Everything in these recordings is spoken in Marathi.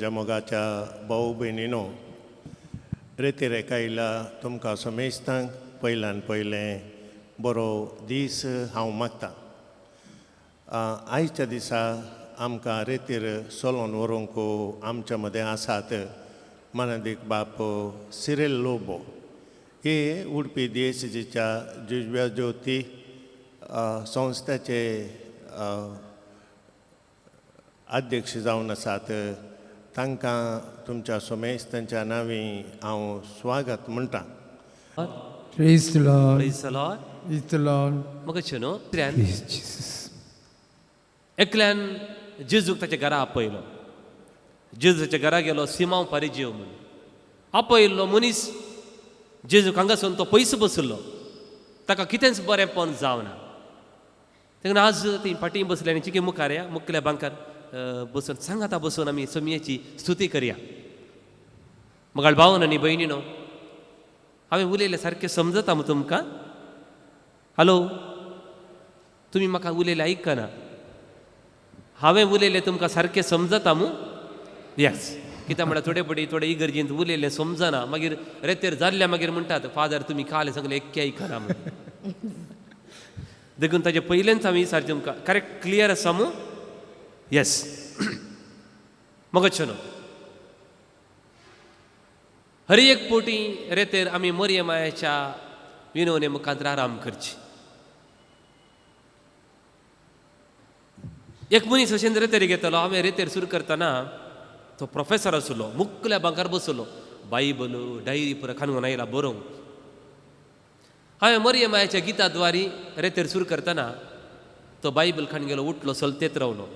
म्हज्या मोगाच्या भाऊ भयणीनो, रेतेरेका आयला तुमकां समेस्तांक पयल्यान पयलें बरो दीस हांव मागतां. आयच्या दिसा आमकां रेतीर सोलोन व्हरूंक आमच्या मदें आसात मानदीक बाप सिरेल लोबो. हे उडपी DSCच्या जुजव्या ज्योती संस्थेचे अध्यक्ष जावन आसात. तांकां तुमच्या समेस्तांच्या नांवी हांव स्वागत म्हणटां. Praise the Lord. Praise the Lord. Praise the Lord. मगचेनो Praise Jesus. एकल्यान जेजूक ताच्या घरा आपयलो. जेजूच्या घरा गेलो सिमांव पारी जेव म्हणून आपयल्लो मनीस जेजूक हांगासून तो पयस बसलो. ताका कितेंच बरेंपण जावना. तेन्ना आज ती फाटीं बसले आनी चिके मुखार या मुखल्या बांकार बसून सांग आतां बसून आमी समयाची स्तुती करया. मगाळ भावन आनी भयणीनो, हांवें उलयलें सारकें समजता मू तुमकां? हॅलो, तुमी म्हाका उलयलें आयकना? हांवें उलयलें तुमकां सारकें समजता मू? यस. कित्याक म्हळ्यार थोडे पडी थोडे इगर्जेंत उलयलें समजना, मागीर रेतेर जाल्ल्या मागीर म्हणटात फादर तुमी काल सांगलें एक्के आयकना म्हणून. देखून ताचे पयलेंच हांवें विचारचें तुमकां करेक्ट क्लियर आसा मू? यस. मगचनो हर एक पोटी रेतेर आमी मरियमायाच्या विनवणे मुखांतर आराम करची. एक मनीस अशें रेतेर घेतलो. हांवें रेतेर सुरू करतना तो प्रोफेसर आसलो, मुखल्या बांकार बसलो, बायबल डायरी पुरो खानून आयला बरोवंक. हांवें मरियमायाच्या गिताद्वारी रेतेर सुरू करतना तो बायबल खान गेलो, उठलो, चलतेत रावलो.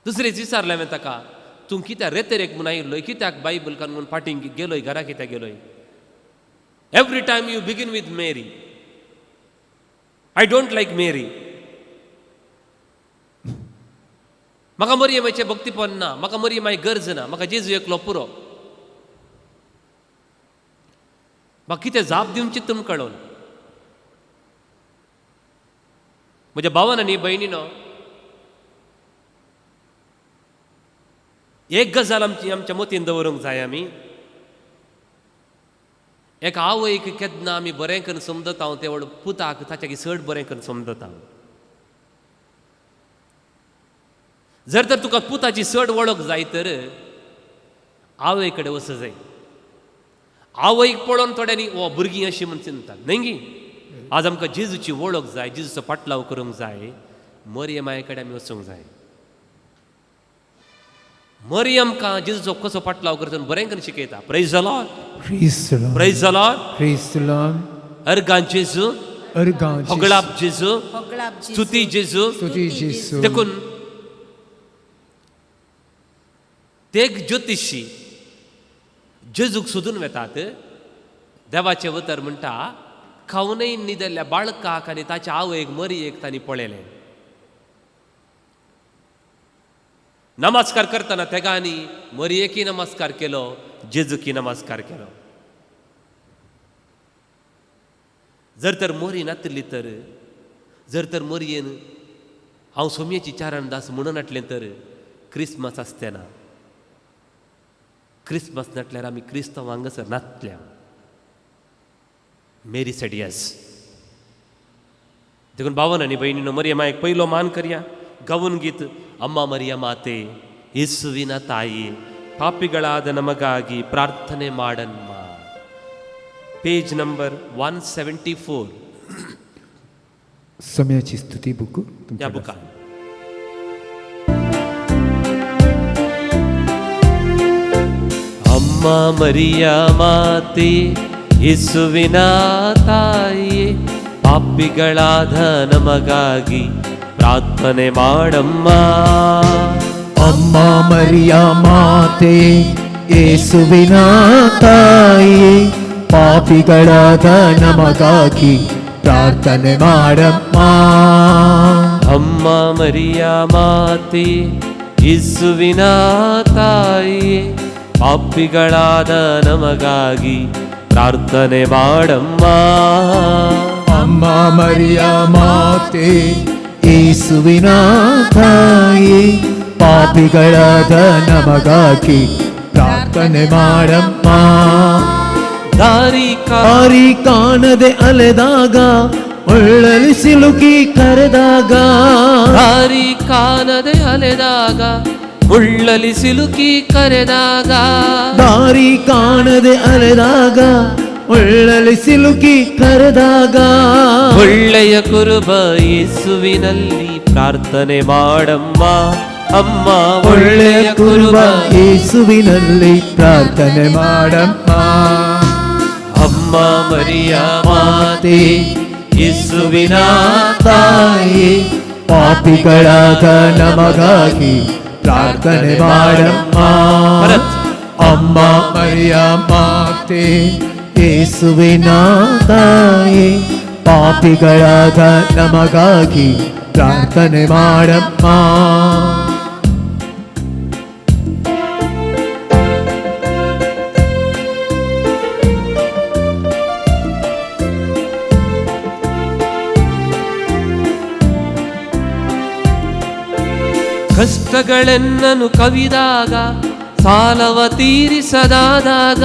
दुसरेच विचारलें हांवें ताका, तूं कित्याक रेतेरेक म्हूण आयिल्लोय, कित्याक बायबल खान म्हूण फाटीं गेलोय, घरा कित्याक गेलोय? Every time you begin with Mary. I don't like Mary. म्हाका मरियमाचें भक्तीपण ना, म्हाका मरियमाची गरज ना, म्हाका जेजू एकलो पुरो. म्हाका कितें जाप दिवची तुम कळोन. म्हज्या भावान आनी भयणीनो, एक गजाल आमच्या मतीन दवरूंक जाय. आमी एक आवयक केन्ना आमी बरें करून समजता, ते व्हड पुताक ताच्या चड बरें करून समजता. जर तर तुका पुताची चड वळख जाय तर आवय कडेन वच जाय. आवयक पळोवन थोड्यांनी ओ भुरगीं अशीं म्हूण चिंततात, न्हय गी? आज आमकां जेजूची वळख जाय, जेजूचो पाटलाव करूंक जाय. मरियमाये कडेन आमी वचूंक जाय. मरियमकां जेजूचो कसो पाटलाव करता बरें करून शिकयता. Praise the Lord. Praise the Lord. Praise the Lord. Praise the Lord. अर्गां जेजू, Ergan Jesus. होगळाप जेजू, स्तुती जेजू. Stuti Jesus. देखून ते एक ज्योतिशी जेजूक सोदून वेतात. देवाचे वतर म्हणटा, खावनय न्हिदल्ल्या बाळकाक आनी ताच्या आवयक मरियेक तांणी पळयलें. नमस्कार करतना तेगांनी मरियेकी नमस्कार केलो, जेजूकी नमस्कार केलो. जर तर मोरी नातली तर, जर तर मोरयेन हांव सोमयेची चारण दास म्हणून नाटलें तर क्रिस्मस आसतना. क्रिस्मस नाटल्यार आमी क्रिस्तांव हांगासर नातल्या. मेरी सेड येस. देखून भावन आनी भयणीनो, मरियमायक पयलो मान करया. ಗವನ್ ಗೀತ್ ಅಮ್ಮ ಮರಿಯ ಮಾತೆ, ಯೇಸುವಿನ ತಾಯಿ, ಪಾಪಿಗಳಾದ ನಮಗಾಗಿ ಪ್ರಾರ್ಥನೆ ಮಾಡನ್ಮ. Page number 174. समयाची स्तुती बुक या बुका. ಅಮ್ಮ ಮರಿಯ ಮಾತೆ, ಯೇಸುವಿನ ತಾಯಿ, ಪಾಪಿಗಳಾದ ನಮಗಾಗಿ ಪ್ರಾರ್ಥನೆ ಮಾಡಮ್ಮ. ಅಮ್ಮ ಮರಿಯ ಮಾತೆ, ಯೇಸುವಿನ ತಾಯಿ, ಪಾಪಿಗಳಾದ ನಮಗಾಗಿ ಪ್ರಾರ್ಥನೆ ಮಾಡಮ್ಮ. ಅಮ್ಮ ಮರಿಯ ಮಾತೆ, ಯೇಸುವಿನ ತಾಯಿ, ಪಾಪಿಗಳಾದ ನಮಗಾಗಿ ಪ್ರಾರ್ಥನೆ ಮಾಡಮ್ಮ. ಅಮ್ಮ ಮರಿಯ ಮಾತೆ, ಯೇಸುವಿನ ತಾಯಿ, ಪಾಪಿಗಳಾದ ನಮಗಾಗಿ ಪ್ರಾರ್ಥನೆ ಮಾಡಮ್ಮ. ದಾರಿ ದಾರಿ ಕಾಣದೆ ಅಲೆದಾಗ, ಒಳ್ಳಲಿ ಸಿಲುಕಿ ಕರೆದಾಗ, ದಾರಿ ಕಾಣದೆ ಅಲೆದಾಗ, ಉಳ್ಳಲಿ ಸಿಲುಕಿ ಕರೆದಾಗ, ದಾರಿ ಕಾಣದೆ ಅಲೆದಾಗ, ಒಳ್ಳಲಿ ಸಿಲುಕಿ ಕರೆದಾಗ, ಒಳ್ಳೆಯ ಕುರುಬ ಯೇಸುವಿನಲ್ಲಿ ಪ್ರಾರ್ಥನೆ ಮಾಡಮ್ಮ ಅಮ್ಮ. ಒಳ್ಳೆಯ ಕುರುಬ ಯೇಸುವಿನಲ್ಲಿ ಪ್ರಾರ್ಥನೆ ಮಾಡಮ್ಮ. ಅಮ್ಮ ಮರಿಯ ಮಾತೆ, ಯೇಸುವಿನ ತಾಯಿ, ಪಾಪಿಗಳಾದ ನಮಗಾಗಿ ಪ್ರಾರ್ಥನೆ ಮಾಡಮ್ಮ. ಅಮ್ಮ ಮರಿಯ ಮಾತೆ, ಯೇಸುವಿನ ತಾಯಿ, ಪಾಪಿಗಳಾದ ನಮಗಾಗಿ ಪ್ರಾರ್ಥನೆ ಮಾಡಮ್ಮ. ಕಷ್ಟಗಳೆನ್ನನು ಕವಿದಾಗ, ಸಾಲವ ತೀರಿಸದಾದಾಗ,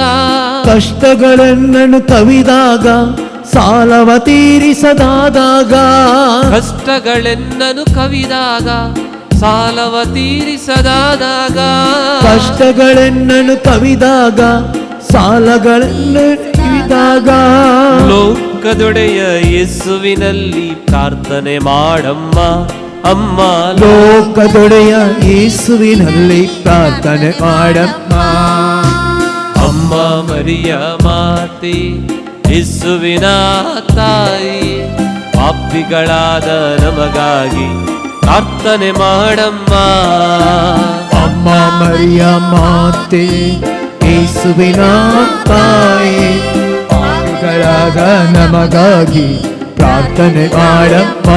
ಕಷ್ಟಗಳೆನ್ನನು ಕವಿದಾಗ, ಸಾಲವ ತೀರಿಸದಾದಾಗ, ಕಷ್ಟಗಳೆನ್ನನು ಕವಿದಾಗ, ಸಾಲವ ತೀರಿಸದಾದಾಗ, ಕಷ್ಟಗಳೆನ್ನನು ಕವಿದಾಗ, ಸಾಲಗಳನ್ನು ತೀರಿದಾಗ, ಲೋಕದೊಡೆಯ ಯೇಸುವಿನಲ್ಲಿ ಪ್ರಾರ್ಥನೆ ಮಾಡಮ್ಮ ಅಮ್ಮ. ಲೋಕದೊಡೆಯ ಯೇಸುವಿನಲ್ಲಿ ಪ್ರಾರ್ಥನೆ ಮಾಡಮ್ಮ. ಅಮ್ಮ ಮರಿಯ ಮಾತೆ, ಯೇಸುವಿನ ತಾಯಿ, ಪಾಪಿಗಳಾದ ನಮಗಾಗಿ ಪ್ರಾರ್ಥನೆ ಮಾಡಮ್ಮ. ಅಮ್ಮ ಮರಿಯ ಮಾತೆ, ಯೇಸುವಿನ ತಾಯಿ, ಪಾಪಿಗಳಾದ ನಮಗಾಗಿ ಪ್ರಾರ್ಥನೆ ಮಾಡಮ್ಮ.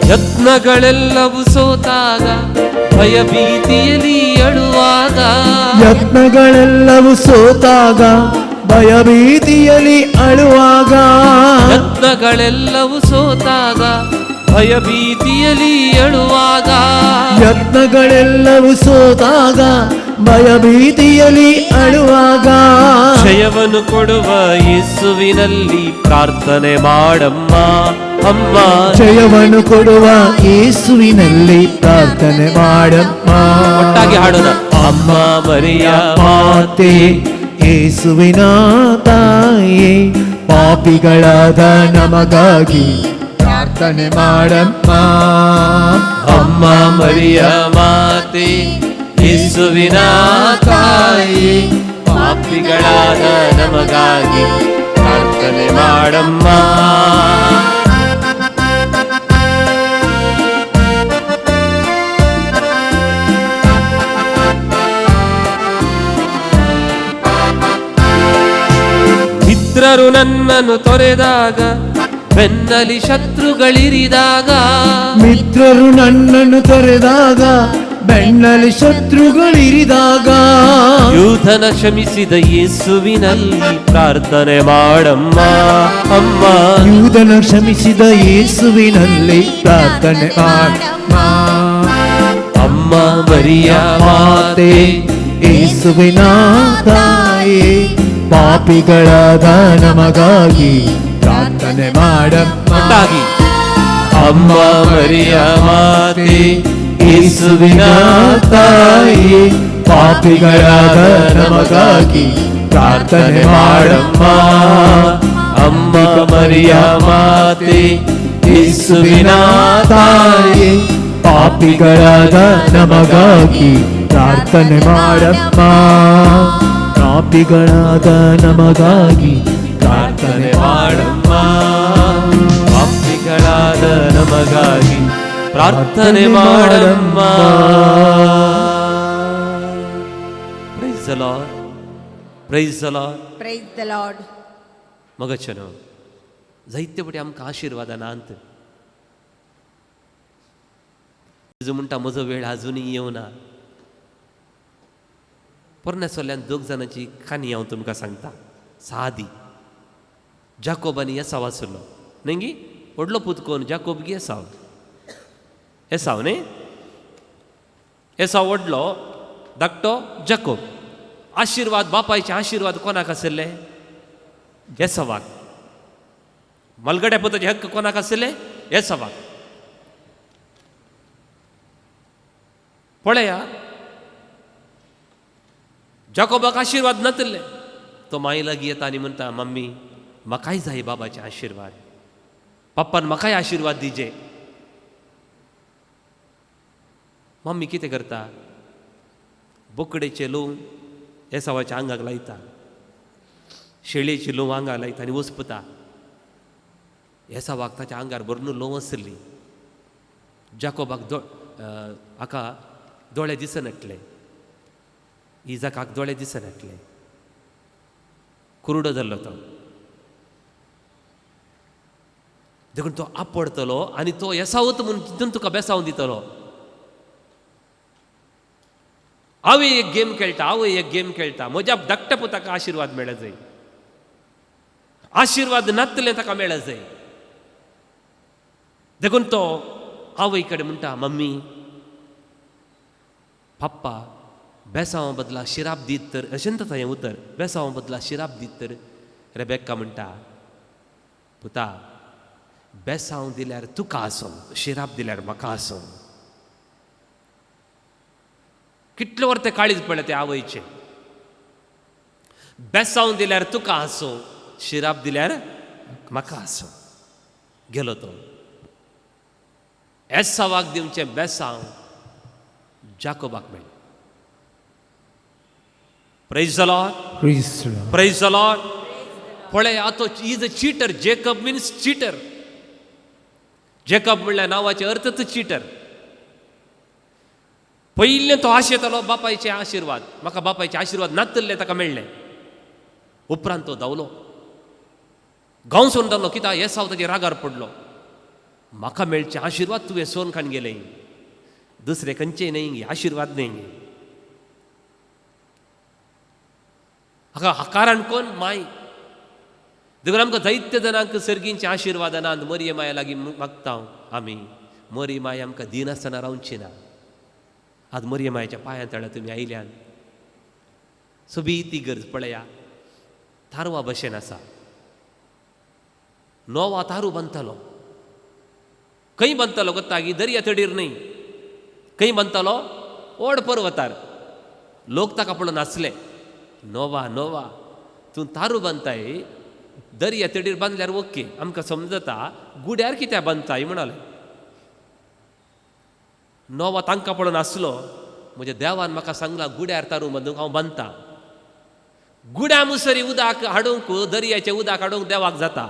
ಯತ್ನಗಳೆಲ್ಲವೂ ಸೋತಾಗ, ಭಯಭೀತಿಯಲ್ಲಿ ಅಳುವಾಗ, ಯತ್ನಗಳೆಲ್ಲವೂ ಸೋತಾಗ, ಭಯಭೀತಿಯಲ್ಲಿ ಅಳುವಾಗ, ಯತ್ನಗಳೆಲ್ಲವೂ ಸೋತಾಗ, ಭಯಭೀತಿಯಲ್ಲಿ ಅಳುವಾಗ, ಯತ್ನಗಳೆಲ್ಲವೂ ಸೋತಾಗ, ಭಯಭೀತಿಯಲ್ಲಿ ಅಳುವಾಗ, ಜಯವನ್ನು ಕೊಡುವ ಯೇಸುವಿನಲ್ಲಿ ಪ್ರಾರ್ಥನೆ ಮಾಡಮ್ಮ ಅಮ್ಮ. ಜಯವನ್ನು ಕೊಡುವ ಯೇಸುವಿನಲ್ಲಿ ಪ್ರಾರ್ಥನೆ ಮಾಡಮ್ಮ. ಒಟ್ಟಾಗಿ ಹಾಡೋಣ. ಅಮ್ಮ ಮರಿಯ ಮಾತೆ, ಯೇಸುವಿನ ತಾಯಿ, ಪಾಪಿಗಳಾದ ನಮಗಾಗಿ ಪ್ರಾರ್ಥನೆ ಮಾಡಮ್ಮ. ಅಮ್ಮ ಮರಿಯ ಮಾತೆ, ಯೇಸುವಿನ ತಾಯಿ, ಪಾಪಿಗಳಾದ ನಮಗಾಗಿ ಪ್ರಾರ್ಥನೆ ಮಾಡಮ್ಮ. ಮಿತ್ರರು ನನ್ನನ್ನು ತೊರೆದಾಗ, ಬೆನ್ನಲಿ ಶತ್ರುಗಳಿರಿದಾಗ, ಮಿತ್ರರು ನನ್ನನ್ನು ತೊರೆದಾಗ, ಬೆನ್ನಲಿ ಶತ್ರುಗಳಿರಿದಾಗ, ಯೂಧನ ಕ್ಷಮಿಸಿದ ಯೇಸುವಿನಲ್ಲಿ ಪ್ರಾರ್ಥನೆ ಮಾಡಮ್ಮ ಅಮ್ಮ. ಯೂದನ ಕ್ಷಮಿಸಿದ ಯೇಸುವಿನಲ್ಲಿ ಪ್ರಾರ್ಥನೆ ಮಾಡಮ್ಮ. ಅಮ್ಮ ಮರಿಯ ಮಾತೆ, ಯೇಸುವಿನ ತಾಯಿ, ಪಾಪಿಗಳಾದ ನಮಗಾಗಿ ಪ್ರಾರ್ಥನೆ ಮಾಡಮ್ಮ. ಒಟ್ಟಾಗಿ. ಅಮ್ಮ ಮರಿಯ ಮಾತೆ, ಯೇಸುವಿನ ತಾಯಿ, ಪಾಪಿಗಳಾದ ನಮಗಾಗಿ ಪ್ರಾರ್ಥನೆ ಮಾಡಮ್ಮ. ಅಮ್ಮ ಮರಿಯ ಮಾತೆ, ಯೇಸುವಿನ ತಾಯಿ, ಪಾಪಿಗಳಾದ ನಮಗಾಗಿ ಪ್ರಾರ್ಥನೆ ಮಾಡಮ್ಮ. ಪಾಪಿಗಳಾದ ನಮಗಾಗಿ ಪ್ರಾರ್ಥನೆ ಮಾಡಮ್ಮ. ಪಾಪಿಗಳಾದ ನಮಗಾಗಿ ಪ್ರಾರ್ಥನೆ ಮಾಡಮ್ಮ. Praise the lord, praise the lord. Praise the Lord. मगचनो जायते बटी आमकां आशिर्वादां नांत. म्हणटा म्हजो वेळ आजुनूय येवना, पोरण्यासोल्यान 2 जाणांची काणी हांव तुमकां सांगता सादी. जाकोब आनी एसाव आसलो न्ही गी व्हडलो पूत कोण जाकोब गी एसाव. एसाव न्ही एसाव व्हडलो धाकटो जाकोब. आशिर्वाद बापायचे आशिर्वाद कोणाक आसले एसावाक. मलगड्या पुताचे हक्क कोणाक आसले एसावाक. पळया जाकोबाक आशिर्वाद नातले. तो माई लागीं येता आनी म्हणटा मम्मी म्हाकाय जाय बाबाचे आशिर्वाद. पप्पान म्हाकाय आशिर्वाद दिजे. मम्मी कितें करता बोकडेचे लूव एसावाच्या आंगाक लायता. शेळयेची लूव आंगाक लायता आनी वचपता. एसावाक ताच्या आंगार भरून लूव आसली. जाकोबाक हाका दोळे दिसनाटले. इजाकाक दोळे दिसनाटले. कुरुडो जाल्लो तो. देखून तो आपडतलो आनी तो एसावत म्हणून तितून तुका बेसावून दितलो. हांवें एक गेम खेळटा हांवें एक गेम खेळटा. म्हज्या धाकट्या पुताका आशिर्वाद मेळ्ळा जाय. आशिर्वाद नातलें ताका मेळ्ळा जाय. देखून तो आवय कडेन म्हणटा मम्मी पप्पा बेसांवा बदला शिराप दीत तर. अशें ताचें हें उतर. बेसांवा बदला शिराप दीत तर. रेबेक्का म्हणटा पुता बेसांव दिल्यार तुका आसूं शिराप दिल्यार म्हाका आसूं. कितले वर ते काळीज पडले ते आवयचे. बेसांव दिल्यार तुका आसूं शिराप दिल्यार म्हाका आसूं. गेलो तो. एसावाक दिवचें बेसांव जाकोबाक मेळ्ळें. Praise the lord. Praise the Lord. पळय आतां is a cheater. Jacob means cheater. Jacob म्हणल्यार नांवाचे अर्थच चीटर. पयलें तो आशेतालो बापायचे आशिर्वाद. म्हाका बापायचे आशिर्वाद नातले ताका मेळ्ळे. उपरांत तो धांवलो. गांवसून धांवलो. कित्याक एसाव ताचे रागार पडलो. म्हाका मेळचे आशिर्वाद तुवें सोन खान गेले. दुसरे खंयचे न्ही आशिर्वाद न्ही. हाका कारण कोण माय. देखून आमकां जायत्या जाणांक सर्गींचे आशिर्वाद अनांत मरिये माया लागीं मागता आमी. मरिये माय आमकां दिनासतना रावची ना. आज मरिये मायेच्या पांयां तळ्या तुमी आयल्यान सोबी ती गरज पळया. थारवा भशेन आसा. नोवा तारू बांदतालो. खंय बांदतालो गोत्ता की दर्या तडीर न्ही. खंय बांदतालो ओड पर्वतार. लोक ताका पळोवन नाचले. नोवा नोवा तूं तारू बांदताय दर्या तडीर बांदल्यार ओके आमकां समजता. गुड्यार कित्याक बांदताय म्हणाले. नोवा तांकां पळोवन नाचलो. म्हज्या देवान म्हाका सांगलां गुड्यार तारू बांदूंक हांव बांदतां. गुड्या मुसरी उदक हाडूंक दर्याचें उदक हाडूंक देवाक जाता.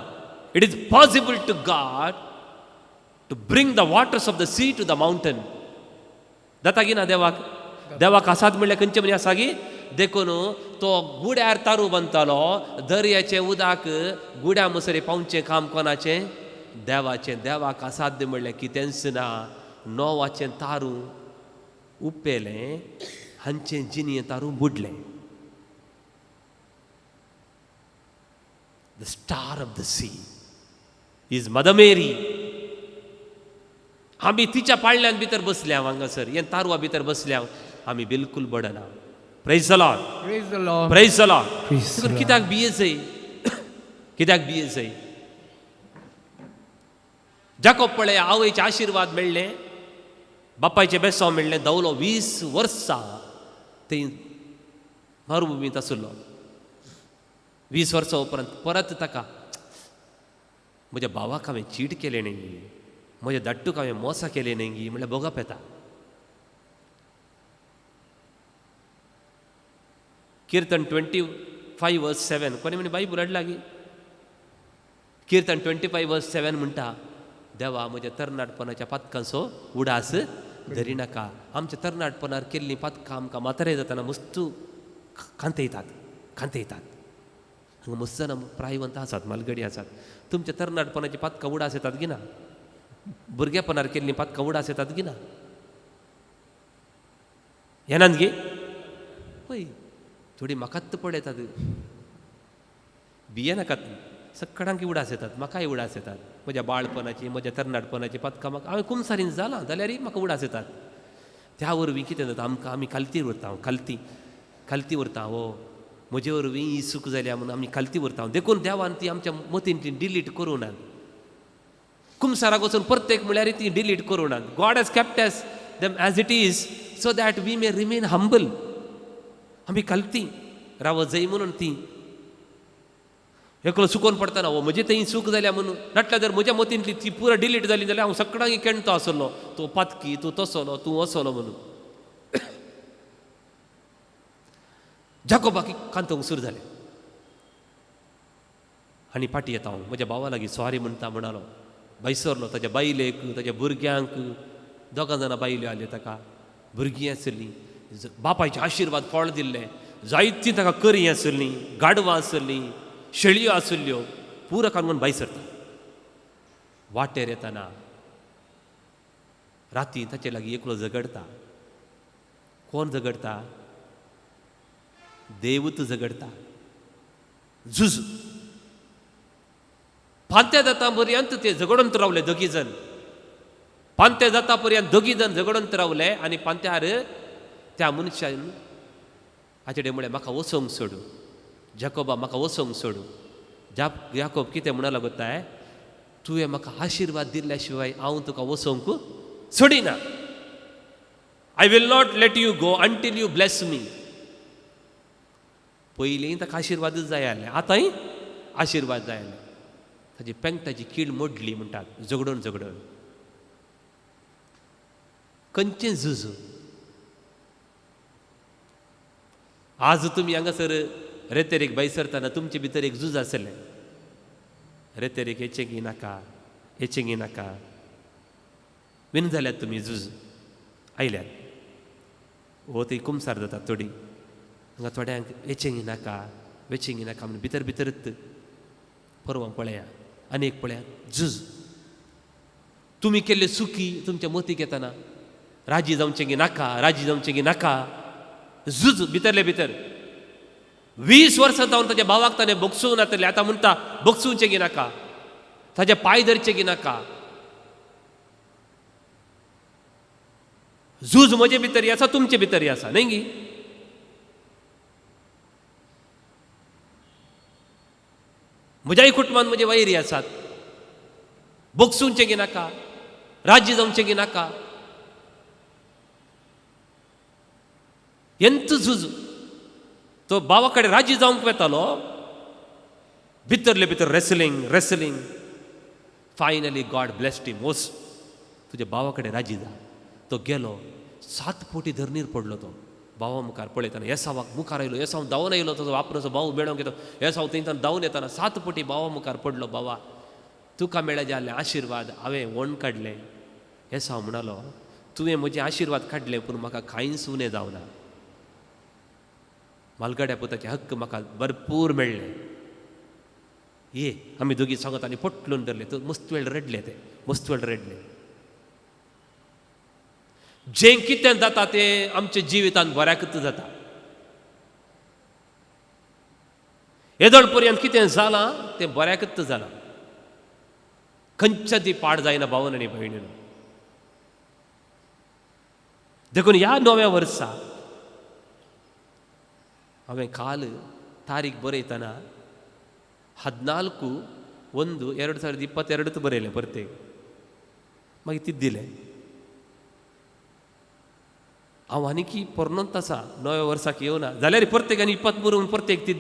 It is possible to God to bring the waters of the sea to the mountain. जाता की ना देवाक. देवाक आसात म्हणल्यार खंयचे मनी आसा की. देखून तो गुड्यार तारू बांदतालो. दर्याचें उदक गुड्या मुसरी पावचें काम कोणाचें देवाचें. देवाक असाध्य म्हणल्यार कितेंच ना. नोवाचें तारू उपेलें. हांचें जिनिये तारू बुडलें. The star of the sea is mother Mary. आमी तिच्या पाळण्यान भितर बसल्या हांगासर. हे तारवा भितर बसल्या आमी बिलकूल बडना. Praise the lord. Praise the lord. कित्याक भियेजय. कित्याक भियेजय. जाकोब पळय आवयचे आशिर्वाद मेळ्ळे. बापायचे बेसांव मेळ्ळें. धांवलो 20 वर्सां थंय मरुभुमींत आसलो. 20 वर्सां उपरांत परत ताका म्हज्या भावाक हांवें चीट केलें न्ही. म्हज्या धाकटूक हांवें मोसा केलें न्ही म्हणल्यार भोगप येता. कीर्तन 25:7 कोणी म्हणे बायबल हाडला गी. कीर्तन 25:7 म्हणटा देवा म्हज्या तरणाटपणाच्या पातकांचो उडास धरी नाका. आमच्या तरणाटपणार केल्लीं पातकां आमकां म्हातारे जाताना मस्तू खांतयतात. हांगा मस्त जाणां प्रायवंत आसात मालगडी आसात. तुमच्या तरणाटपणाची पातकां उडास येतात गी ना. भुरगेपणार केल्लीं पातकां उडास येतात गी ना. येनात गे. पळय थोडी म्हाकाच पळयतात बिये नाकात सगळ्यांक उडास येतात म्हाकाय उडास येतात म्हज्या बाळपणाची म्हज्या तरणाटपणाची पदकां म्हाका हांवें कुमसारीन जालां जाल्यारय म्हाका उडास येतात त्या वरवीं कितें जाता आमकां आमी खालती व्हरता खालती व्हरता म्हजे वरवीं ही चूक जाल्या म्हणून आमी खालती व्हरता देखून देवान ती आमच्या मतींतली डिलीट करूं नात कुमसाराक वचून प्रत्येक म्हळ्यार ती डिलीट करूं नात God has kept us them as it is so that we may remain humble आमी खालती राव जाय म्हणून ती एकलो चुकोवन पडतना म्हजे थंय चूक जाल्या म्हणून नाटल्या जर म्हज्या मतींतली ती पुरा डिलीट जाली जाल्यार हांव सगळ्यांक केणतो आसलो तूं पातकी तूं तसलो तूं असलो म्हणून जाकोबाक कांतोवंक सुरू जालें आनी फाटी येता हांव म्हज्या भावा लागीं सॉरी म्हणटा म्हणालो बैसरलो ताच्या बायलेक ताच्या भुरग्यांक दोगां जाणां बायल्यो आल्यो ताका भुरगीं आसलीं बापायचे आशिर्वाद फळ दिल्ले जायतीं ताका करी आसलीं गाडवां आसलीं शेळयो आसल्यो पुरो काडून भायर सरता वाटेर येतना राती ताचे लागीं एकलो झगडटा कोण झगडटा देवूत झगडटा झुज पांते जाता पर्यंत ते झगडून रावले दोगी जण पांते जाता पर्यंत दोगी जण झगडून रावले आनी पांत्यार त्या मनशान हाचे कडेन म्हळें म्हाका वचोंक सोडू जाकोबा म्हाका वचोंक सोडू याकोब कितें म्हणला गोताय तुवें म्हाका आशिर्वाद दिल्ल्या शिवाय हांव तुका वचोंक सोडिना I will not let you go until you bless me पयलीं ताका आशिर्वादच जाय आसलें आतांय आशिर्वाद जाय आसलें ताची पेंगटाची कीड मोडली म्हणटात झगडून खंयचें झूज आज तुमी हांगासर रेतेरेक भायर सरतना तुमचे भितर एक झूज आसलें रेतेरेक हेचेंगी नाका विन जाल्यात तुमी झूज आयल्यात ती कुमसार जातात थोडी हांगा थोड्यांक वेचेंगी नाका म्हणून भितरच परवां पळया आनीक पळया झूज तुमी केल्ले चुकी तुमच्या मतीक येतना राजी जावचेंगी नाका झूज भितरले भितर 20 वर्सां जावन ताच्या भावाक ताणें बोगसूंक नातले आतां म्हणटा बोगसूंचें नाका ताचे पांय धरचें नाका झूज म्हजे भितरी आसा तुमचे भितरी आसा न्ही गी म्हज्याय कुटुंबांत म्हजे वैरी आसात बोगसूंचें नाका राजी जावचें नाका ಎಂತ झूज तो भावा कडेन राजी जावंक वेतालो भितरले भितर रेसलिंग फायनली गॉड ब्लेस्ड हिम वच तुज्या भावा कडेन राजी जा तो गेलो 7 पोटी धरणीर पडलो तो भावा मुखार पळयताना येसावाक मुखार आयलो येसाव धांवन आयलो तो वापरसो भाव मेळोंक येतो येसाव थंयच्यान धांवन येताना 7 पोटी भावा मुखार पडलो भावा तुका मेळ्ळे जे आसलें आशिर्वाद हांवें वण काडलें येसाव म्हणलो तुवें म्हजें आशिर्वाद काडलें पूण म्हाका कांयच उणें जावना मालगाड्या पुताचे हक्क म्हाका भरपूर मेळ्ळे ये आमी दोगी सांगत आनी पटलून धरले तो मस्त वेळ रडले जें कितें जाता तें आमच्या जिवितांत बऱ्याकच जाता येदोळ पर्यंत कितें जालां तें बऱ्याकच जालां खंयच्या ती पाड जायना भावन आनी भयणीन देखून ह्या नव्या वर्सा हांवें काल तारीख बरयतना 14/1/2022 बरयलें परतेक मागीर ती दिलें हांव आनीकी परनोत आसा नव्या वर्साक येवना जाल्यार परतेक आनी 23 परतेक ती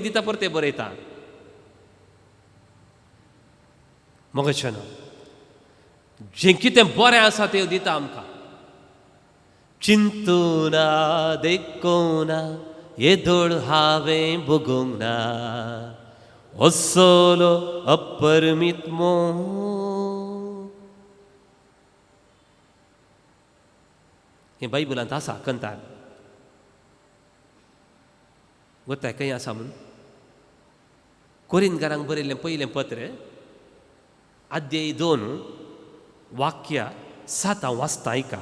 दिता परतेक बरयता मोगशें जें कितें बरें आसा तें दिता आमकां चिंतूना देखूना येदोळ हांवें बगूंक ना असलो अपरमीत मोह हें बायबलांत आसा कंतार वताय खंय आसा म्हूण कोरिंथकारांक बरयल्लें पयलें पत्र अध्याय 2 वाक्य 7 हांव वाचता आयका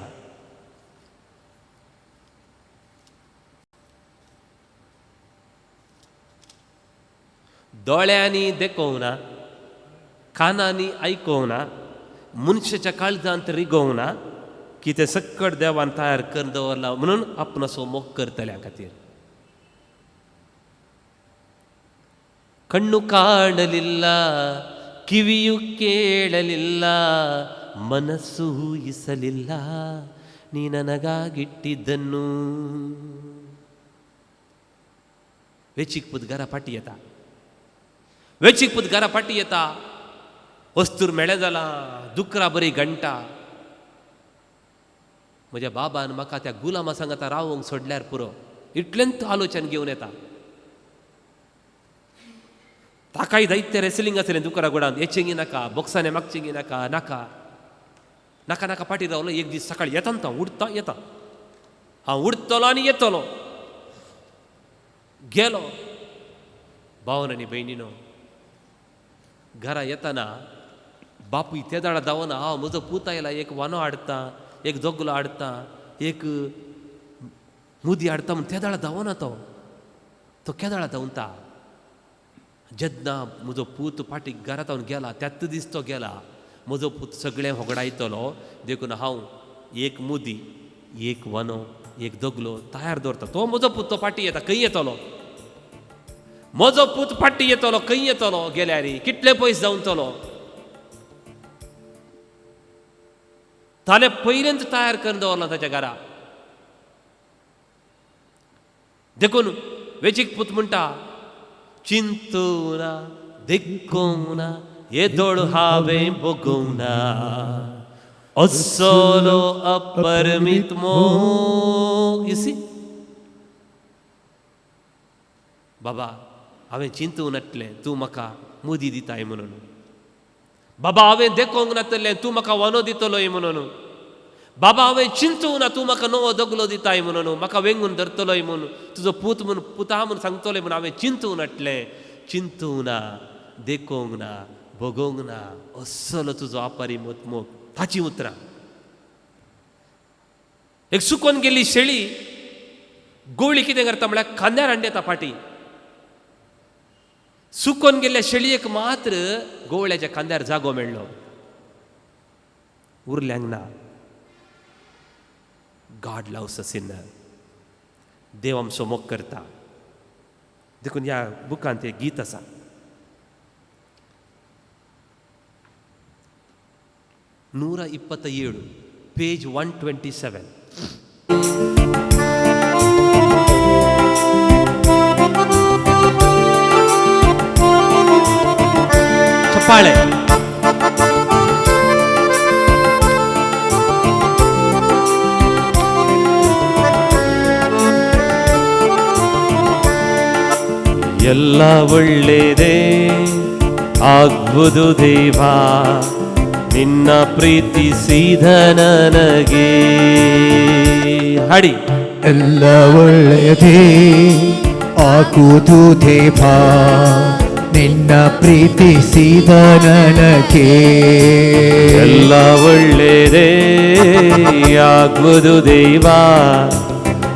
दोळ्यांनी देखोवना, कानांनी ऐकोवना, मनशाच्या काळजांत रिगोवना की ते सक्कट देवान तयार करून दवरला म्हणून आपणाचो मोग करतल्या खातीर. ಕಣ್ಣು ಕಾಣಲಿಲ್ಲ, ಕಿವಿಯು ಕೇಳಲಿಲ್ಲ, ಮನಸ್ಸು ಊಹಿಸಲಿಲ್ಲ ನೀ ನನಗಾಗಿಟ್ಟಿದ್ದನ್ನು. वेचीक पूत घरा फाटी येता, वेचीक पूत घरा फाटी येता, वस्तूर मेळ्ळें जाला, दुकरा बरी घंटा. म्हज्या बाबान म्हाका त्या गुलामा सांगाता रावोंक सोडल्यार पुरो इतलेंत आलोचन घेवन येता. ताकाय दैत्य रेसलिंग आसलें दुकरा गुडांत, येचेंगी नाका, बॉक्साने मागचेंगी नाका, नाका नाका नाका फाटी रावलो. एक दीस सकाळी येता तो उडता येता, हांव उडतलो आनी येतलो. गेलो भावन आनी भयणीनो. घरा येताना बापूय ते दाडा धांवना, हांव म्हजो पूत आयला, एक वानो हाडटा, एक जोगलो हाडटा, एक मुदी हाडटा म्हूण ते दाडा धांवना. तो केदाळा धांवता. जेन्ना म्हजो पूत फाटीक घरांत गेला त्याच दीस तो गेला. म्हजो पूत सगळें होगडायतलो देखून हांव एक मुदी, एक वानो, एक दोगलो तयार दवरता. तो म्हजो पूत तो फाटी येता, खंय येतलो? म्हजो पूत फाटी येतलो, खंय येतलो? गेल्यार कितले पयस जावतलो? ताणें पयलेंच तयार करून दवरला ताच्या घरा. देखून वेचीक पूत म्हणटा, चिंतूना देखूना येदोळ हांवें भोगूना, असलो अपरिमीत मोग. इसी बाबा हांवें चिंतून नासलें तूं म्हाका मुदी दिताय म्हणून. बाबा हांवें देखूंक नासलें तूं म्हाका वानो दितलोय म्हणून. बाबा हांवें चिंतूं ना तूं म्हाका नवो दोगलो दिताय म्हणून, म्हाका वेंगून धरतलोय म्हणून, तुजो पूत म्हूण पुता म्हूण सांगतलोय म्हणून हांवें चिंतूं नासलें. चिंतूं ना, देखूंक ना, भोगोंक ना, असलो तुजो अपरिमीत मोग. ताची उतरां. एक सुकोवन गेल्ली शेळी गोवळी कितें करता म्हळ्यार खांद्यार हाडटा फाटी. सुकोवन गेल्ल्या शेळयेक मात्र गोवळ्याच्या खांद्यार जागो मेळ्ळो, उरल्यांक ना. God loves a sinner. देव आमचो मोग करता. देखून ह्या बुकांत एक गीत आसा. ನೂರ 27 ಪೇಜ್ 127. ಚಪ್ಪಾಳೆ. ಎಲ್ಲ ಒಳ್ಳೆಯದೇ ಆಗುವುದು ದೇವಾ, ನಿನ್ನ ಪ್ರೀತಿಸಿದ ನನಗೆ. ಹಾಡಿ. ಎಲ್ಲ ಒಳ್ಳೆಯದೇ ಆಗುವುದು ದೇವಾ, ನಿನ್ನ ಪ್ರೀತಿಸಿದ ನನಗೆ. ಎಲ್ಲ ಒಳ್ಳೆಯದೇ ಆಗುವುದು ದೇವಾ,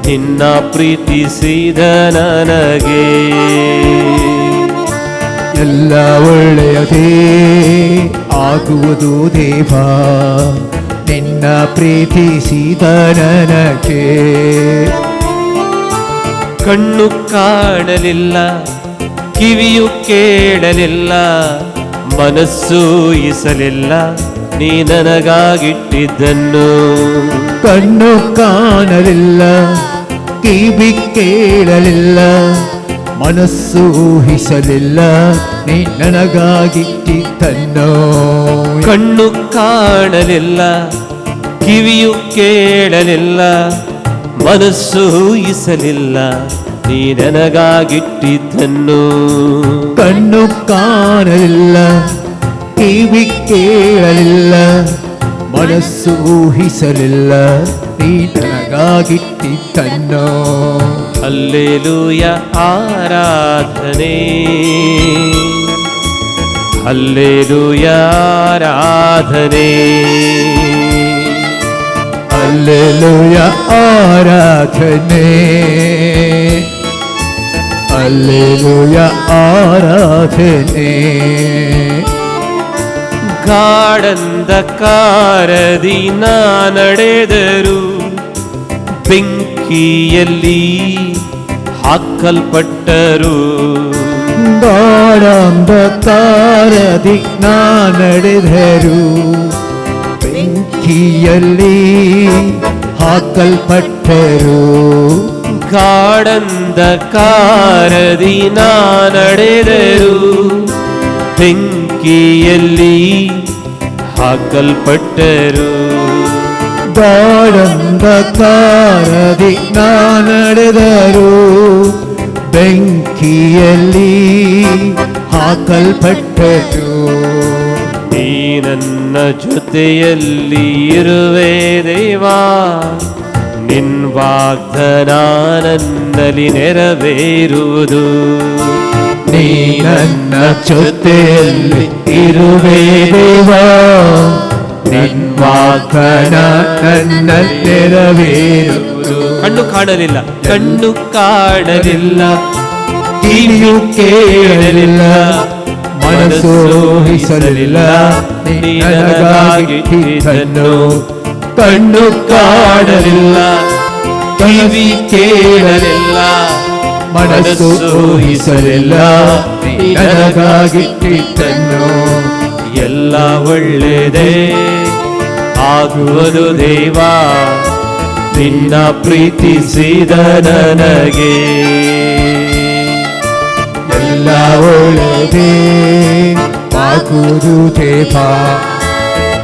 ನಿನ್ನ ಪ್ರೀತಿಸಿದ ನನಗೆ. ಎಲ್ಲ ಒಳ್ಳೆಯದೇ ಆಗುವುದು ದೇವಾ, ನಿನ್ನ ಪ್ರೀತಿಸಿದ ನನಗೆ. ಕಣ್ಣು ಕಾಣಲಿಲ್ಲ, ಕಿವಿಯು ಕೇಳಲಿಲ್ಲ, ಮನಸ್ಸು ಊಹಿಸಲಿಲ್ಲ ನೀ ನನಗಾಗಿಟ್ಟಿದ್ದನ್ನು. ಕಣ್ಣು ಕಾಣಲಿಲ್ಲ, ಕಿವಿ ಕೇಳಲಿಲ್ಲ, ಮನಸ್ಸು ಊಹಿಸಲಿಲ್ಲ ನೀ ನನಗಾಗಿಟ್ಟಿದ್ದನ್ನು. ಕಣ್ಣು ಕಾಣಲಿಲ್ಲ, ಕಿವಿಯು ಕೇಳಲಿಲ್ಲ, ಮನಸ್ಸು ಊಹಿಸಲಿಲ್ಲ ನೀ ನನಗಾಗಿಟ್ಟಿದ್ದನ್ನು. ಕಣ್ಣು ಕಾಣಲಿಲ್ಲ, ಕಿವಿ ಕೇಳಲಿಲ್ಲ, ಮನಸ್ಸು ಊಹಿಸಲಿಲ್ಲ ನೀ ನನಗಾಗಿಟ್ಟಿದ್ದನ್ನು. ಹಲ್ಲೆಲೂಯ ಆರಾಧನೆ, ಹಲ್ಲೆಲೂಯ ಆರಾಧನೆ, ಹಲ್ಲೆಲೂಯ ಆರಾಧನೆ, ಹಲ್ಲೆಲೂಯ ಆರಾಧನೆ. ಗಾಢಂಧಕಾರದಿ ನಾ ನಡೆದರು, ಬೆಂಕಿಯಲ್ಲಿ ಹಾಕಲ್ಪಟ್ಟರು. ಗಾಢಂಧಕಾರದಿ ನಾ ನಡೆದರು, ಬೆಂಕಿಯಲ್ಲಿ ಹಾಕಲ್ಪಟ್ಟರು. ಗಾಢಂಧಕಾರದಿ ನಾ ನಡೆದರು, ಬೆಂಕಿಯಲ್ಲಿ ಹಾಕಲ್ಪಟ್ಟರು. ಗಾಢಂಧಕಾರದಿ ನಾ ನಡೆದರು, ಬೆಂಕಿಯಲ್ಲಿ ಹಾಕಲ್ಪಟ್ಟರು. ನೀ ನನ್ನ ಜೊತೆಯಲ್ಲಿ ಇರುವೆ ದೇವಾ, ನಿನ್ ವಾಗ್ದಾನ ನನ್ನಲ್ಲಿ ನೆರವೇರುವುದು. ನೀ ನನ್ನ ಜೊತೆಯಲ್ಲಿ ಇರುವೆ ದೇವಾ, ನಿನ್ ವಾಗ್ದಾನ ನನ್ನಲ್ಲಿ ನೆರವೇರುವುದು. ಕಣ್ಣು ಕಾಣಲಿಲ್ಲ, ಕಣ್ಣು ಕಾಣಲಿಲ್ಲ, ಕಿವಿಯು ಕೇಳಲಿಲ್ಲ, ಮನಸ್ಸು ಊಹಿಸಲಿಲ್ಲ ನನಗಾಗಿದ್ದನ್ನು. ಕಣ್ಣು ಕಾಣಲಿಲ್ಲ, ಕಿವಿ ಕೇಳಲಿಲ್ಲ, ಮನಸ್ಸು ಊಹಿಸಲಿಲ್ಲ ನನಗಾಗಿದ್ದನ್ನು. ಎಲ್ಲ ಒಳ್ಳೆಯದೇ ಆಗುವುದು ದೇವಾ, ನಿನ್ನ ಪ್ರೀತಿಸಿದ ನನಗೆ. ಎಲ್ಲ ಒಳ್ಳೆಯದೇ ಆಗುವುದು ದೇವಾ,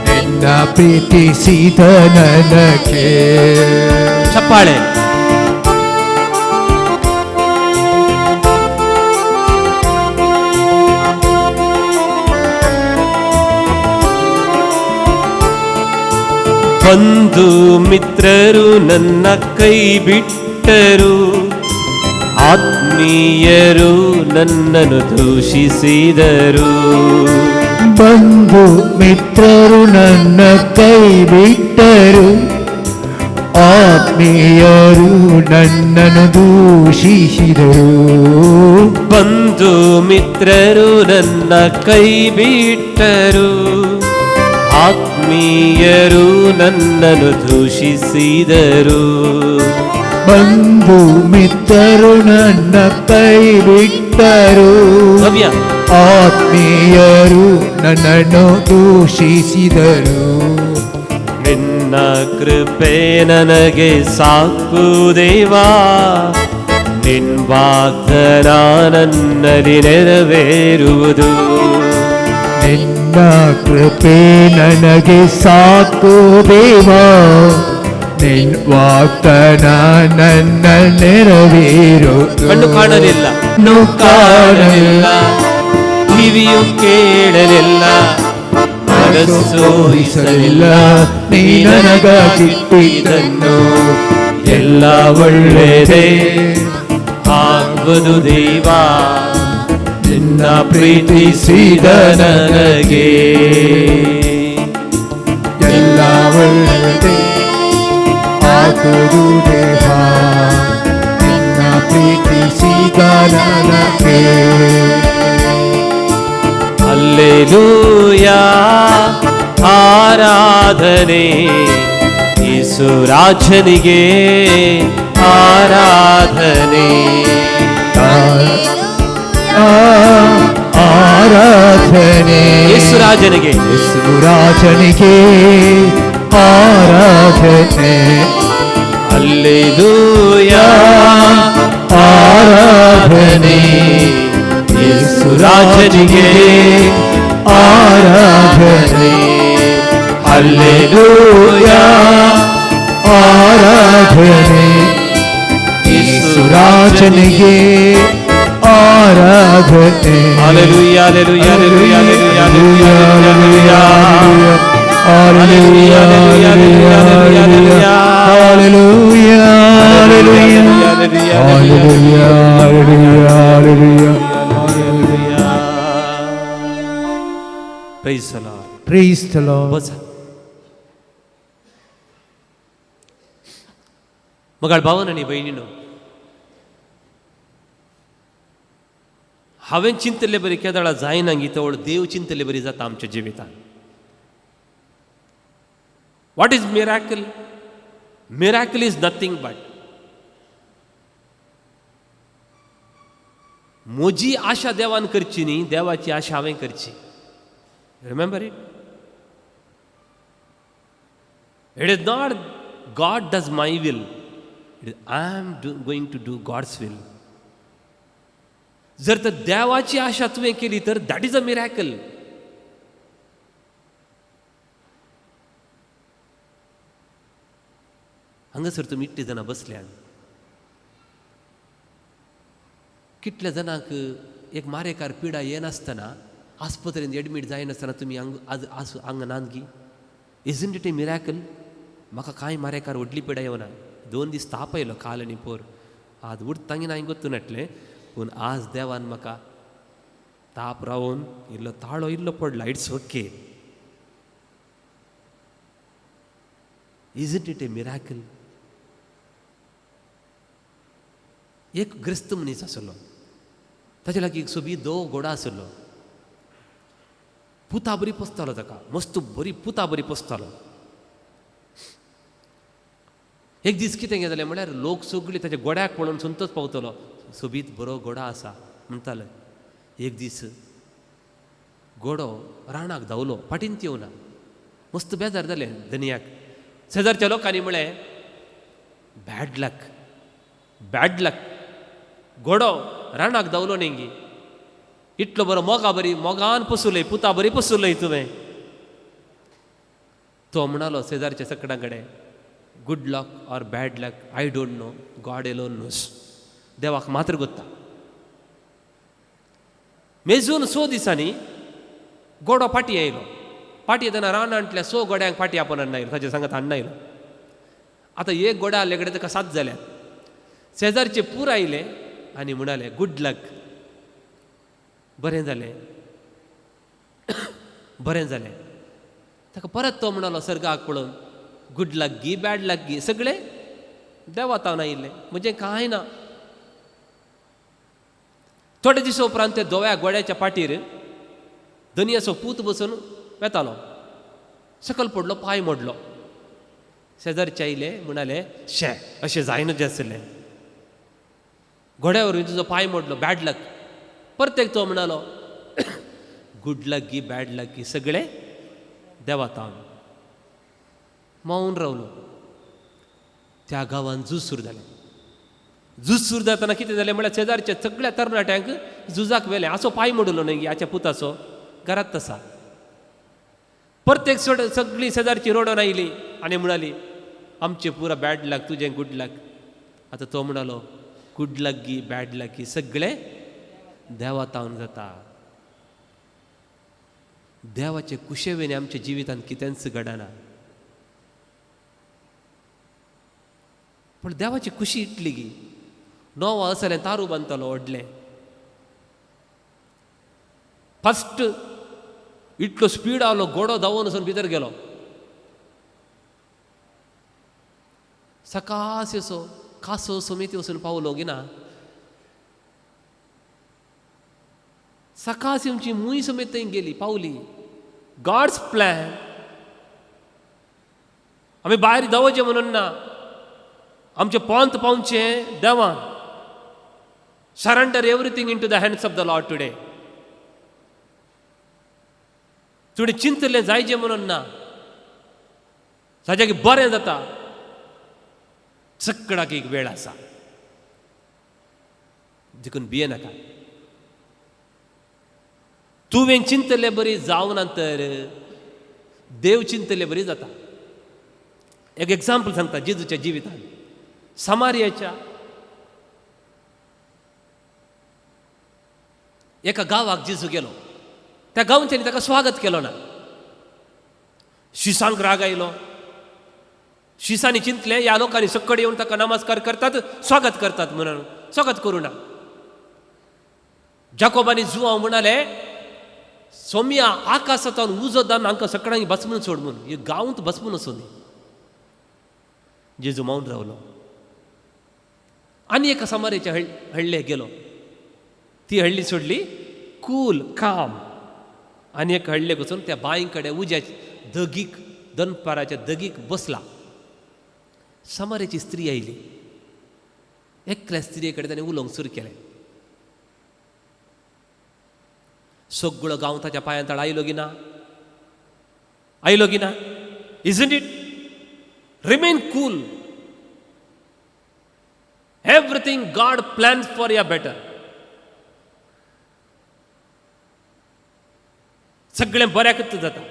ನಿನ್ನ ಪ್ರೀತಿಸಿದ ನನಗೆ. ಚಪ್ಪಾಳೆ. ಬಂಧು ಮಿತ್ರರು ನನ್ನ ಕೈ ಬಿಟ್ಟರು, ಆತ್ಮೀಯರು ನನ್ನನ್ನು ದೂಷಿಸಿದರು. ಬಂಧು ಮಿತ್ರರು ನನ್ನ ಕೈ ಬಿಟ್ಟರು, ಆತ್ಮೀಯರು ನನ್ನನ್ನು ದೂಷಿಸಿದರು. ಬಂಧು ಮಿತ್ರರು ನನ್ನ ಕೈ ಬಿಟ್ಟರು, ಆತ್ಮೀಯರು ನನ್ನನ್ನು ದೂಷಿಸಿದರು. ಬಂಧು ಮಿತ್ರರು ನನ್ನ ಕೈ ಬಿಟ್ಟರು, ಆತ್ಮೀಯರು ನನ್ನನ್ನು ದೂಷಿಸಿದರು. ನಿನ್ನ ಕೃಪೆ ನನಗೆ ಸಾಕು ದೇವಾ, ನಿನ್ ವಾಗ್ದಾನ ನನ್ನಲ್ಲಿ ನೆರವೇರುವುದು. ನಿನ್ನ ಕೃಪೆ ನನಗೆ ಸಾಕು ದೇವಾ, ನಿನ್ ವಾಗ್ದಾನ ನನ್ನ ನೆರವೇರುವುದು. ಕಣ್ಣು ಕಾಣಲಿಲ್ಲ, ಕಣ್ಣು ಕಾಣಲಿಲ್ಲ, ಕಿವಿಯು ಕೇಳಲಿಲ್ಲ, ಮನಸ್ಸು ಊಹಿಸಲಿಲ್ಲ ನೀ ನನಗಾಗಿಟ್ಟಿದ್ದನ್ನು. ಎಲ್ಲ ಒಳ್ಳೆಯದೇ ಆಗುವುದು ದೇವಾ, ನಿನ್ನ ಪ್ರೀತಿಸಿದ ನನಗೆ. ಎಲ್ಲ ಒಳ್ಳೆಯದೇ ಆಗುವುದು ದೇವಾ, ನಿನ್ನ ಪ್ರೀತಿಸಿದ ನನಗೆ. ಹಲ್ಲೆಲೂಯಾ ಆರಾಧನೆ, ಯೇಸು ರಾಜನಿಗೆ ಆರಾಧನೆ. ಆರಾಧನೆ ಯೇಸು ರಾಜನಿಗೆ, ಯೇಸು ರಾಜನಿಗೆ ಆರಾಧನೆ. ಹಲ್ಲೆಲೂಯಾ ಆರಾಧನೆ ಯೇಸು ರಾಜನಿಗೆ ಆರಾಧನೆ. ಹಲ್ಲೆಲೂಯಾ ಆರಾಧನೆ ಯೇಸು ರಾಜನಿಗೆ ಆರಾಧನೆ. Hallelujah hallelujah hallelujah hallelujah hallelujah Hallelujah, hallelujah, hallelujah, hallelujah, hallelujah, hallelujah, hallelujah. Praise the Lord. Praise the Lord. मगाळ भावन आणि बहिणीनो, हांवें चिंतले बरी केदळा जायना तवळ देव चिंतले बरी जाता आमच्या जिवितांत. What is miracle? Miracle is nothing but म्हजी आशा देवान करची न्ही, देवाची आशा हांवें करची. Remember it. It is not God does my will, it is I am going to do God's will. जर तर देवाची आशा तुवें केली तर दॅट इज अ मिराकल. हांगासर तुमी इतले जाणां बसल्यात. कितल्या जाणांक एक मारेकार पिडा येनासतना आस्पत्रेंत एडमीट जायनासतना तुमी हांगानात गी. Isn't it A miracle? म्हाका कांय मारेकार व्हडली पिडा येवना, 2 दीस ताप आयलो काल आनी पोर, आज उठतांगेन हांवें गोत्तूनटलें, पूण आज देवान म्हाका ताप रावून इल्लो ताळो इल्लो पडला. It's okay. Isn't it A miracle? एक ग्रस्त मनीस आसलो, ताचे लागीं एक सोबी घोडा आसलो. पुता बरी पोसतालो ताका, मस्त बरी पुता बरी पोसतालो. एक दीस कितें जालें म्हळ्यार लोक सगळीं ताच्या गोड्याक पळोवन संतोश पावतलो. सोबीत बरो घोडा आसा म्हणटाले. एक दीस घोडो रानाक धांवलो, फाटींत येवना. मस्त बेजार जालें धनियाक. शेजारच्या लोकांनी म्हळें बॅड लक, बॅड लक. घोडो रानाक धांवलो न्ही गी, इतलो बरो मोगान पसुलय, पुता बरी पसुलय तुवें. तो म्हणलो शेजारच्या सकडां कडेन, good luck or bad luck I don't know, God alone knows. देवाक मात्र गोत्ता. मेजून 100 दिसांनी घोडो फाटी आयलो. फाटी येतना रानांतल्या 100 गोड्यांक फाटी आपण हाडनायलो, ताचे सांगत हाडनायलो. आतां एक घोडा आसले कडेन ताका 7 जाल्यात. शेजारचे पूर आयले आनी म्हणाले गुड लक, बरें जालें, बरें जालें. ताका परत तो म्हणलो सर्गाक पळोवन, गुड लक गी, बॅड लक गी, सगळे देवातावन आयिल्ले, म्हणजे कांय ना. थोडे दिसा उपरांत ते धव्या गोड्याच्या पाठीर धनियाचो पूत बसून वेतालो. सकल पडलो, पांय मोडलो. शेजारचे आयले, म्हणाले शे अशें जायनच आसलें, घोड्यावर तुजो पांय मोडलो, बॅड लक. परतेक तो म्हणालो गुड लक गी, बॅड लक गी, सगळे देवातावन. मौन रावलो. त्या गांवांत झूज सुरू जालें. झूज सुरू जातना कितें जालें म्हळ्यार शेजारच्या सगळ्या तरणाट्यांक झुजाक व्हेलें. आसो पांय मोडलो न्ही हाच्या पुताचो, घरांत तसा. परतेक सगळीं शेजारची रोडोन आयली आनी म्हणाली आमचें पुरा बॅड लक, तुजें गुड लक. आतां तो म्हणालो गुड लक गी, बॅड लक गी, सगळे देवातावन जाता. देवाचे कुशेवेने आमच्या जिवितांत कितेंच घडना. पण देवाची खुशी इतली गी. नवो असलें तारू बांदतालो व्हडलें. फस्ट इतलो स्पीड आलो, घोडो धांवून वचून भितर गेलो. सकाळचे असो कासो समेती वचून पावलो गिना. सकाळची आमची मूय समेत थंय गेली, पावली. God's plan. आमी भायर धांवचें म्हणून ना, आमचें पंत पावचें देवान. Surrender everything into the hands of the Lord today. थोडें चिंतलें जायचें म्हणून ना, ताज्याक बरें जाता. सगळ्याक एक वेळ आसा, देखून भियेनाका. तुवें चिंतले बरी जावना तर देव चिंतले बरी जाता. एक एग्जाम्पल सांगता जेजूच्या जिवितांत. समारियाच्या एका गांवाक जेजू गेलो. त्या गांवच्यांनी ताका स्वागत केलो ना. शिसांक राग आयलो. शिसांनी चिंतलें ह्या लोकांनी सकड येवन ताका नमस्कार करतात, स्वागत करतात म्हणून. स्वागत करूं ना. जाकोबानी जुवांव म्हणाले सोम्या आकाशांतल्यान उजो दान हांकां सगळ्यांक बसमून सोड म्हणून. हे गांवंत बसमून वचून न्ही. जेजू मावन रावलो. आनी एका समारियाच्या हळ्ळेक गेलो. ती हळ्ळी सोडली कूल काम आनी एक हडले वचून त्या बांय कडेन उज्याच्या दगीक दनपाराच्या दगीक बसला. समारेची स्त्री आयली. एकल्या स्त्रिये कडेन ताणें उलोवंक सुरू केलें. सगळो गांव ताच्या पांया तळ आयलो गी ना, आयलो गी ना. Isn't it? Remain cool. Everything God plans for या बेटर. सगळें बऱ्याकच जाता.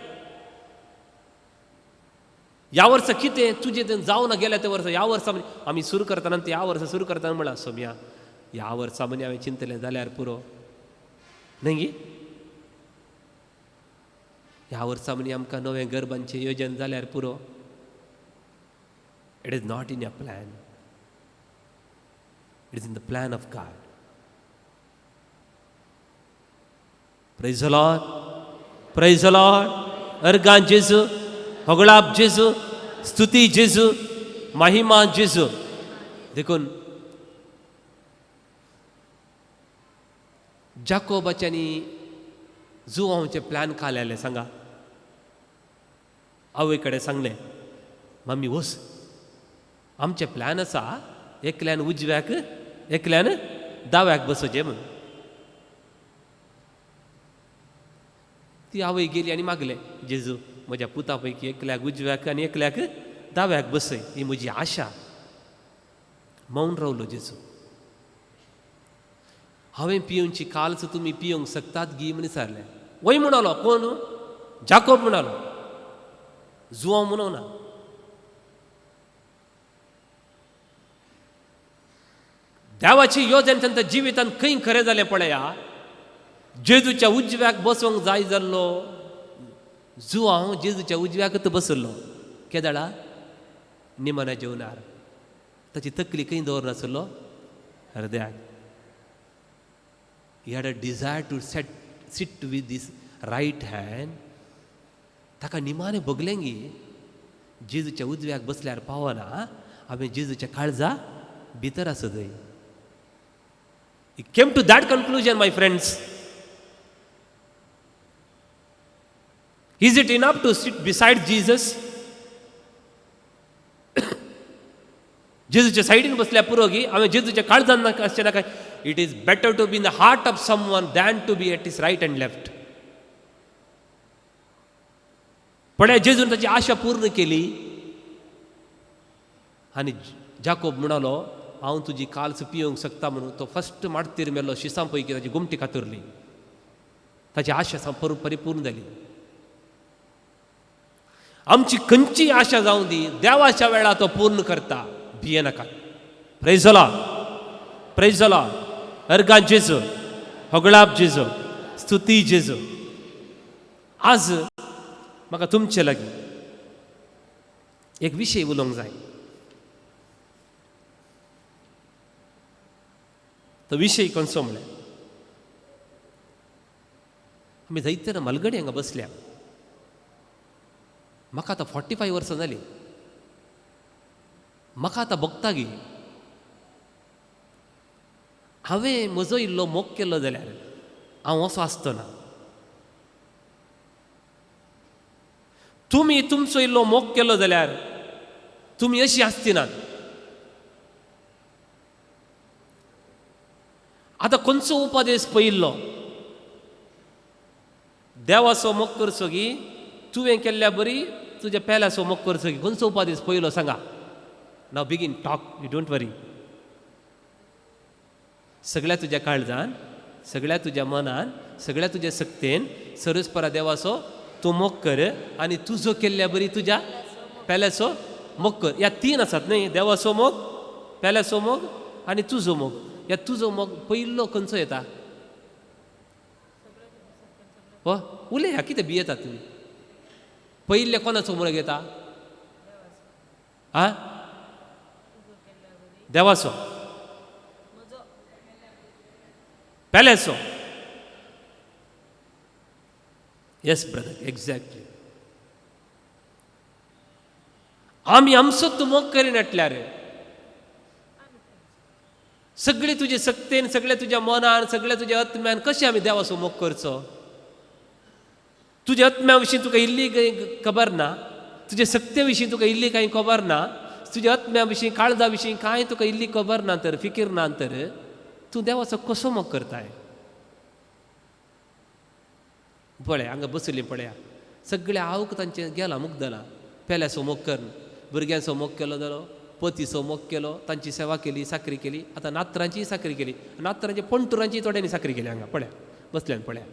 ह्या वर्सा कितें तुजें जावं ना गेल्या त्या वर्सा, ह्या वर्सा आमी सुरू करतना ह्या वर्सा सुरू करतना म्हणला सोम्या ह्या वर्सा म्हणे हांवें चिंतलें जाल्यार पुरो न्ही गी. ह्या वर्सा म्हणे आमकां नवें घर बांदचें येवजन जाल्यार पुरो. It is not in your plan. It is in the plan of God. Praise the lord. Praise the lord. अर्गां जेजू, होगळाप जेजू, स्तुती जेजू, महिमा जेजू. देखून जाकोबाच्यांनी जुवांचे प्लॅन काडलेले सांगा. आवय कडेन सांगलें मम्मी वस आमचे प्लॅन आसा एकल्यान उजव्याक एकल्यान दाव्याक बसोवचें म्हूण. ती आवय गेली आनी मागलें जेजू म्हज्या पुता पैकी एकल्याक उजव्याक आनी एकल्याक दाव्याक बसय, ही म्हजी आशा. मौन रावलो जेजू. हांवें पियोवची कालच तुमी पियोवंक शकतात गी म्हण विचारलें. वय म्हणलो कोण? जाकोब म्हणलो. जुवांव म्हणूं ना. देवाची योजना तांच्या जिवितांत खंय खरें जालें पळया. जेजूच्या उजव्याक बसोवंक जाय जाल्लो जुवांव जेजूच्या उजव्याकच बसल्लो. केदाळा निमण्या जेवणार. ताची तकली खंय दवरनासलो हृदयाक. He had a desire to sit with this right hand. ताका निमाणें बगलेंगी जेजूच्या उजव्याक बसल्यार पावना, हांवें जेजूच्या काळजा भितर आसा थंय. He came to that conclusion, my friends. Is it enough to sit beside Jesus? जेजूच्या सायडीन बसल्या पुरो गी हांवें जेजूच्या काळजान आसचें नाका. It is better to be in the heart of someone than to be at his right and left. पण जेजून ताची आशा पूर्ण केली आनी जाकोब म्हणलो हांव तुजी काल्स पियोवंक शकता म्हणून तो फस्ट माडतीर मेलो. शिसां पैकी ताची गुमटी कातरली. ताची आशा परिपूर्ण जाली. आमची खंयची आशा जावं दी देवाच्या वेळा तो पूर्ण करता. भिये नाका. Praise the lord. Praise the lord. अर्गां जेजू, होगळाप जेजू, स्तुती जेजू. आज म्हाका तुमचे लागीं एक विशय उलोवंक जाय. तो विशय खंयचो म्हळ्यार आमी जायते मलगडी हांगा बसल्या. म्हाका आतां 45 वर्सां जालीं. म्हाका आतां भोगता गी हांवें म्हजो इल्लो मोग केल्लो जाल्यार हांव असो आसतना. तुमी तुमचो इल्लो मोग केल्लो जाल्यार तुमी अशी आसची नात. आतां खंयचो उपदेश पयिल्लो देवाचो मोग करचो गी तुवें केल्ल्या बरी तुज्या पेल्याचो मोग करचो गी खंयचो उपदेश पयलो सांगा. नाव बिगीन टॉक. यू डोंट वरी. सगळ्या तुज्या काळजान, सगळ्या तुज्या मनान, सगळ्या तुज्या सक्तेन सरस्परा देवाचो तूं मोग कर आनी तुजो केल्ल्या बरी तुज्या पेल्याचो मोग कर. ह्या 3 आसात न्ही. देवाचो मोग, पेल्याचो मोग आनी तुजो मोग. ह्या तुजो मोग पयलो खंयचो येता? हो उलया कितें भियेतात तुमी? पयले कोणाचो मोग येता? आ देवाचो पेल्याचो. Yes brother exactly. आमी आमचो तूं मोग करिनाटल्यार सगळे तुजे सक्तेन, सगळ्या तुज्या मनान, सगळ्या तुज्या आत्म्यान कशें आमी देवाचो मोग करचो? तुज्या आत्म्या विशीं तुका इल्ली खबर ना, तुज्या सक्ते विशीं तुका इल्ली कांय खबर ना, तुज्या आत्म्या विशीं काळजा विशीं कांय तुका इल्ली खबर ना तर, फिकीर ना तर तूं देवाचो कसो मोग करताय? पळय हांगा बसली पळया, सगळे आवक तांचे गेला मोग जाला. पेल्याचो मोग करन, भुरग्यांचो मोग केलो जालो, पतीचो मोग केलो, तांची सेवा केली, साकरी केली, आतां नातरांची साकरी केली, नातरांची पंटुरांची थोड्यांनी साकरी केली. हांगा पळया बसल्यान पळया.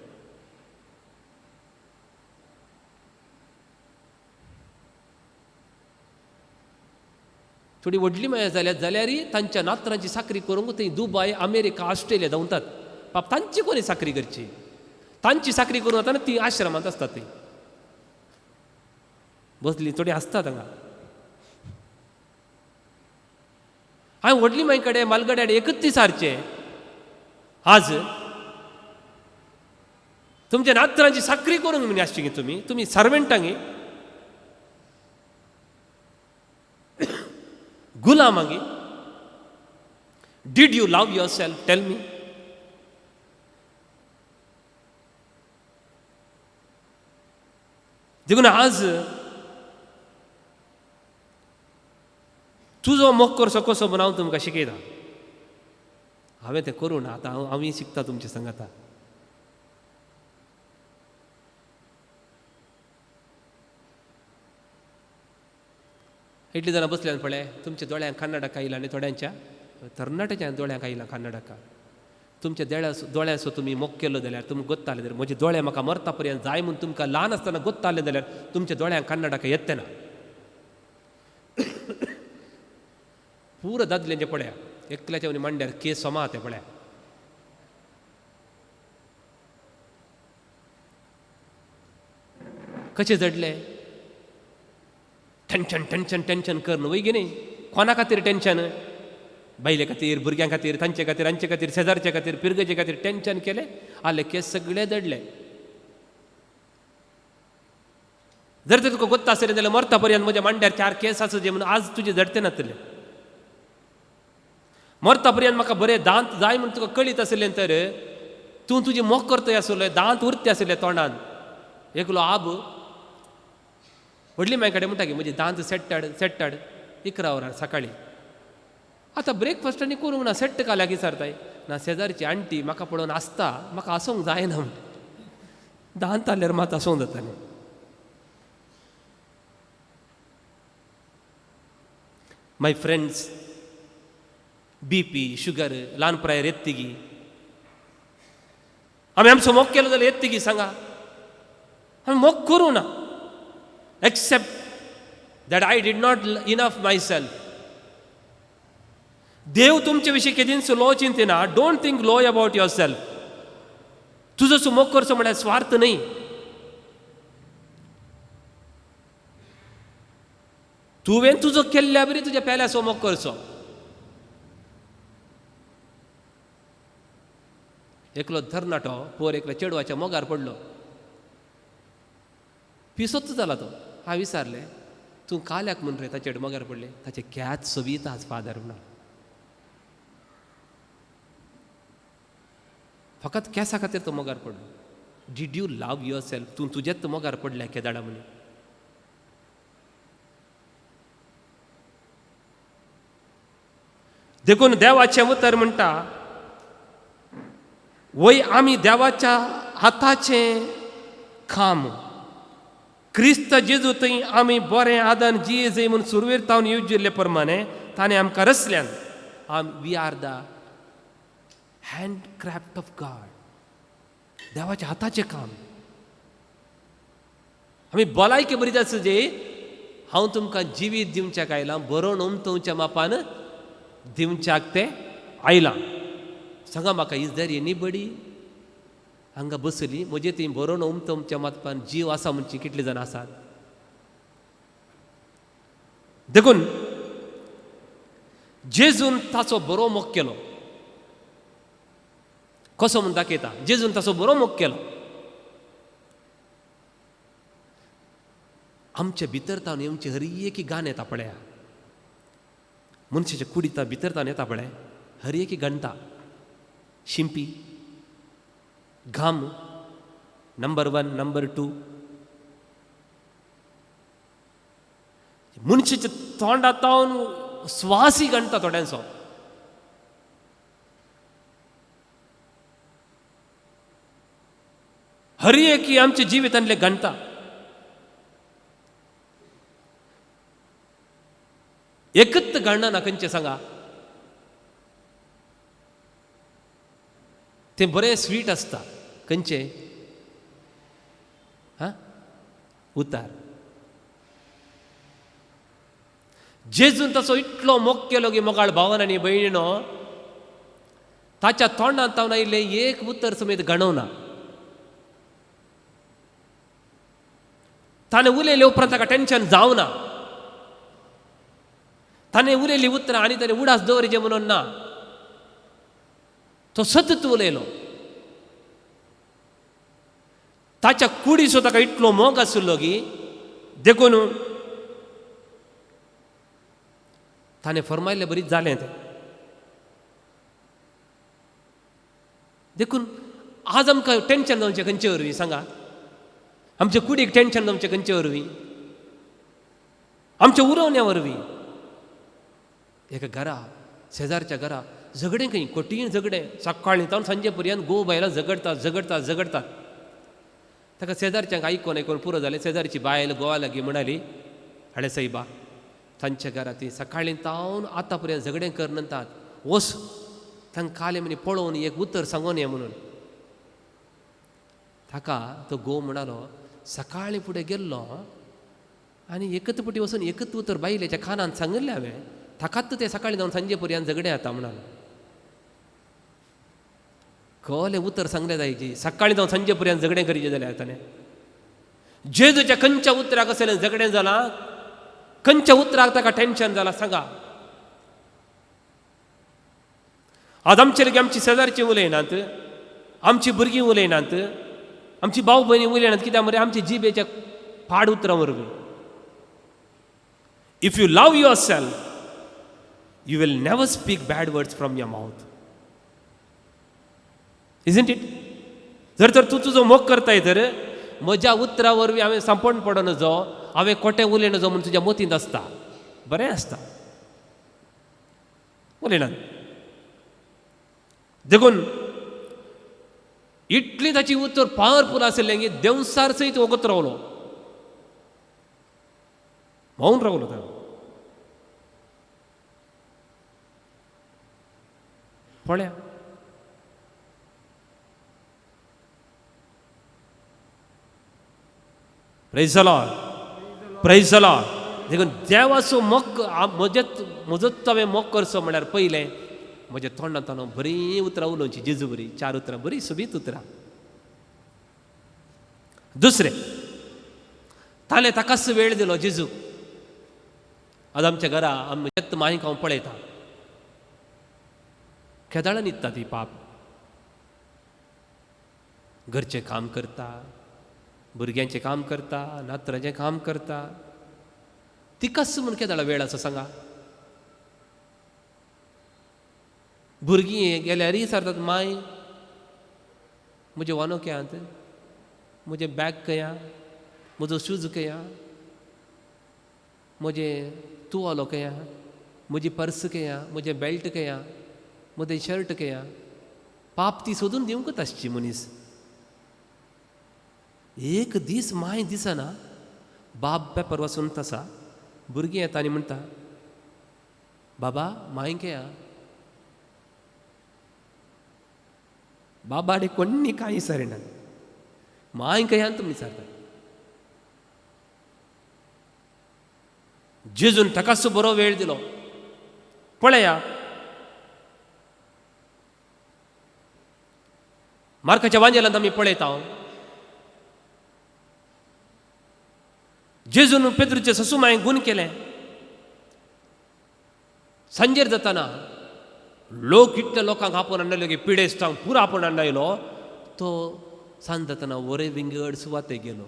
थोडी व्हडली माया जाल्यात जाल्यारय तांच्या नातरांची साकरी करूंक थंय दुबय, अमेरिका, ऑस्ट्रेलिया धांवतात. बाप तांची कोणी साकरी करची? तांची साकरी करून वताना ती आश्रमांत असतात. थंय बसली थोडी आसतात हांगा. हांवें व्हडली माई कडेन मालगड्याड एकच दीस हारचे. आज तुमच्या नातरांची साकरी करूंक म्हणी आसची गे तुमी सर्वेंटांगी, गुलामांगी. Did you love yourself? Tell me. देखून आज तुजो मोग करचो कसो म्हूण हांव तुमकां शिकयता. हांवें तें करूं ना, आतां हांव शिकता तुमचे सांगाता. इतली जाणां बसल्यान पळय, तुमच्या दोळ्यांक कर्नाटका आयला आनी थोड्यांच्या तरणाट्याच्या दोळ्यांक आयला कर्नाटका. तुमच्या दोळ्यांचो तुमी मोग केलो जाल्यार तुमकां गोत्ताले जाल्यार, म्हजे दोळे म्हाका मरता पर्यंत जाय म्हूण तुमकां ल्हान आसतना गोत्ताले जाल्यार तुमच्या दोळ्यांक कर्नाटका येते ना. पुरो दादल्यांचे पळया, एकल्याच्या म्हणी मांड्यार केस सोमा ते पळया. कशें जडले? टेन्शन टेन्शन टेन्शन करन वय गे न्ही. कोणा खातीर टेन्शन? बायले खातीर, भुरग्यां खातीर, तांचे खातीर, हांचे खातीर, शेजारचे खातीर, पिरगेचे खातीर टेन्शन केले, आले केस सगळे दडले. जर तर तुका गोत्ता आसलें जाल्यार मरता पर्यंत म्हज्या मांड्यार 4 केस आसूं जे म्हणून आज तुजे झडते नासले. मरता पर्यंत म्हाका बरें दांत जाय म्हूण तुका कळीत आसलें तर तूं तुजी मोग करतय आसले, दांत उरते आसले तोंडान. एकलो आब व्हडली माय कडेन म्हणटा की म्हजे दांत सेट्टाड 11 वरां सकाळीं. आतां ब्रेकफास्ट आनी करूंक ना, सेट्ट काल्याक विचारताय. ना शेजारची आंटी म्हाका पळोवन आसता, म्हाका आसूंक जायना म्हण. दांत आल्यार मात आसूंक जाता न्ही. माय फ्रेंड्स, BP, शुगर ल्हान प्रायर येत्तिगी. आमी आमचो मोग केलो जाल्यार येत्तिगी सांगा. आमी मोग करूं ना. Except that I did not enough myself. देव तुमचे विशीं केदींच लो चिंतिना. Don't think low about yourself. तुजो मोग करचो म्हळ्यार स्वार्थ न्ही. तुवें तुजो केल्ल्या बरी तुज्या पेल्याचो मोग करचो. एकलो तरणाटो पोर एकल्या चेडवाच्या मोगार पडलो. पिसोच जाला तो. हांव विचारलें, तूं काल्याक म्हूण रे ताचे मोगार पडले? ताचे क्याच सोबीत आज फादर म्हणून. फकत केसा खातीर तो मोगार पडलो. Did you love yourself? तूं तुजेच मोगार पडल्या केदाडा म्हणून. देखून देवाचें उतर म्हणटा, वय आमी देवाच्या हाताचें काम. क्रिस्त जेजू थंय आमी बरें आदान जिये जय म्हूण सुरवेरतावन येवजिल्ले प्रमाणे ताणें आमकां रचल्यान. We are the handcraft of God. देवाच्या हाताचें काम. आमी भलायकी बरी आसूं जे हांव तुमकां जिवीत दिवच्याक आयलां, बरोवन उमतवच्या मापान दिवच्याक ते आयलां. सांगा म्हाका, इज देर एनीबडी हांगा बसली म्हजे थंय बरोवन उमतवच्या मापान जीव आसा म्हणची कितले जाण आसात? देखून जेजून ताचो बरो मोग केलो. कसो म्हूण दाखयता. जेजून ताचो बरो मोग केलो. आमच्या भितर तावन येवचे हर एक गान येता पळया. मनशाच्या कुडीता भितर तावन येता पळय, हर एक गणता शिंपी घाम नंबर 1 नंबर 2 मनशाच्या तोंडातावन स्वासी गणता थोड्यांचो हर एक आमच्या जिवितांतले गणता एकच गणना ना खंयचे सांगा ते बरे स्वीट आसता खंयचे हा उतार जेजून तसो इतलो मोग केलो की मोगाळ भावन आनी भयणीनो ताच्या तोंडांत तावन आयिल्ले एक उतर समेत गणवना ताणें उलयले उपरांत ताका टेन्शन जावना ताणें उलयली उतरां आनी ताणें उडास दवरचें म्हणून ना तो सतत उलयलो ताच्या कुडीचो ताका इतलो मोग आशिल्लो की देखून ताणें फरमायल्लें बरीच जालें तें देखून आज आमकां टेन्शन जावचें खंयचे वरवीं सांगा आमच्या कुडीक टेन्शन जावचें खंयचे वरवीं आमच्या उरवण्या वरवीं एका घरा शेजारच्या घरा झगडें खंय कठीण झगडें सकाळीं तावन सांजे पर्यंत घोव बायलां झगडतात ताका शेजारच्यांक आयकोन पुरो जालें शेजारची बायल घोवा लागीं म्हणाली हाडे सायबा तांच्या घरा ती सकाळीं तावन आतां पर्यंत झगडें करनातात वस तांकां काले म्हणे पळोवन एक उतर सांगून ये म्हणून ताका तो घोव म्हणालो सकाळीं फुडें गेल्लो आनी एकच पटी वचून एकच उतर बायलेच्या कानांत सांगिल्लें हांवें ताकाच ते सकाळीं जावन सांजे पर्यंत झगडें जाता म्हणालो कळ्ळें उतर सांगलें जायची सकाळीं जावन सांजे पर्यंत झगडें करीचें जाल्यार ताणें जेजूच्या खंयच्या उतराक असलें झगडें जालां खंयच्या उतराक ताका टेन्शन जालां सांगा आज आमचे लगे आमची शेजारची उलयनात आमची भुरगीं उलयनात आमची भाव भयणी उलयनात कित्याक मरे आमची जिबेच्या पाड उतरां वरवीं if you love your self you will never speak bad words from your mouth isn't it जर तर तूं तुजो मोग करताय तर म्हज्या उतरा वरवीं हांवें सांपण पडो नजो हांवें खोटें उलयन जो म्हूण तुज्या मोतींत आसता बरें आसता उलयनात देखून इतली ताची उतर पावरफूल आशिल्लें की देंवसार सयत वगत रावलो मौन रावलो तो पळया प्रेज द लॉर्ड देखून देवाचो मोग म्हजोच हांवें मोग करचो म्हळ्यार पयलें म्हज्या तोंडांत हांव बरीं उतरां उलोवची जेजू बरी 4 उतरां बरीं सुबीत उतरां दुसरें ताणें ताकाच वेळ दिलो जेजू आज आमच्या घरा आमच्या मांयक हांव पळयतां केदाळां न्हिदता ती पाप घरचें काम करता भुरग्यांचें काम करता नातराचें काम करता तिकाच म्हूण केदाळां वेळ आसा सांगा भुरगीं गेल्यारय सरतात माय म्हजे वानो केयांत म्हजे बॅग कया म्हजो शूज कया म्हजे तुवालो कया म्हजी पर्स कया म्हजे बेल्ट कया म्हजें शर्ट कया पाप ती सोदून दिवंकच आसची मनीस एक दीस माय दिसना बाब पेपर वचून तसा भुरगीं येता आनी म्हणटा बाबा माय कया बाबाडे कोणी काही सरिना माय कया तुमी विचारता जेजून ताकाच बरो वेळ दिलो पळया मार्काच्या वांजेलांत आमी पळयता जेजून पेद्रूचे ससूमायेक गूण केलें सांजेर जाताना लोक इतल्या लोकांक आपोवन हाडलेलो की पिडेस्तांक पुरो आपोवन हाडलो तो सांज जाताना वरे विंगड सुवातेक गेलो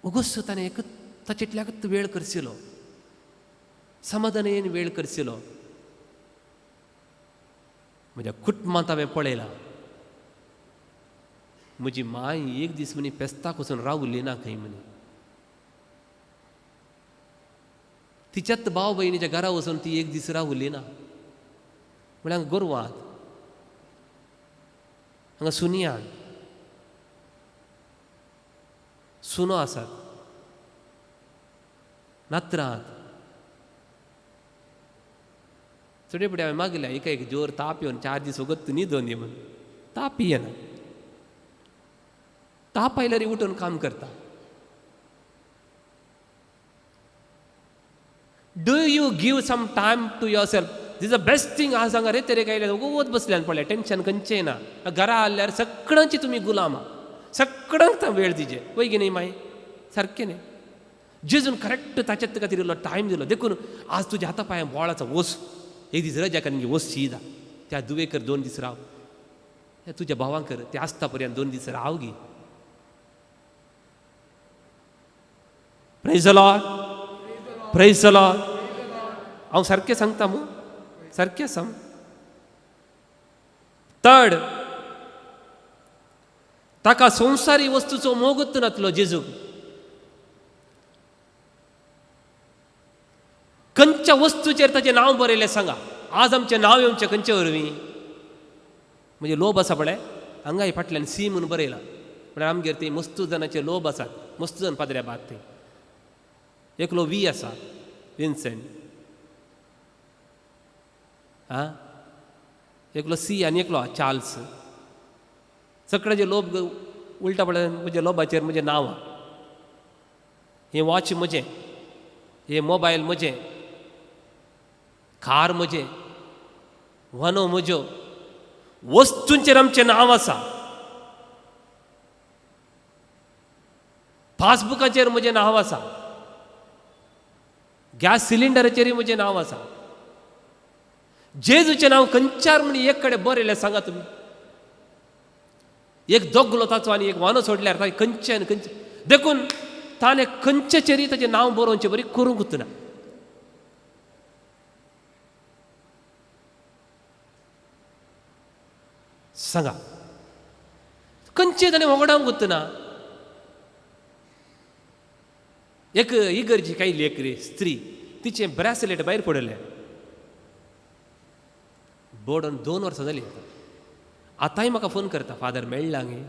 उगोस ताणें ताचे इतल्याकच वेळ करशिलो समाधान वेळ करशिलो म्हज्या कुटुंबांत हांवें पळयलां म्हजी माय एक दीस म्हणी पेस्ताक वचून रावली ना खंय म्हणी तिच्यात भाव भयणीच्या घरा वचून ती एक दीस रावली ना म्हळ्यार हांगा गोरवांत हांगा सुनियान सुनो आसात नात्रांत चडे फुडें हांवें मागल्या एका एक जोर ताप येवन 4 दीस वगत न्हीद दी म्हण ताप येना ताप आयल्यार उठून काम करता do you give some time to yourself this the best thing आज हांगा रेते रे गायले वत बसल्यान पळय टेन्शन खंयचें ना घरा आल्यार सगळ्यांची तुमी गुलाम सगळ्यांक वेळ दिजे वय की न्ही माय सारकें न्ही जेजून करेक्ट ताच्याच खातीर इल्लो टायम दिलो देखून आज तुज्या हाता पांयां बोळाचो वस एक दीस रजा कारण वस शीदा त्या दुवेकर 2 दीस राव तुज्या भावांक कर ते आसता पर्यंत 2 दीस राव गी praise the lord praise the Lord हांव सारकें सांगता मू सारकें सांग थर्ड ताका संवसारी वस्तूचो मोगूच नासलो जेजूक खंयच्या वस्तूचेर ताचें नांव बरयलें सांगा आज आमचें नांव येवचें खंयचे वरवीं म्हणजे लोभ आसा पळय हांगा फाटल्यान सी म्हणून बरयलां म्हळ्यार आमगेर ती मस्तू जनांचे लोभ आसात मस्तू जन पाद्र्या बाद थंय एकलो वी आसा विन्सेंट एकलो सी आनी एकलो चार्ल्स सगळ्यांचे लोभ उलटा पडले म्हज्या लोभाचेर म्हजें नांव हें वॉच म्हजें हे मोबायल म्हजें कार म्हजें वनो म्हज्यो वस्तूंचेर आमचें नांव आसा पासबुकाचेर म्हजें नांव आसा गॅस सिलिंडराचेरय म्हजें नांव आसा जेजूचें नांव खंयच्यार म्हणी एक कडेन बरयलें सांगा तुमी एक दोगलो ताचो आनी एक वानो सोडल्यार ताणें खंयचे खंयचे देखून ताणें खंयचेचेरय ताचें नांव बरोवचें बरी करूंक ना सांगा खंयचे ताणें वगडावंक ना एक इगर्जी कायली एक स्त्री तिचें ब्रेसलेट भायर पडलें बोर्डन 2 वर्सां जालीं आतांय म्हाका फोन करता फादर मेळ्ळा गे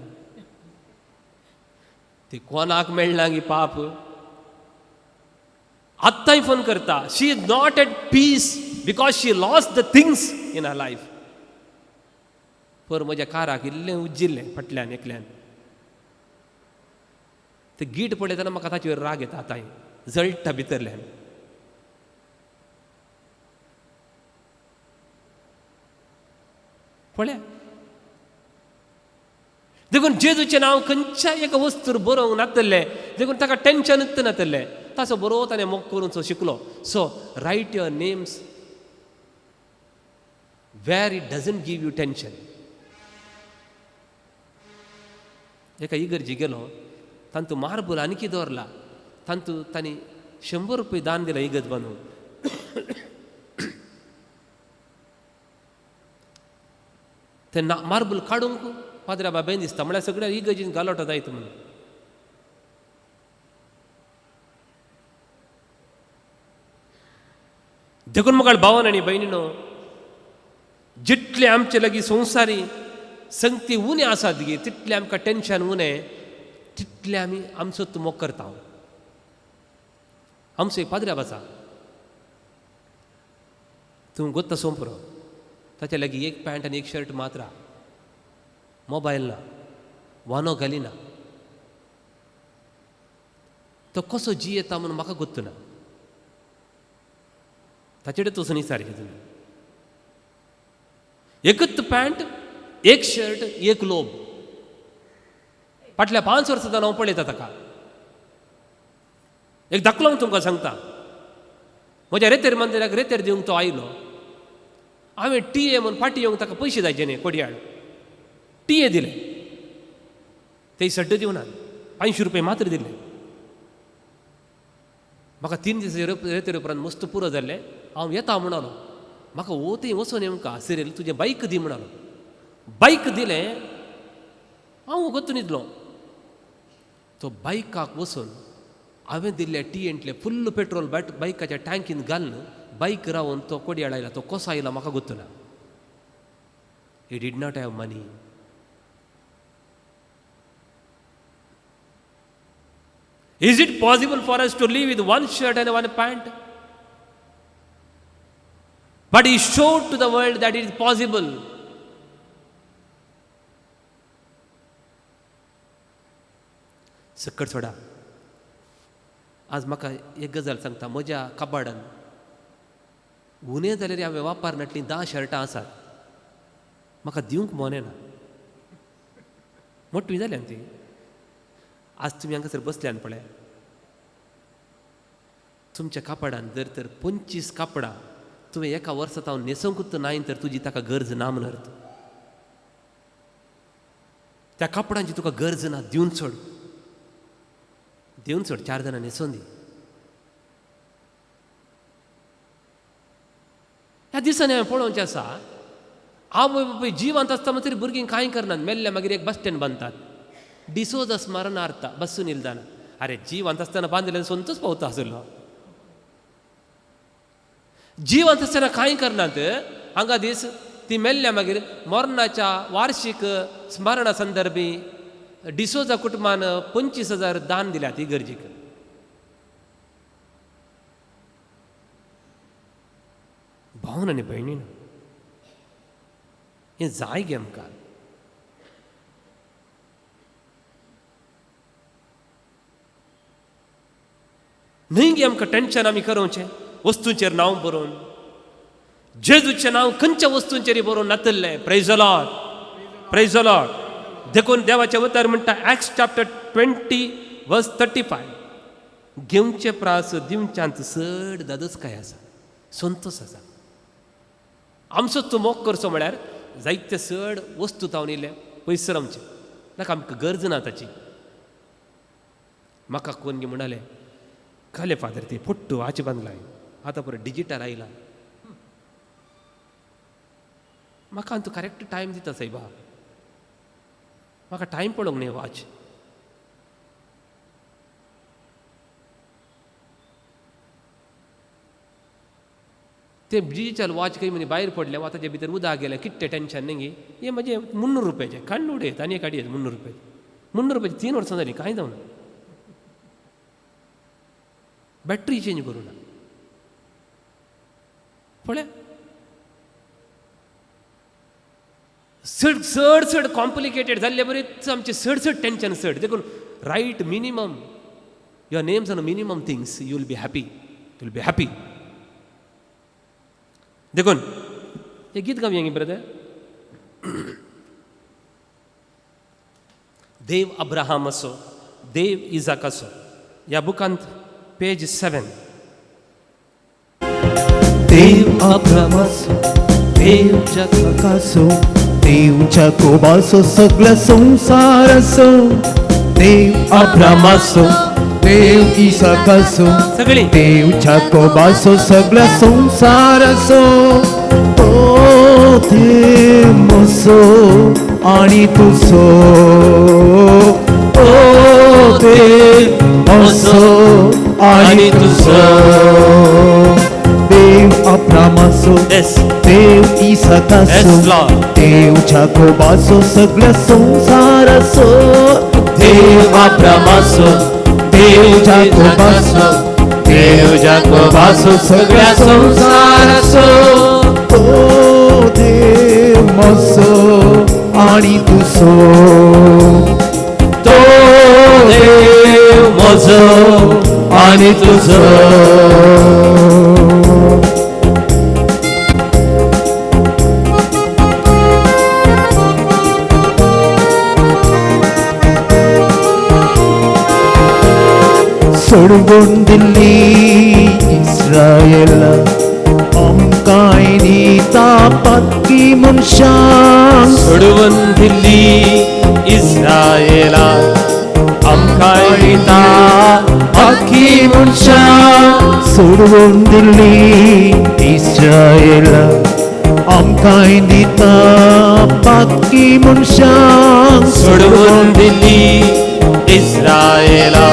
ती कोणाक मेळ्ळा गे पाप आतांय फोन करता she is not at peace because she lost the things in her life पर म्हज्या काराक इल्लें उज्जिल्लें फाटल्यान एकल्यान ते गीट पळयतना म्हाका ताचेर राग येता आतांय जळटा भितरल्यान पळया देखून जेजूचें नांव खंयच्याय एका वस्तूर बरोवंक नासलें देखून ताका टेन्शनूच नासलें ताचो बरोबर ताणें मोग करून शिकलो so write your names where it doesn't give you tension एका इगर्जी गेलो तांतू मार्बल आनीकी दवरला तांतू तांणी 100 रुपये दान दिला इगत बांदून ते मार्बल काडूंक पाद्र्या बाबेन दिसता म्हळ्यार सगळ्या इगर्जीन गालोटो जायत म्हणून देखून म्हाका भावन आनी भयणीनो जितले आमचे लागीं संवसारी संगती उणे आसात गे तितले आमकां टेन्शन उणें तितले आमी आमचो मोग करता आमचो एक पाद्र्याब आसा तूं गोत्ता सोंपरो ताचे लागीं एक पॅन्ट आनी एक शर्ट मात्रा मोबायल ना वानो घालिना तो कसो जी येता म्हणून म्हाका गोत्त ना ताचे कडेन तसो सारकें तुमी एकच पॅन्ट एक शर्ट एक लोभ फाटल्या 5 वर्सां जावन हांव पळयता ताका एक दाखलो हांव तुमकां सांगता म्हज्या रेतेर मंदिराक रेतेर दिवंक तो आयलो हांवें टीए म्हणून फाटी येवंक ताका पयशे जायचे न्ही कोडयाळ टीए दिले ते शर्ट दिवना 500 रुपये मात्र दिले म्हाका 3 दीस रेतेर उपरांत मस्त पुरो जाल्लें. हांव येता म्हणलो. म्हाका थंय वचून नेमका सिरियल तुजें बाईक दी म्हणलो. बाईक दिलें. हांव वगत न्हिदलो. तो बायकाक वचून हांवें दिल्ले टी फुल्ल पेट्रोल बायकाच्या टँकीन घालून बाईक रावन तो कोडयाळ आयला. तो कसो आयला म्हाका गोतूना. He did not have money. Is it possible for us to live with one shirt and one pant? But he showed to the world that it is possible. सकट सोडा. आज म्हाका एक गजाल सांगता. म्हज्या कबाडान उणें जाल्यार हांवें वापरनातलीं 10 शर्टां आसात. म्हाका दिवंक मोनेना. मोठी जाल्यां ती. आज तुम्ही हांगासर बसल्यान पळय. तुमच्या कापडान जर तर 25 कापडां तुवें एका वर्सांत हांव न्हेसोंकूच नाय तर तुजी ताका गरज ना म्हणत. त्या कापडांची तुका गरज ना. दिवन सोड. दिवन सोड. 4 जाणां न्हेसोवन दी. ह्या दिसांनी हांवें पळोवचें आसा. आवय बापूय जिवंत आसता म्हणटरी भुरगीं कांय करनात. मेल्ल्या मागीर एक बस स्टँड बांदतात. डिसोजा स्मरणार्थ बस निलदान. अरे जिवंत आसतना बांदलें सोंतूच पावता आसलो. जिवंत आसतना कांय करनात. हांगा दीस ती मेल्ल्या मागीर मरणाच्या वार्षिक स्मरणा संदर्भी डिसोजा कुटुंबान 25,000 दान दिल्यात इगर्जीक. भावन आनी भयणीन हें जाय गे आमकां. न्हय गे आमकां टेन्शन आमी करोवचें वस्तूंचेर नांव बरोवन. जेजूचें नांव खंयच्या वस्तूंचेर बरोवन नातल्लें. Praise the lord. Praise the lord. देखून देवाचे अवतार म्हणटा Acts chapter 20:35 घेवचे प्रास दिवच्यांत चड दादोसकाय आसा. संतोश आसा. आमचो तूं मोग करचो म्हळ्यार जायते चड वस्तू तावन येयले पयस रमचे नाका. आमकां गरज ना ताची. म्हाका कोण गे म्हणाले खाले फादर ती फोट्टू वाच बांदलाय. आतां पळय डिजिटल आयला. म्हाका तूं करेक्ट टायम दिता सायबा. म्हाका टायम पळोवंक न्ही वाच. ते डिजिटल वॉच काही म्हणे भायर पडले. ताचे भितर उदक गेलें. किट्टे टेन्शन न्ही. हे म्हणजे 300 रुपयाचे काडून उडयत आनी एक हाडयत 300 रुपयाचे. 300 रुपयाची 3 वर्सां जालीं कांय जावना. बॅटरी चेंज करूं ना. पळय चड कॉम्प्लिकेटेड जाल्ले बरेच आमचे चड टेन्शन चड. देखून write minimum your names on minimum things you will be happy. You will be happy. देखून हे गीत गावया ब्रदर. देव अब्राहम असो देव इजाक असो या बुकांत पेज 7. देव अब्राहम असो देव जाकोब असो देव जाकोब असो सगळा संसार असो. देव अब्राहम असो देव इसाक असो सगळी देव जाकोब असो सगळा संसार असो. ओ देव असो आणि तुझो. ओ देव असो आणि तुझो. देव अब्राहम असो देव इसाक असो देव जाकोब असो सगळा संसार असो. देव अब्राहम असो देव जाकोब असो देव जाकोब असो सगळा संसार असो. ओ देव असो आणि तुझो. तो देव म्हजो आणि तुझो. सोडून दिल्ली इस्रायेला आमकांय नीता पक्की मनशांक. सोडून दिल्ली इस्रायेला आमकांय नीता पक्की मनशां सोडून दिल्ली इस्रायेला आमकांय दिता बाकी मनशां सोडवून दिली इस्रायेला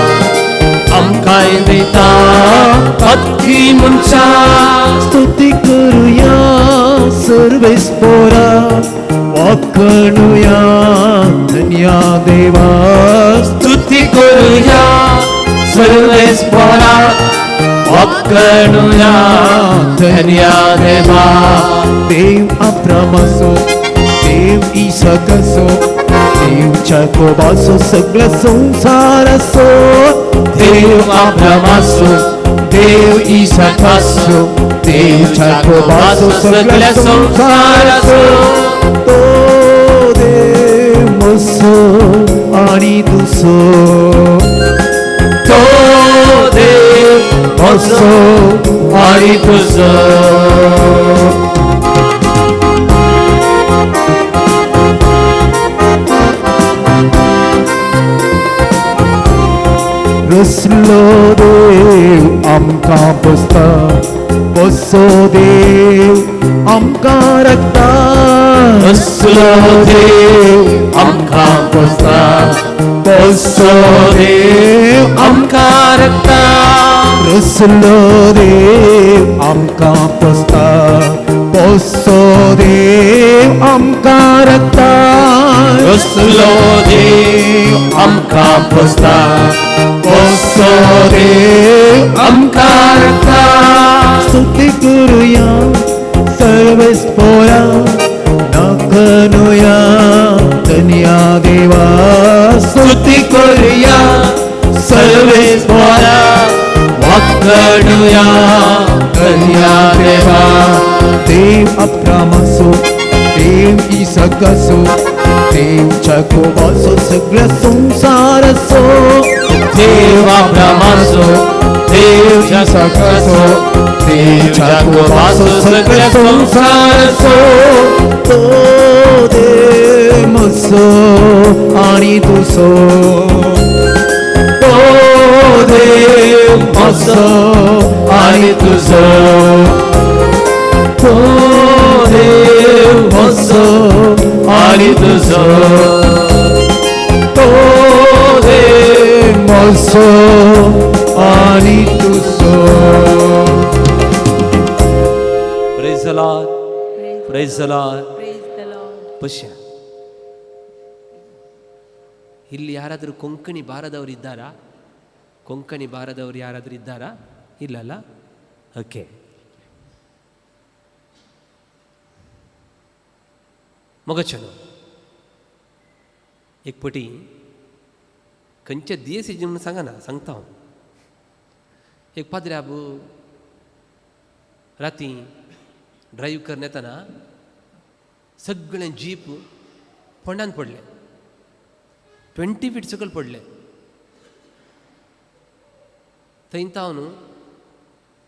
आमकांय दिता बाकी मनशां स्तुती करूया सर्वेस्परा वाकणूया धन्या देवा स्तुती करूया सर्वेस्परा वाकणूया धन्या देवा देव अब्रामाचो देव इसाकाचो देव याकोबाचो सगळा संसाराचो देव अब्रामाचो देव इसाकाचो देव याकोबाचो सगळ्या संसाराचो तो देव म्हजो आनी तुजो तो देव म्हजो आनी तुजो रसलो देव आमकां पोसता बसो देव आमकां राखता असलो देव आमकां पोसता बसो देव आमकां राखता रसलो देव आमकां पोसता बसो देव आमकां राखता असलो देव आमकां पोसता बसो देव आमकां राखता स्तुती करूया सर्वेस्परा नाकनुया धन्या देवा स्तुती करूया सर्वेस्परा वाकणूया धन्या देवा देव अब्रामाचो देव इसाकाचो देव याकोबाचो सगळ्या संसाराचो देव अब्रामाचो देव इसाकाचो देव याकोबाचो सगळ्या संसाराचो तो देव म्हजो आनी तुजो तो देव म्हजो आनी तुजो तो देव म्हजो आनी तुजो तो देव म्हजो आनी तुजो praise the lord praise the Lord Praise the Lord. ಪಶ್ಯ ಇಲ್ಲಿ ಯಾರಾದರೂ ಕೊಂಕಣಿ ಬಾರದವರು ಇದ್ದಾರಾ? ಕೊಂಕಣಿ ಬಾರದವರು ಯಾರಾದರೂ ಇದ್ದಾರಾ? ಇಲ್ಲಲ್ಲ. ಓಕೆ, मगचनो एक पटी खंयच्या दियेसी म्हणून सांगना सांगता हांव. एक पाद्र्याब राती ड्रायव्ह करन येताना सगळें जीप फोंडान पडलें, 20 फीट सकयल पडलें. थंय हांव न्हू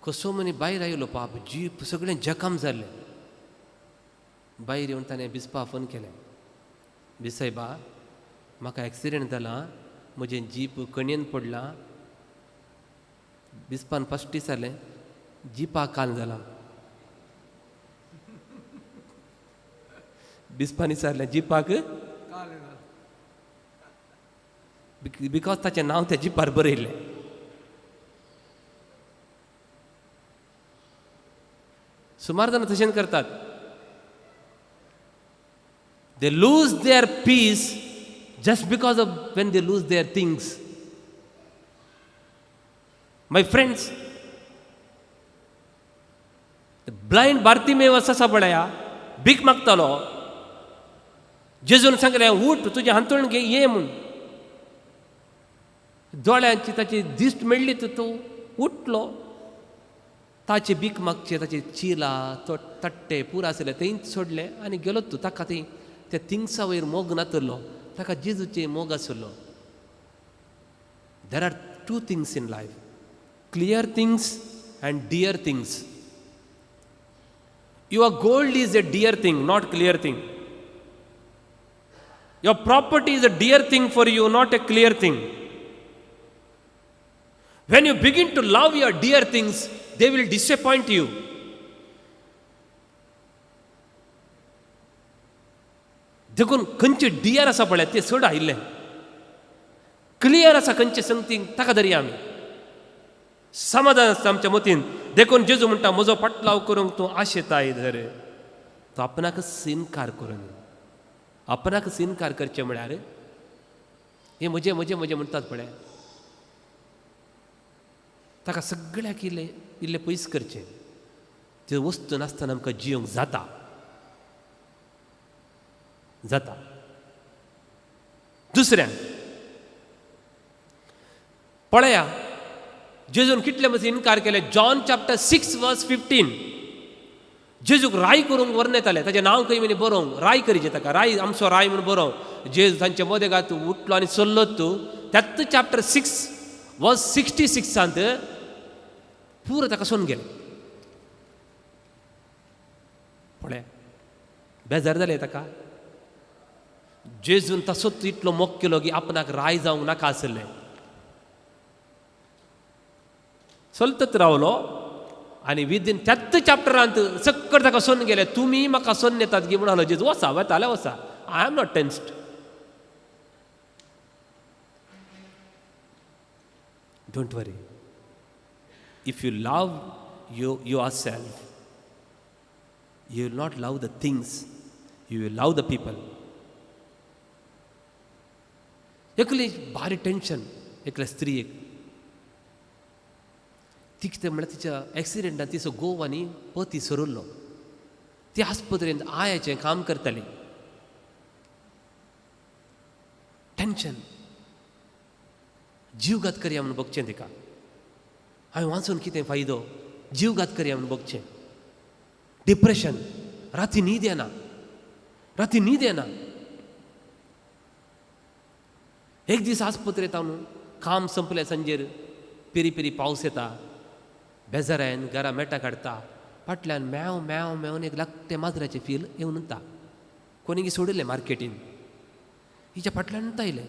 कसो मनी भायर आयलो, पाप जीप सगळें जखम जाल्लें. भायर येवन ताणें बिस्पा फोन केलें, बिसायबा म्हाका एक्सिडेंट जाला, म्हजें जीप कणयेन पडलां. बिस्पान फस्ट विचारलें जीपाक काल जाला. बिस्पान विचारलें जीपाक बिकॉज ताचें नांव त्या जिपार बरयल्लें. सुमार जाणां तशें करतात. They lose their peace just because of when they lose their things. My friends, the blind Bartimaeus असा सापडया, भीक मागतालो. जेजून सांगलें उठ तुजें हांतरूण घे ये म्हूण. दोळ्यांची ताची दिश्ट मेळ्ळी तर तो उठलो. ताचे भीक मागचे ताचे चिला तट्टे पुरो आसले थंयच सोडले आनी गेलो तूं. ताका थंय त्या थिंग्सा वयर मोग नातरलो, ताका जेजूचे मोग आसलो. There are 2 things in life, clear things and dear things. Your gold is a dear thing, not clear thing. Your property is a dear thing for you, not a clear thing. When you begin to love your dear things, they will disappoint you. देखून खंयचे डियर आसा पळय ते चड आयिल्ले, क्लियर आसा खंयचे संगतीक ताका धरया आमी. समाधान आसता आमच्या मतीन. देखून जेजू म्हणटा म्हजो पाटलाव करूंक तूं आशेताय धर. तो आपणाकच इन्कार करून, आपणाकच इन्कार करचें म्हळ्यार हे म्हजें म्हजें म्हजें म्हणटात पळय, ताका सगळ्याक इल्ले इल्ले पयस करचें. त्यो वस्तू नासतना आमकां जियोंक जाता जाता. दुसऱ्यान पळया जेजून कितले मजे इन्कार केले. जॉन चॅप्टर 6:15 जेजूक राय करूंक वर्णयताले. ताचें नांव खंय म्हणे बरोवंक, राय करीचे ताका, राय आमचो राय म्हणून बरोवंक. जेजू तांचे मदें घात उठलो आनी चल्लो तूं. त्यात चॅप्टर 6:66 पुरो ताका सोन गेले. पळय बेजार जाले ताका. जेजून तसोच इतलो मोग केलो की आपणाक राय जावंक नाका आसलें. चलतच रावलो आनी विदीन त्याच चॅप्टरांत सक्कड ताका सोन गेले. तुमी म्हाका सोन येतात की म्हणून जेजू वसा वताले वसा. I am not tensed. Don't worry. If you love yourself, you will not love the things, you will love the people. एकली भारी टेन्शन एकल्या स्त्रीक. ती कितें म्हळ्यार तिच्या एक्सिडेंटान तिचो घोव आनी पती सरुल्लो. ती आस्पत्रेंत आयाचें काम करताली. टेन्शन, जीवघात करया म्हणून बगचें तिका. हांवें वाचून कितें फायदो, जीवघात करया म्हणून बगचें. डिप्रेशन, राती न्हीद येना, राती न्हीद येना. एक दीस आस्पत्रेंत हांव काम संपलें सांजेर पेरी पेरी पावस येता. बेजारायन घरा मेटा काडटा. फाटल्यान मेव मेव मेवन एक लागते माजराचें फील येवन उरता. कोणी सोडिल्लें मार्केटीन. हिच्या फाटल्यान आयलें.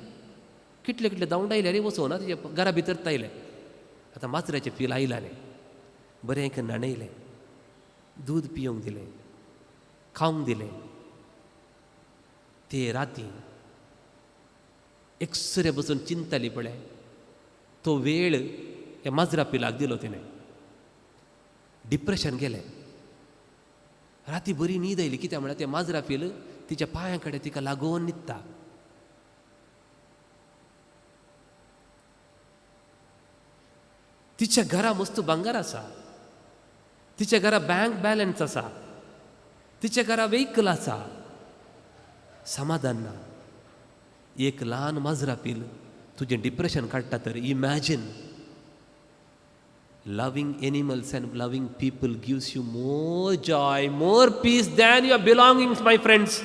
कितले कितले दावंडायले रे वचोना तिच्या घरा भितर तायले. आतां माजराचें फील आयलां रे. बरें न्हाणयलें, दूद पिवंक दिलें, खावंक दिलें. ते राती एकसरे बसून चिंतताली पळय. तो वेळ ह्या माजरा पिलाक दिलो तिणें. डिप्रेशन गेलें. राती बरी न्हीद आयली. कित्याक म्हळ्यार ते माजरा पिल तिच्या पांया कडेन तिका लागून न्हिदता. तिच्या घरा मस्त भांगार आसा. तिच्या घरा बँक बॅलन्स आसा. तिच्या घरा वेहिकल आसा. समाधान ना. एक ल्हान माजरा पील तुजें डिप्रेशन काडटा तर imagine. Loving animals and loving people gives you more joy, more peace than your belongings, my friends.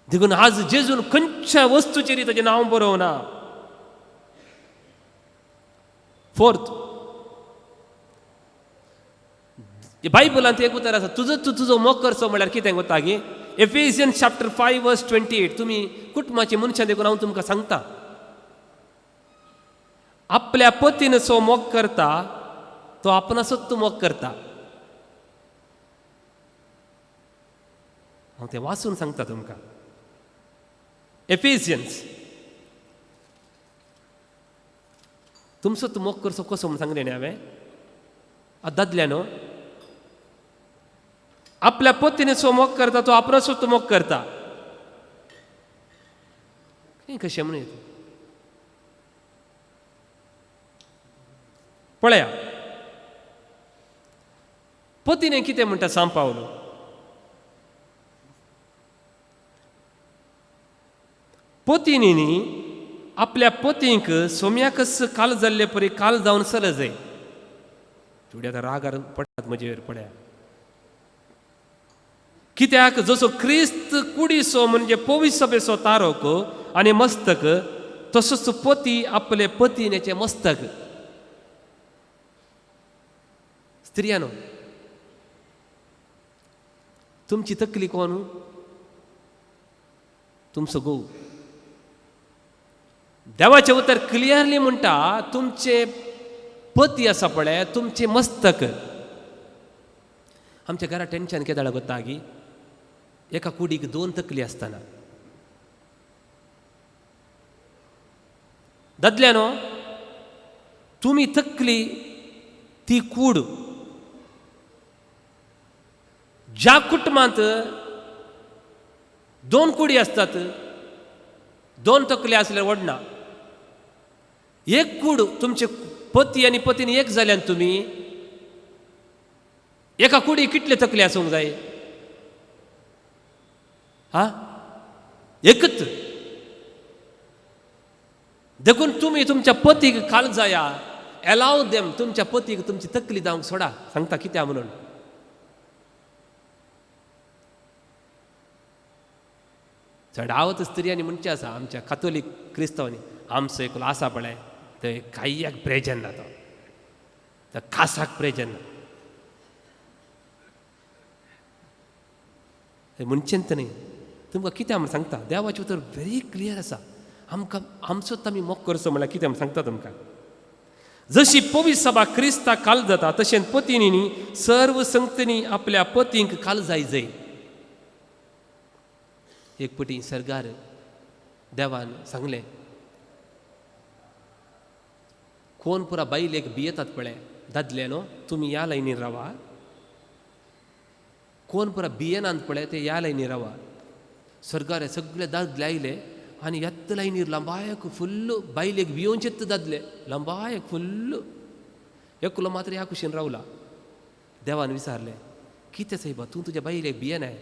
देखून आज जेजून खंयच्या वस्तूचेर ताचें नांव बरोवना. फोर्थ, बायबलांत एक उतर आसा, तुजो मोग करचो म्हळ्यार कितें कोता गे. एफिसियन्स चॅप्टर 5:28. तुमी कुटुंबाची मनशां देखून हांव तुमकां सांगता. आपल्या पतीन जो मोग करता तो आपणाचोच मोग करता. हांव तें वाचून सांगता तुमकां. एफिसियन्स. तुमचोच मोग करचो कसो म्हूण सांगलें न्ही हांवें. दादल्या न्हू. आपल्या पतीने जो मोग करता तो आपणाचोच मोग करता. कशें म्हणून पळया. पतीने कितें म्हणटा सांग पावलो. पतीनी न्ही आपल्या पतींक सोम्याकच काल जाल्ले परी काल जावन चल जाय. थोडी आतां रागार पडटात म्हजेर. पळया कित्याक जसो क्रिस्त कुडीचो म्हणजे पवित्र सभेचो तारक आनी मस्तक, तसोच पती आपले पतीनेचे मस्तक. स्त्रियानो, तुमची तकली कोण? तुमचो घोव. देवाचे उतर क्लियरली म्हणटा तुमचे पती आसा पळय तुमचे मस्तक. आमच्या घरा टेन्शन केदाळ कोत्ता की एका कुडीक 2 तकली आसतना. दादल्यानो तुमी तकली ती कूड ज्या कुटुंबांत 2 कुडी असतात 2 तकले असल्यार वडना. एक कूड तुमचे पती आनी पत्नी एक जाल्यान तुमी एका कुडी कितले तकले आसूंक जाय? हा, एकच. देखून तुम्ही तुमच्या पतीक काळजाया अलाव देम तुमच्या पतीक तुमची तकली जावंक सोडा. सांगता कित्या म्हणून. चढावत स्त्रियांनी म्हणचे आसा आमच्या कातोलीक क्रिस्तांवांनी आमचो एकलो आसा पळय ते कांयक प्रेजन ना तो खासाक प्रेजन ना. म्हणचेंत न्ही तुमकां कित्या म्हण सांगता. देवाचें उतर व्हेरी क्लियर आसा. आमकां आमचोच आमी मोग करचो म्हळ्यार कितें म्हण सांगता तुमकां. जशी पवित्र सभा क्रिस्ताक काल जाता तशेंच पत्नींनी सर्व संगतींनी आपल्या पतींक काल जाय. एक पटी सरकार देवान सांगलें कोण पुरा बायलेक भियेतात पळय दादल्यानो तुमी ह्या लायनीर रावा. कोण पुरा भियेनात पळय ते ह्या लायनीर रावा. सरकारे सगळे दादले आयले आनी येत्त लायनीर लंबायक फुल्ल बायलेक भियोवचेत दादले लंबायक फुल्ल. एकलो मात्र ह्या कुशीन रावला. देवान विचारलें कितें सायबा तूं तुज्या बायलेक भियेनाय?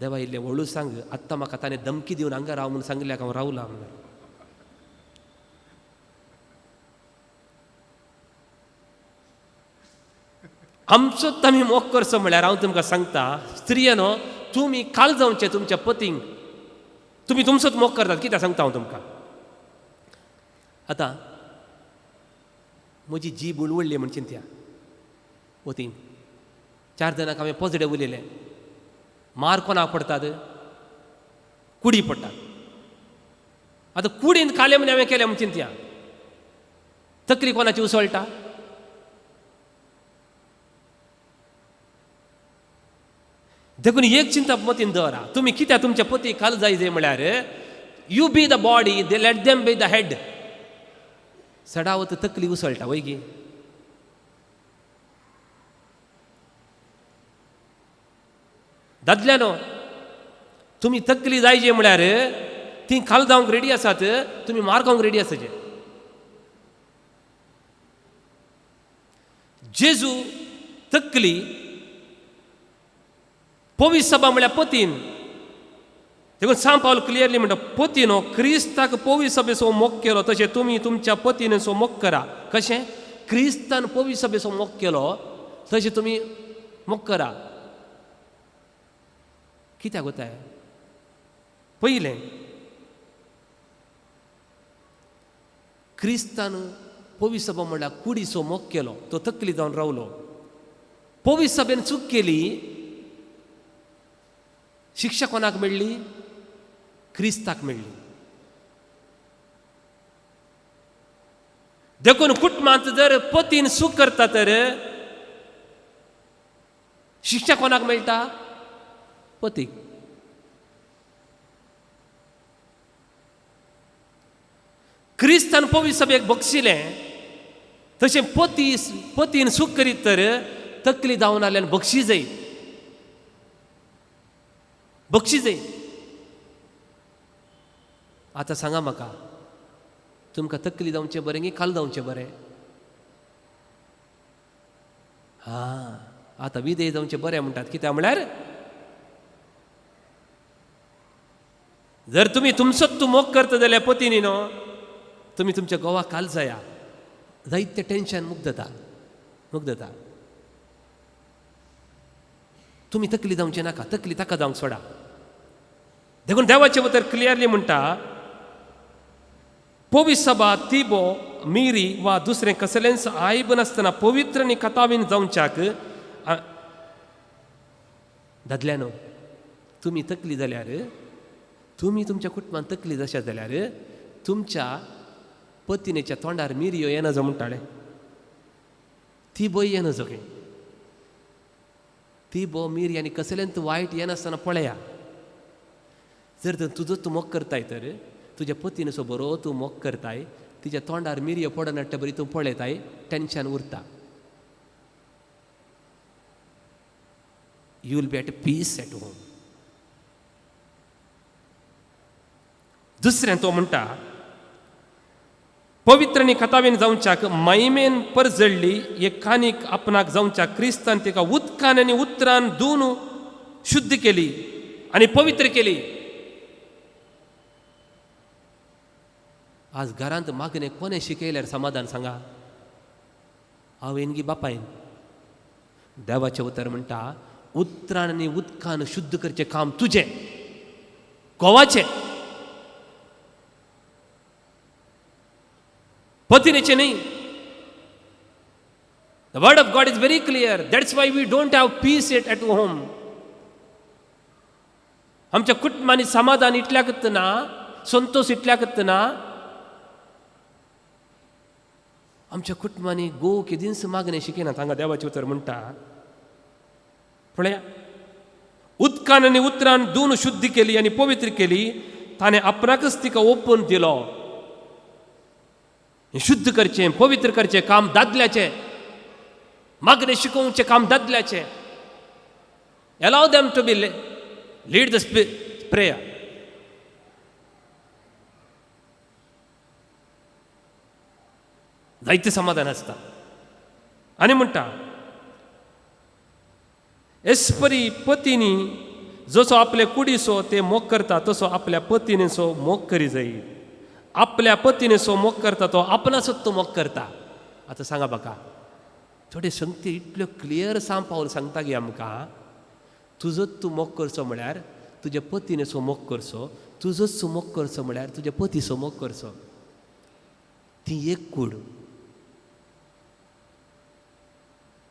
देवा इल्लें वळू सांग आत्तां म्हाका ताणें धमकी दिवन हांगा राव म्हणून सांगल्याक हांव रावला म्हणून. आमचोच आमी मोग करचो म्हळ्यार हांव तुमकां सांगता स्त्रियेनो तुमी काल जावचें तुमच्या पतींक. तुमी तुमचोच मोग करतात कित्याक सांगता हांव तुमकां. आतां म्हजी जीब उलवडली म्हणची त्या वतीन 4 जाणांक हांवें पॉझिटिव्ह उलयलें. मार कोणाक पडटात? कुडी पडटात. आतां कुडींत काले म्हणे हांवें केलें म्हणची त्या तकली कोणाची उसळटा? देखून एक चिंता मतीन दवरा. तुमी कित्याक तुमच्या पती काल जाय म्हळ्यार you be the body they let them be the head. सडावत तकली उसळटा वय गी. दादल्यानो तुमी तकली जाय म्हळ्यार ती काल जावंक रेडी आसात तुमी मार खावंक रेडी आसाचे. जेजू तकली पवित्र सभा म्हळ्यार पतीन. देखून सांग पावल क्लियरली म्हणटा पतीनो क्रिस्ताक पवित्र सभेचो मोग केलो तशें तुमी तुमच्या पतीनेचो मोग करा. कशें? क्रिस्तान पवित्र सभेचो मोग केलो तशें तुमी मोग करा. कित्याक कोताय? पयलें क्रिस्तान पवित्र सभा म्हळ्यार कुडीचो मोग केलो तो तकली जावन रावलो. पवित्र सभेन चूक केली शिक्षा कोणाक मेळ्ळी? क्रिस्ताक मेळ्ळी. देखून कुटुंबांत जर पतीन चूक करता तर शिक्षा कोणाक मेळटा? पतीक. क्रिस्तान पवित्र सभेक बक्षिलें तशें पतीन चूक करीत तर तकली जावन आल्यान बक्षी जाय. बक्षी जाय. आतां सांगा म्हाका तुमकां तकली जावचें बरें की काल जावचें बरें? हां आतां विदेय जावचें बरें म्हणटात. कित्याक म्हळ्यार जर तुमी तुमचोच तूं मोग करता जाल्यार पतीनी न्हू तुमी तुमच्या घोवाक काल जाया. जायतें टेन्शन मुक्त जाता. तुमी तकली जावचें नाका. तकली ताका जावंक सोडा. देखून देवाचे उतर क्लियरली म्हणटा पवित्र सभा तिबो मिरी वा दुसरें कसलेंच आयब नासतना पवित्र आनी कतावीन जावच्याक दादल्यानो तुमी तकली जाल्यार तुमी तुमच्या कुटुंबात तकली जशा जाल्यार तुमच्या पत्नीच्या तोंडार मिरयो येना म्हणटाले ती बय येना जो ती बो मिरयांनी कसल्यांत वायट येनासतना पळया जर तर तुजो तूं मोग करताय तर तुज्या पत्नीचो बरो तूं मोग करताय तिच्या तोंडार मिरयो पडनाट्टा बरी तूं पळयताय टेन्शन उरता you will be at peace at home दुसरें तो म्हणटा पवित्र आनी खतावेन जावच्याक महिमेन परजळ्ळी एक कानीक आपणाक जावच्याक क्रिस्तान तिका उदकान आनी उतरान धुवन शुद्ध केली आनी पवित्र केली आज घरांत मागणे कोणे शिकयल्यार समाधान सांगा हांवेन गी बापायन देवाचें उतर म्हणटा उतरान आनी उदकान शुद्ध करचें काम तुजें घोवाचें पत्नीचे नाही the word of God is very clear that's why we don't have peace at at home आमच्या कुटुंबांनी समाधान इतल्याकच ना संतोष इतल्याकच ना आमच्या कुटुंबांनी गो केदींच मागणे शिकयना हांगा देवाचें उतर म्हणटा पळया उदकान आनी उतरान धुवन शुद्ध केली आनी पवित्र केली ताणें आपणाकच तिका ओपून दिलो शुद्ध करचें पवित्र करचें काम दादल्याचें मागणें शिकोवचें काम दादल्याचें allow them to be lead the prayer जायतें समाधान आसता आनी म्हणटा एस्परी पतीनी जसो आपले कुडीचो ते मोग करता तसो आपल्या पत्नीचो मोग करी जाय आपल्या पत्नीचो मोग करता तो आपणाचोच तो मोग करता आतां सांगा म्हाका थोडे संगती इतल्यो क्लियर पावल सांगता गे आमकां तुजोच तूं मोग करचो म्हळ्यार तुज्या पत्नीचो मोग करचो तुजोच तूं मोग करचो म्हळ्यार तुज्या पतीचो मोग करचो ती एक कूड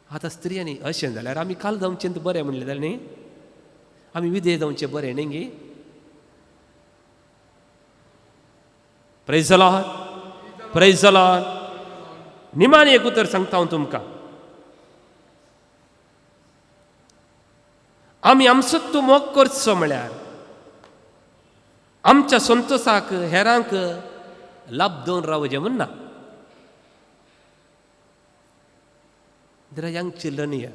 आतां स्त्रियांनी अशें जाल्यार आमी काल जावचें बरें म्हणलें जाल्यार न्ही आमी विधेय जावचें बरें न्ही गे प्रेज द लॉर्ड निमाण एक उतर सांगता हांव तुमकां आमी आमचोच तूं मोग करचो म्हळ्यार आमच्या संतोषाक हेरांक लाभ दोन रावचें म्हणना there are young children here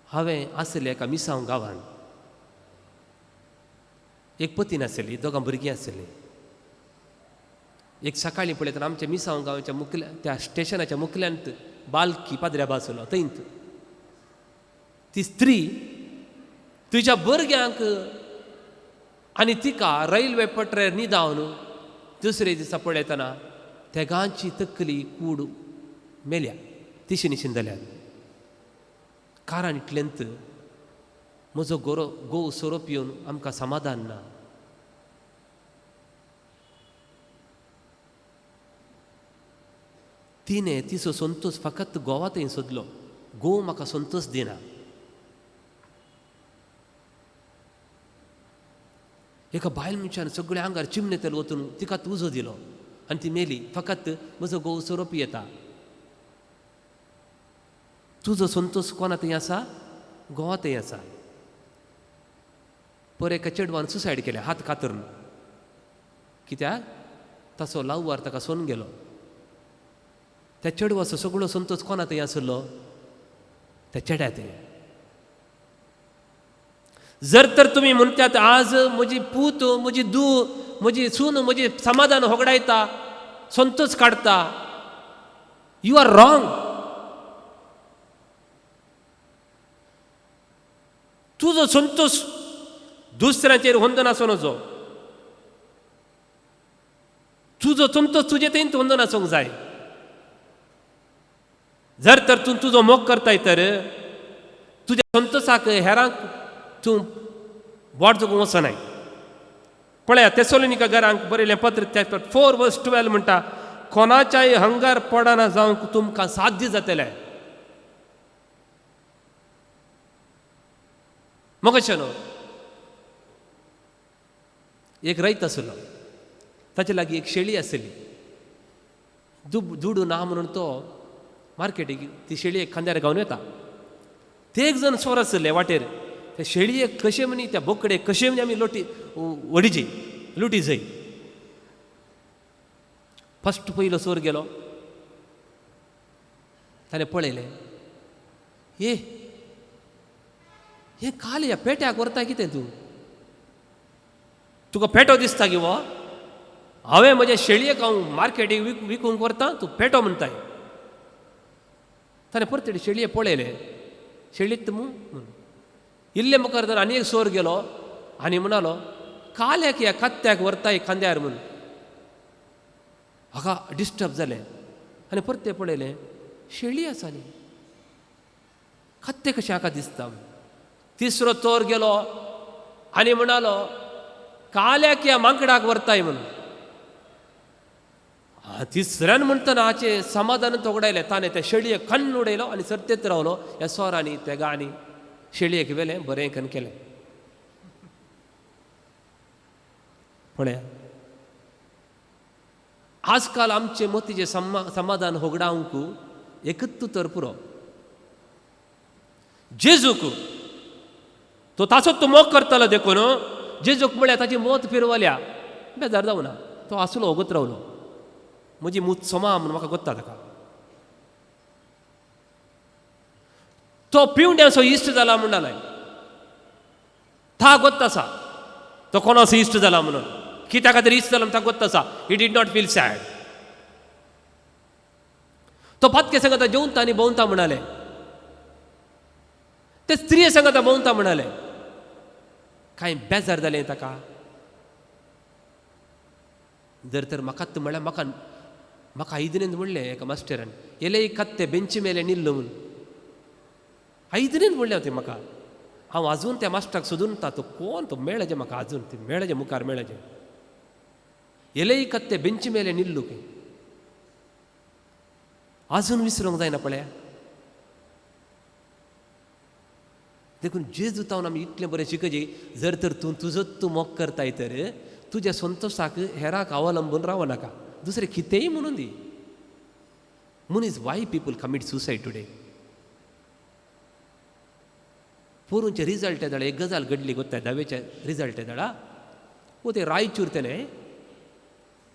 हांवें आसलें एका मिसांव गांवांत एक पतीन आसली दोगां भुरगीं आसलीं एक सकाळीं पळयतना आमच्या मिसांव गांवाच्या मुखल्या त्या स्टेशनाच्या मुखल्यांत बालकी पाद्र्या बाजूलो थंयत ती स्त्री तुज्या भुरग्यांक आनी तिका रेल्वे पट्रेर न्हिदावन दुसरे दिसा पळयतना तेगांची तकली कूड मेल्या तिशी निशीन जाल्यार कारण इतलेंत म्हजो गोव सोरोप येवन आमकां समाधान ना तिणें तिचो संतोष फकत गोवा थंय सोदलो गोव म्हाका संतोष दिना एका बायल मनशान सगळ्या आंगार चिमणे तेल वचून तिका उजो दिलो आनी ती मेली फकत म्हजो गोव सोरोप येता तुजो संतोष कोणा थंय आसा गोवा थंय आसा पर एका चेडवान सुसायड केल्या हात कातरून कित्याक ताचो लाववार ताका सोन गेलो त्या चेडवाचो सगळो संतोष कोणा थंय आसलो त्या चेड्या थंय जर तर तुमी म्हणटात आज म्हजी पूत म्हजी धूव म्हजी सून म्हजी समाधान होगडायता संतोष काडटा यू आर रॉंग तुजो संतोष दुसऱ्याचेर होंदन आसूं नजो तुजो संतोष तुजे थंयच होंदन आसूंक जाय जर तर तूं तुजो मोग करताय तर तुज्या संतोषाक हेरांक तूं वाट जगूंक वचनाय पळया तेसोलिनिका घरांक बरयलें पत्र 4:12 म्हणटा कोणाच्याय हंगार पडना जावंक तुमकां साध्य जातलें मोगशे न्हू एक रयत आसलो ताचे लागीं एक शेळी आसली दुडू ना म्हणून तो मार्केटीक ती शेळी एक खांद्यार घावन येता ते एक जण सोर आसले वाटेर त्या शेळयेक कशे म्हणी त्या बोकडेक कशे म्हणी आमी वडिजे लुटी जाय फस्ट पयलो सोर गेलो ताणें पळयलें हे काल ह्या पेट्याक व्हरता कितें तूं तुका पेटो दिसता गी वो हांवें म्हज्या शेळयेक हांव मार्केटीक विकूंक व्हरता तूं पेटो म्हणटाय ताणें परत शेळये पळयलें शेळीत म्हणून इल्ले मुखार तर आनी एक सोर गेलो आनी म्हणालो काल्याक ह्या कत्त्याक व्हरताय खांद्यार म्हूण हाका डिस्टर्ब जालें आनी परते पळयलें शेळी आसा न्ही कत्ते कशें हाका दिसता तिसरो चोर गेलो आनी म्हणालो काल्याक ह्या मांकडाक व्हरताय म्हणून तिसऱ्यान म्हणटना हाचे समाधान तोगडायलें ताणें त्या शेळयेक कन्न उडयलो आनी सर्तेत रावलो ह्या सोरांनी तेगांनी शेळयेक व्हेलें बरें कन्न केलें पळया आजकाल आमचे मतीचें समाधान होगडावंक एकूच तर पुरो जेजूक तो ताचो तो मोग करतालो देखून जेजूक म्हळ्यार ताची मोत फिरवल्या बेजार जावं ना तो आसलो होगत रावलो म्हजी मूत सोमा म्हूण म्हाका गोत्ता ताका तो पिवण्याचो इश्ट जाला म्हणटाले था गोत्त आसा तो कोणाचो इश्ट जाला म्हणून कित्या खातीर इश्ट जाला ताका गोत्त आसा he did not feel sad तो पातके सांगता जेवता आनी भोंवता म्हणाले ते स्त्रिये सांगता भोंवता म्हणाले कांय बेजार जालें ताका जर तर म्हाकाच म्हळ्यार म्हाका आयदनेन म्हणलें एका मास्टरान येले कत्ते बेंची मेले निल्लो म्हूण आयदनेन म्हणलें तें म्हाका हांव आजून त्या मास्टराक सोदूनता तो कोण तो मेळजे म्हाका आजून ते मेळजे मुखार मेळजे येले कत्ते बेंची मेले निल्लो आजून विसरूंक जायना पळया देखून जेजू तावन आमी इतलें बरें शिकजे जर तर तूं मोग करताय तर तुज्या संतोशाक हेराक अवलंबून रावो नाका दुसरें कितेंय म्हणून दी मनीस why people commit suicide today पोरूंचे रिजल्ट येताळे एक गजाल घडली गोत्ताय 10वेच्या रिजल्ट येताळा वो ते रायचूर तेणे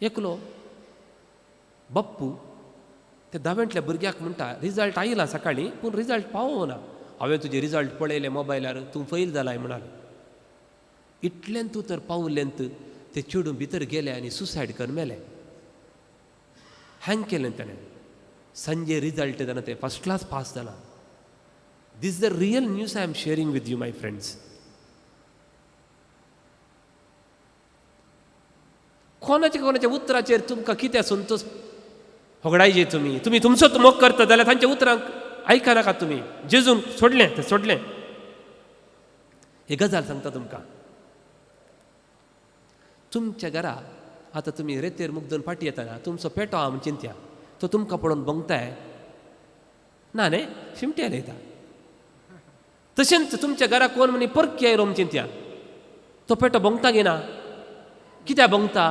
एकलो बप्पू ते 10वेंतल्या भुरग्याक म्हणटा रिजल्ट आयला सकाळीं पूण रिजल्ट पावो ना हांवें तुजे रिजल्ट पळयले मोबायलार तूं फेल जालाय म्हणाले इतलेंत तूं तर पावलेंत ते चिडून भितर गेले आनी सुसायड करून मेले हँग केलें ताणें संजे रिजल्ट जाणा ते फस्ट क्लास पास जाला this is the real news I am sharing with you my friends कोणाच्या उतराचेर तुमकां कितें संतोश होगडायजे तुमी तुमचो मोग करता जाल्यार तांच्या उतरांक आयका नाका तुमी जेजून सोडलें तें सोडलें एक गजाल सांगता तुमकां तुमच्या घरा आतां तुमी रेतेर मुगदून फाटी येतना तुमचो पेटो आहा म्हूण चिंत्या तो तुमकां पळोवन भोंगताय ना न्ही शिमटे लयता तशेंच तुमच्या घरा कोण म्हणी परकी आयलो म्हूण चिंत्या तो पेटो भोंगता घेना कित्याक भोंगता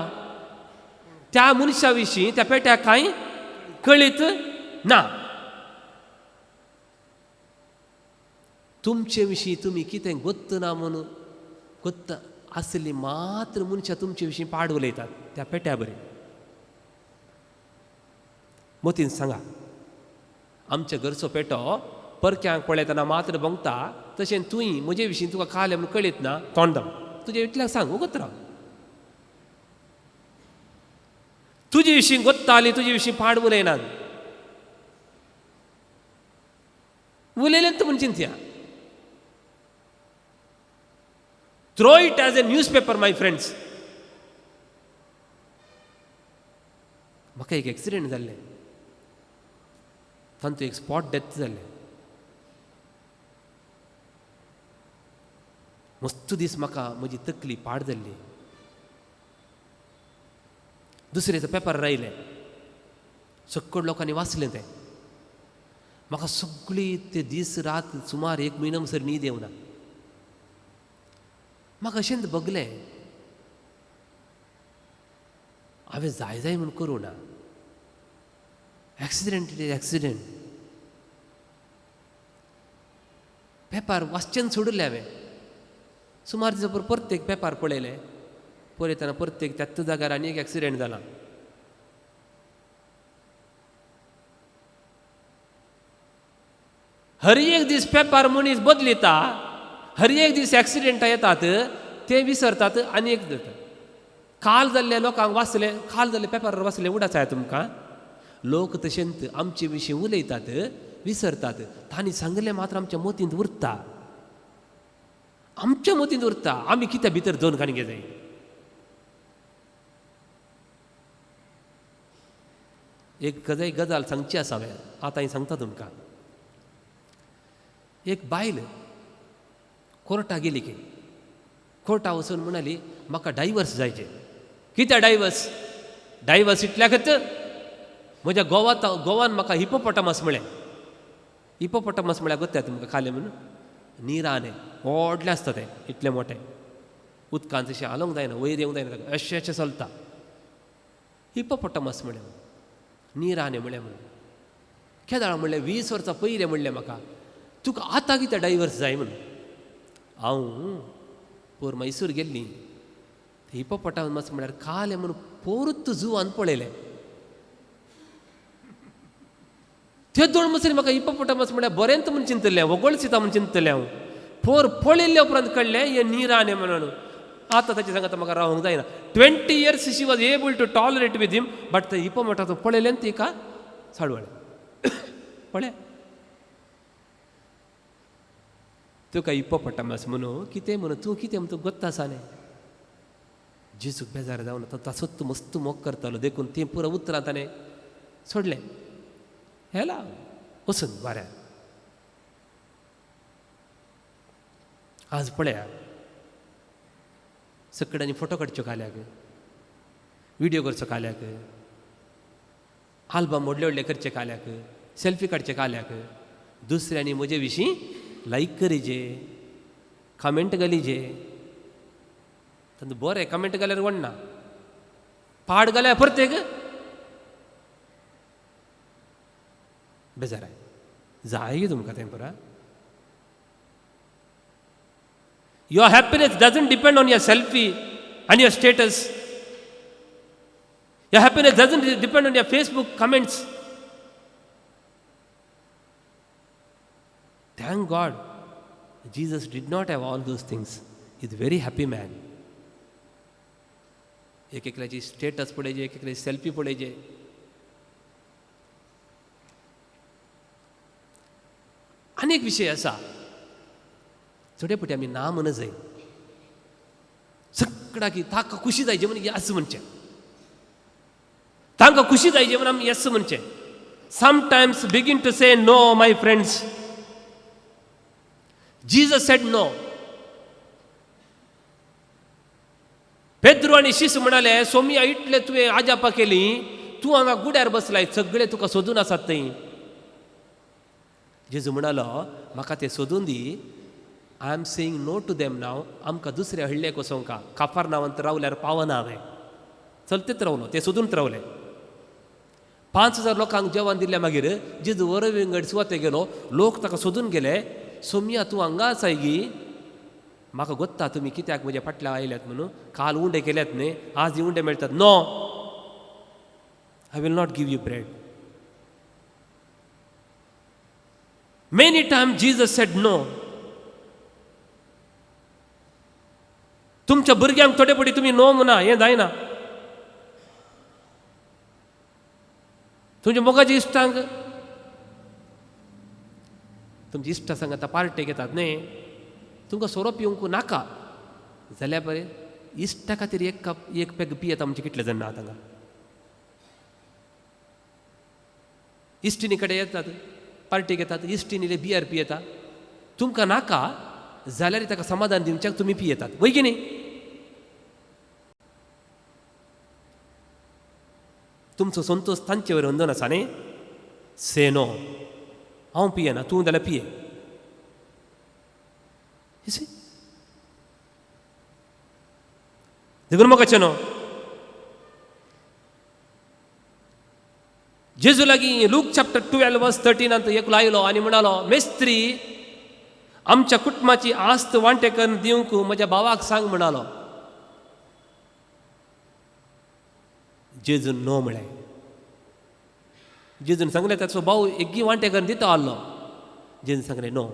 त्या मनशा विशीं त्या पेट्याक कांय कळीत ना तुमचे विशीं तुमी कितें गोत्त ना म्हणून गोत्त आसली मात्र मनशां तुमचे विशीं पाड उलयतात त्या पेट्या बरें मोतीन सांगा आमच्या घरचो पेटो परक्यांक पळयतना मात्र भोंगता तशें तुंय म्हजे विशीं तुका काले म्हूण कळीत ना तोंडाम तुजे इतल्याक सांग गोत राव तुजे विशीं गोत्ता आली तुजे विशीं पाड उलयनात उलयलेंत म्हूण चिंत्या Throw it as a newspaper, my friends. म्हाका एक एक्सिडेंट जाल्लें तातूंत एक स्पॉट डेथ जाल्लें मस्त दीस म्हाका म्हजी तकली पाड जाल्ली दुसरेचो पेपर रायलें सकट लोकांनी वाचलें तें म्हाका सगळी ते दीस रात सुमार 1 म्हयनो म्हणसर न्हीद येवना म्हाका अशेंच बगलें हांवें जाय जाय म्हूण करूं ना. Accident it is accident. Paper वाचचेन सोडले हांवें. सुमार दिसा परतेक पेपर पळयले. पळयतना परतेक त्याच जाग्यार आनी एक एक्सिडेंट जाला. हर एक दीस पेपर मनीस बदलिता, हर एक दीस एक्सिडेंटां येतात, ते विसरतात आनी एक जाता. काल जाल्ले लोकांक वाचले, काल जाल्ले पेपरार वाचले उडाच आहे तुमकां. लोक तशेंच आमचे विशीं उलयतात, विसरतात. तांणी सांगलें मात्र आमच्या मतींत उरता. आमच्या मतींत उरता. आमी कित्या भितर दोन काणगे जाय. एक गजाल सांगची आसा हांवें, आतां हांव सांगता तुमकां. एक बायल कोर्टाक गेली की कोर्टा वचून म्हणाली म्हाका डायवर्स जायचे. कित्या डायवर्स इतल्या खातीर म्हज्या गोवान म्हाका हिपोपोटामस म्हळें. हिपोपोटामस म्हळ्यार गोत्या तुमकां खालें म्हणून निराने व्हडलें आसता तें, इतलें मोठें. उदकांत अशें हालोंक जायना, वयर येवंक जायना, अशें अशें चलता. हिपोपोटामस म्हळें, निराने म्हळें म्हणून. केदाळ म्हणलें 20 वर्सां पयलें म्हणलें म्हाका तुका आतां कितें डायवर्स जाय म्हणून. हांव पोर मैसूर गेल्ली. हिपोपोटामस म्हळ्यार खालें म्हणून पोरत जुवान पळयलें. ते दोन मसरी म्हाका हिपोपोटामस म्हळ्यार बरेंत म्हूण चिंतलें, वगळसिता म्हूण चिंतलें हांव. पोर पळयल्ले उपरांत कळलें हे निराने म्हणून. आतां ताचे सांगात म्हाका रावंक जायना. 20 years she was able to tolerate with him, but ते हिपोपोटामस पळयलें तिका साडवळें. पळय तुका हिपोपोटामस म्हणून कितें म्हणून तूं कितें म्हणून तूं गोत्ता आसा न्ही. जेजूक बेजार जावन ताचोच तूं मस्त मोग करतालो देखून तें पुरो उतरां ताणें सोडलें. हेला वचून बऱ्या. आज पळया सकड्यांनी फोटो काडच्यो काल्याक, व्हिडियो करच्यो काल्याक, आल्बम व्हडले व्हडले करचे काल्याक, सेल्फी काडचे काल्याक दुसऱ्यांनी म्हजे विशीं लायक करीजे, कमेंट घालीजे. बरें कमेंट घाल्यार वडना, पाड घाल्यार परतेक बेजार आहे. जाय तुमकां तें पुरा. Your happiness doesn't depend on your selfie and your status. Your happiness doesn't depend on your Facebook comments. Thank God, Jesus did not have all those things. He's a very happy man. एक एकल्याची स्टेटस पळयजे, एक एकल्याची सेल्फी पळयजे. अनेक विषय असा चोडेपटी आमी ना म्हण जाय. सगळा की ताका खुशी जायचे म्हणून यस म्हणचे, तांकां खुशी जायचे म्हणून आमी यस म्हणचे. Sometimes begin to say no my friends. Jesus said no. पेद्रू आनी शिस म्हणाले सोमिया इतले तुवें आजापा केली, तूं हांगा गुड्यार बसलाय, सगळे तुका सोदून आसात थंय. जेजू म्हणालो म्हाका ते सोदून दी. I am saying no to them now. आमकां दुसरे हळ्ळेक वचोंका काफारनावांत रावल्यार पावना हांवें. चलतेच रावलो, ते सोदून रावले. 5000 लोकांक जेवण दिल्ल्या मागीर जेजू वरविंगड सुवाते गेलो. लोक ताका सोदून गेले. सोमिया तूं हांगा आसाय गी, म्हाका गोत्ता तुमी कित्याक म्हज्या फाटल्यान आयल्यात म्हणून. काल उंडे केल्यात न्ही, आज उंडे मेळटात. No, I will not give you bread. Many time Jesus said no. तुमच्या भुरग्यांक थोडे पडी तुम्ही नो म्हणा, हें जायना. तुमच्या मोगाच्या इश्टांक तुमची इश्टा सांगात पार्टेक येतात न्ही, तुमकां सोरो पिवंक नाका जाल्यार बरें इश्टा खातीर एक पेग पियेता म्हणजे कितले जाण ना हांगा. इश्टिनी कडेन येतात, पार्टेक येतात, इश्टिनीले बियर पियेता. तुमकां नाका जाल्यार ताका समाधान दिवच्याक तुमी पियेतात, वय की न्ही. तुमचो संतोष तांचे वयर वंदन आसा न्ही. से नो, हांव पियेना, तूं जाल्यार पिये. देखून म्हाका न्हू जेजू लागीं लूक चॅप्टर 12 वर्स 13 एकलो आयलो आनी म्हणालो मेस्त्री आमच्या कुटुंबाची आस्त वांटे करून दिवंक म्हज्या भावाक सांग म्हणालो. जेजून नो म्हळें. जेजून सांगलें ताचो भाव एग्गी वांटे करून दिता आसलो. जेजून सांगलें नो,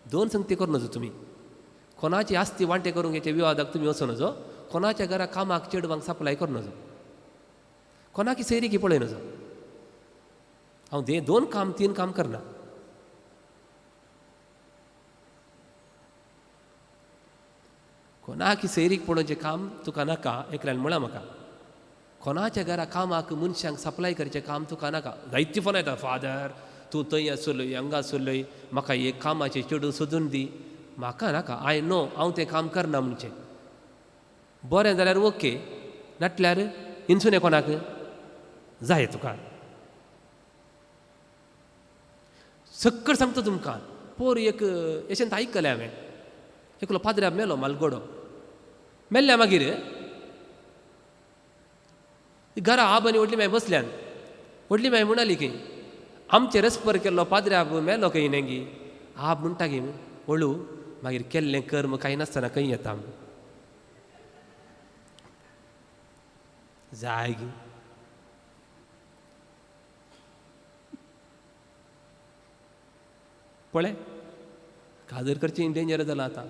2 संगती करूं नजो तुमी. कोणाची आस्ती वांटे करूंक हेचे विवादाक तुमी वचूं नजो. कोणाच्या घरा कामाक चेडवांक सप्लाय करूं नजो. कोणाकी सैरीकी पळय नजो. हांव 2 काम 3 काम करना. कोणाकी सैरीक पडोवचें काम तुका नाका एकल्यान म्हळां म्हाका. कोणाच्या घरा कामाक मनशांक सप्लाय करचें काम तुका नाका. जायती फोन येता, फादर तूं थंय आसलय हांगा आसलय म्हाका एक कामाचें चेडूं सोदून दी. म्हाका नाका, आय नो हांव तें काम करना म्हणचें. बरें जाल्यार ओके, नाटल्यार हिंसून कोणाक जाय तुका. सक्कड सांगता तुमकां. पोर एक एशेंत आयकलें हांवें. एकलो पाद्र्या मेलो मालगोडो. मेल्ल्या मागीर घरा आब आनी व्हडली माय बसल्यान. व्हडली माय म्हणाली की आमचे रस्पर केल्लो पाद्र्याब मेलो खंय नेंगी. आब म्हणटा गी हळू मागीर केल्लें कर्म कांय नासतना खंय येता. जाय गी. पळय काजर करचें डेंजर जालां आतां.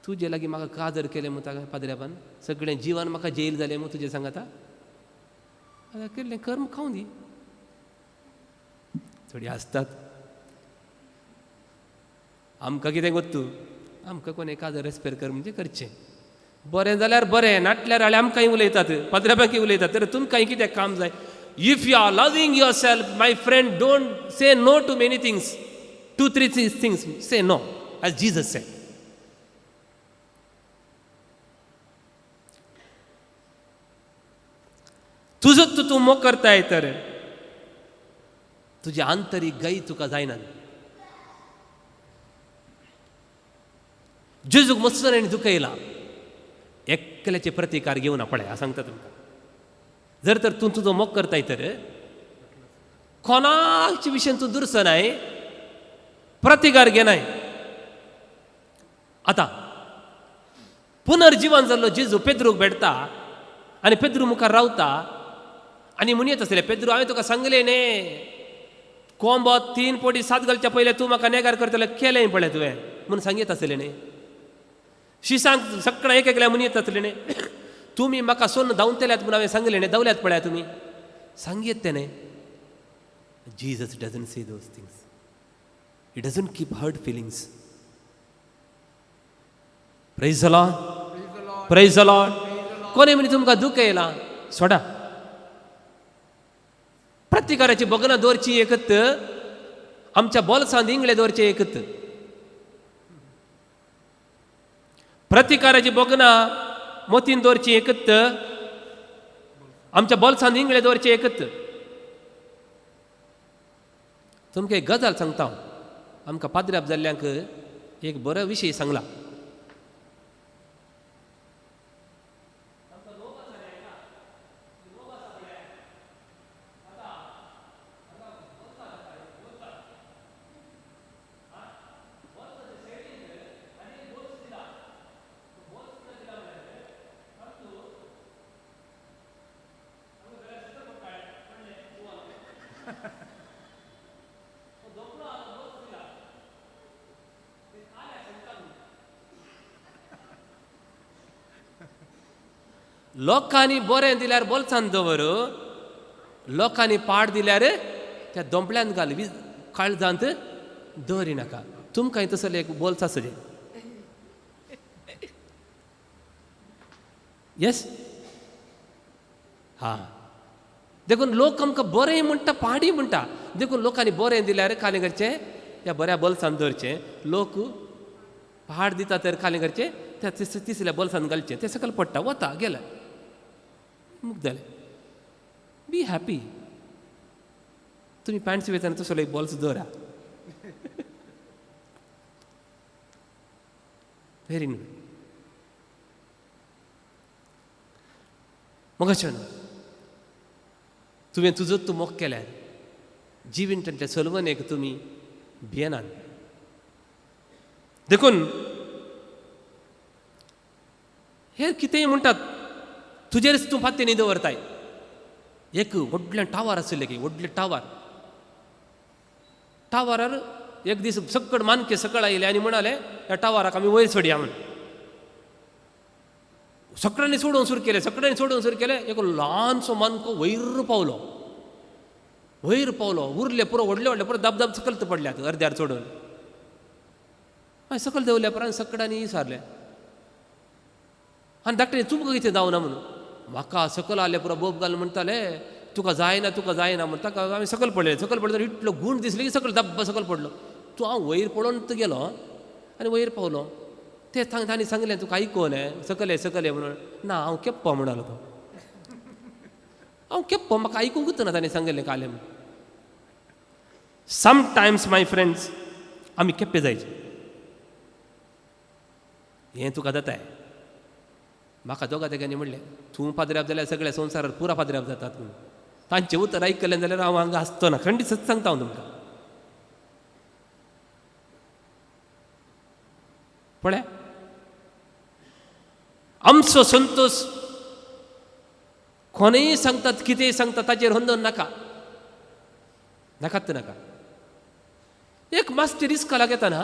तुजे लागीं म्हाका काजर केलें म्हणटा पाद्र्याबान. सगळें जिवन म्हाका जेल जालें म्हूण तुजें सांगाता. केल्लें कर्म खावं दी. थोडी आसतात. आमकां कितें गोत्तू. आमकां कोणें काजर रेस्पेर कर म्हणजे करचें. बरें जाल्यार बरें, नाटल्यार हाळे आमकांय उलयतात, पाद्र्याबांकय उलयतात. तर तुमकांय कितें काम जाय. If you are loving yourself, my friend, don't say no to many things. 2-3 things. Say no, as Jesus said. तुझं तू मोग करताय तर तुझी आंतरिक गाई तुका जायना. जेजूक मत्सरांनी दुखयला. एकल्याचे प्रतिकार घेवना. पळय हांव सांगता तुमकां. जर तर तूं तुजो मोग करताय तर कोणाच्या विशयान तूं दुरसनाय, प्रतिकार घेनाय. आतां पुनर्जीवन जाल्लो जेजू पेद्रूक भेटता आनी पेद्रू मुखार रावता आनी म्हणयत आसले, पेद्रू हांवें तुका सांगलें न्ही कोंबो 3 पोटी 7 घालच्या पयलें तूं म्हाका नेगार करतलें. केलें पळय तुवें म्हणून सांगीत आसलें न्ही. शिसांक सगळ्यां एक एकल्या म्हणयत आसलें न्ही. तुमी म्हाका सोन्न धांवतल्यात म्हणून हांवें सांगलें न्ही. धांवल्यात पळया तुमी. सांगीत तें न्ही. Jesus doesn't say those things. He doesn't keep hurt feelings. Praise the Lord. Praise the Lord. कोणी म्हणे तुमकां दुख येयलां सोडा. प्रतिकाराची बगनां दवरची एकत, आमच्या बोल्सांत इंगळे दवरचे एकत. प्रतिकाराची बगनां मोतीन दवरची एकत, आमच्या बोल्सांत इंगळे दवरचे एकत. तुमकां एक गजाल सांगता हांव. आमकां पाद्र्याब जाल्ल्यांक एक बरो विशय सांगला. लोकांनी बरें दिल्यार बोल्सांत दवर, लोकांनी पाड दिल्यार त्या दोंपल्यान घाल, काळजांत दवरिनाका. तुमकांय तसले एक बोल्स आसले. येस. हा देखून लोक आमकां बरें म्हणटा पाडी म्हणटा. देखून लोकांनी बरें दिल्यार खाली करचें त्या बऱ्या बोल्सांत दवरचें. लोक पाड दिता तर खाली करचें त्या तिसऱ्या बोल्सांत घालचें. तें सकयल पडटा वता गेलें मुक्त जालें. Be happy. तुमी पॅण्ट शिवयतना तसलो एक बॉल्स दवरा. Very good. मग अशें न्हू तुवें तुजो तूं मोग केल्यार जिवींतल्या चलवणेक तुमी भियेनात देखून हे कितेंय म्हणटात तुजेरच तूं फात्य न्ही दवरताय एक व्हडलें टावर आशिल्लें की व्हडलें टावरार एक दीस सकड मानके सकळ आयले आनी म्हणाले ह्या टावराक आमी वयर सोडया म्हण सकड्यांनी सोडूंक सुरू केलें एक ल्हानसो मानको वयर पावलो उरले पुरो व्हडले पुरो दाब सकल पडल्यात अर्द्यार सोडून मागीर सकल देंवल्या परत सकडांनी सारले आनी धाकटे तुमकां कितें जावना म्हणून म्हाका सकल आले पुरो बोब घालून म्हणटाले तुका जायना म्हण ताका आमी सकल पडले इतलो गूण दिसले की सकल दाब्ब सकल पडलो तूं हांव वयर पडोन गेलो आनी वयर पावलो ते तांणी सांगलें तुका आयकोन सकल ये म्हणून ना हांव केप्पो म्हणालो तो हांव केप्पो म्हाका आयकूंकूच ना तांणी सांगलें काले म्हूण समटायम्स माय फ्रेंड्स आमी केप्पे जायचे हें तुका जाताय म्हाका दोगा तेगांनी म्हणलें तूं पाद्र्याप जाल्यार सगळ्या संवसारांत पुरा पाद्र्याप जातात म्हणून तांचें उतर आयकलें जाल्यार हांव हांगा आसतो ना खंडी सत सांगता हांव तुमकां पळय आमचो संतोष कोणेय सांगतात कितेंय सांगतात ताचेर हंदोन नाका एक मास्टर इस्काला घेताना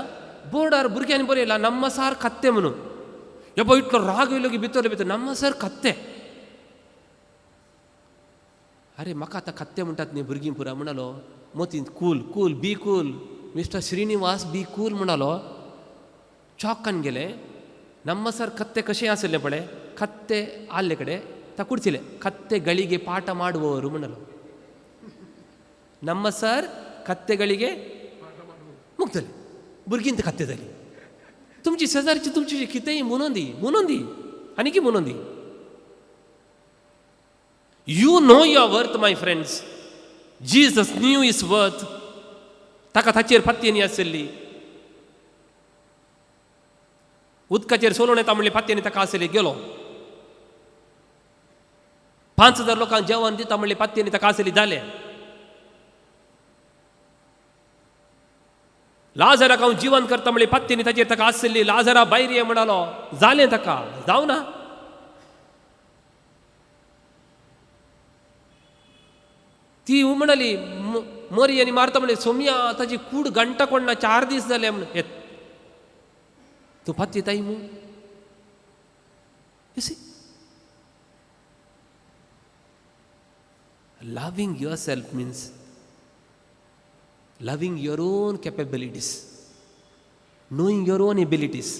बोर्डार भुरग्यांनी बरयला नम्मा सार खात्ते म्हणून हे पळय इतलो राग येयलो की भितर नम्मा सर खात्ते अरे म्हाका आतां खात्ते म्हणटात न्ही भुरगीं पुरा म्हणालो मोतीन cool be cool mister Srinivas be cool म्हणालो चॉकान गेले नम्मा सर खत्ते कशें आसलें पळय खत्ते आल्ले कडेन ता कुडचिले खत्ते ಗಳಿಗೆ ಪಾಠ ಮಾಡುವವರು म्हणालो ನಮ್ಮ ಸರ್ खत्तेಗಳಿಗೆ मुक्तले भुरगीं खत्ते जाली तुमची शेजारची तुमची कितेंय मुनोंदी आनी मुनोंदी you know your worth my friends Jesus knew is worth ताका ताचेर फात्तेनी आसली उदकाचेर सोलून येता म्हणले फात्तेनी ताका आसले गेलो 5,000 लोकांक जेवण दिता म्हणले फात्तेनी ताका आसली जाले लाजराक हांव जिवन करता म्हणले फात्तेनी ताचेर ताका आसली लाजरा भायर ये म्हणालो जालें ताका जावना ती म्हणली मरी आनी मारता म्हणले सोम्या ताची कूड घंटा कोणना 4 दीस जाले म्हण तूं फात्ती ताई मू loving yourself means loving your own capabilities, knowing your own abilities,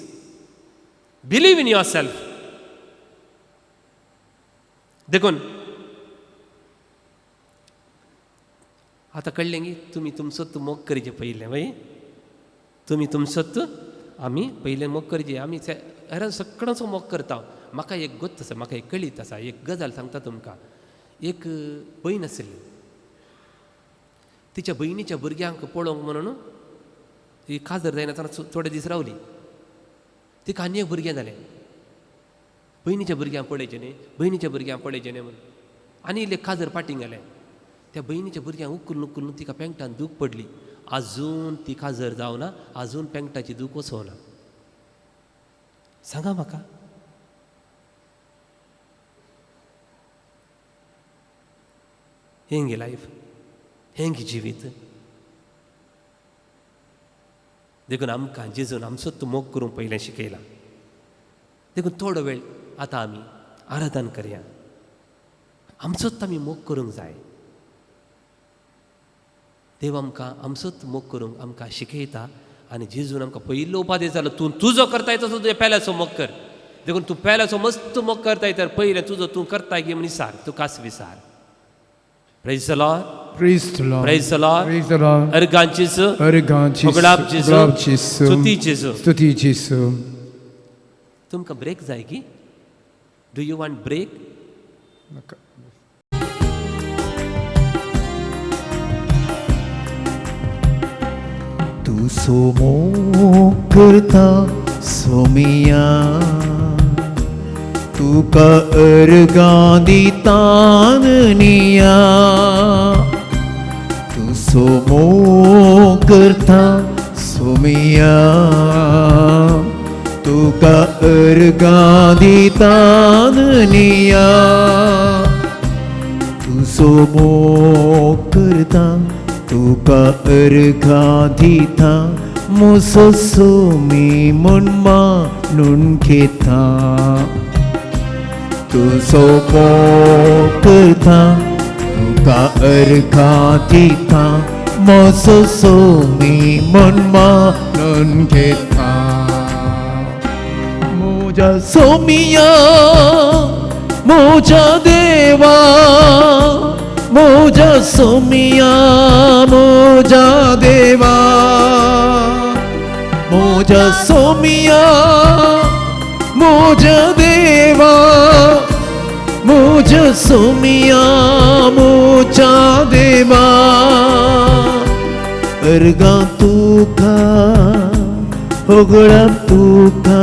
believe in yourself. देखून आता कळलें की तुमी तुमचोच मोग करचे पयलें वय तुमी तुमचोच आमी पयलें मोग करचे आमी हेरां सगळ्यांचो मोग करता म्हाका एक गोश्ट आसा म्हाका एक कळीत आसा एक गजाल सांगता तुमकां एक भयण आशिल्ली तिच्या भयणीच्या भुरग्यांक पळोवंक म्हणून ती काजर जायना थोडे दीस रावली तिका आनी एक भुरगें जालें भयणीच्या भुरग्यांक पळयचें न्ही म्हणून आनी इल्लें काजर पाटींग गेलें त्या भयणीच्या भुरग्यांक उखलून तिका पेंगटान दूख पडली आजून ती काजर जावना आजून पेंगटाची दूख वचोना सांगा म्हाका हेंगी लायफ हेंगी जिवीत देखून आमकां जेजून आमचोच मोग करूंक पयलें शिकयलां देखून थोडो वेळ आतां आमी आराधन करया आमचोच आमी मोग करूंक जाय देव आमकां आमचोच मोग करूंक आमकां शिकयता आनी जेजून आमकां पयलो उपादेश जालो तूं तुजो करताय तसो तुज्या पेल्याचो मोग कर देखून तूं पेल्याचो मस्त मोग करताय तर पयलें तुजो तूं करताय गे म्हण विसार तूं कास विसार Praise the Lord. Praise the Lord. Praise the Lord. Praise the Lord. Argan Jesu. Argan Jesu. Moglab Jesu. Moglab Jesu. Stuti Jesu. Stuti Jesu. तुमका ब्रेक जाय की डू यू वांट ब्रेक तू सो मोग करता सोमिया तुका अर्गांदी ताननिया तू सोमो करता सोमिया तुका अर्गांदी ताननिया तू सोमो करता तुका अर्गांदी था मोसो सोमी मन मानून घेता तू सोमो करता तुका अर्गांदी था मोसो सोमी मन मानून घेता मोजा सोमिया मोजा देवा मोजा सोमिया मोजा देवा मोजा सोमिया मोजा देवा मोजा सोमिया मोजा देवा अर्गा तुका होगळा तुका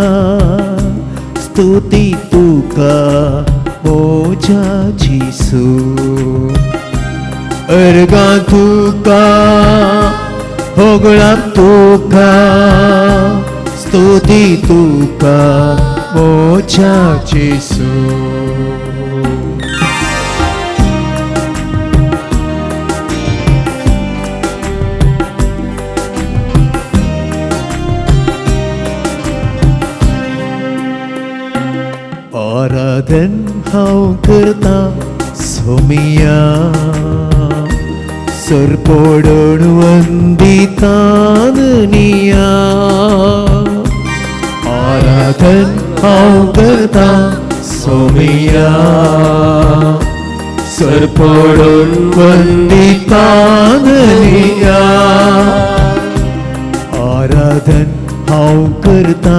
स्तुती तुका मोजा जिसू अर्गा तुका होगळा तुका स्तुती तुका मोजा जिसू आराधन हांव करता सोमिया सरपोडून वंदिताननिया आराधन हांव करता सोमिया सरपोडून वंदिताननिया आराधन हांव करता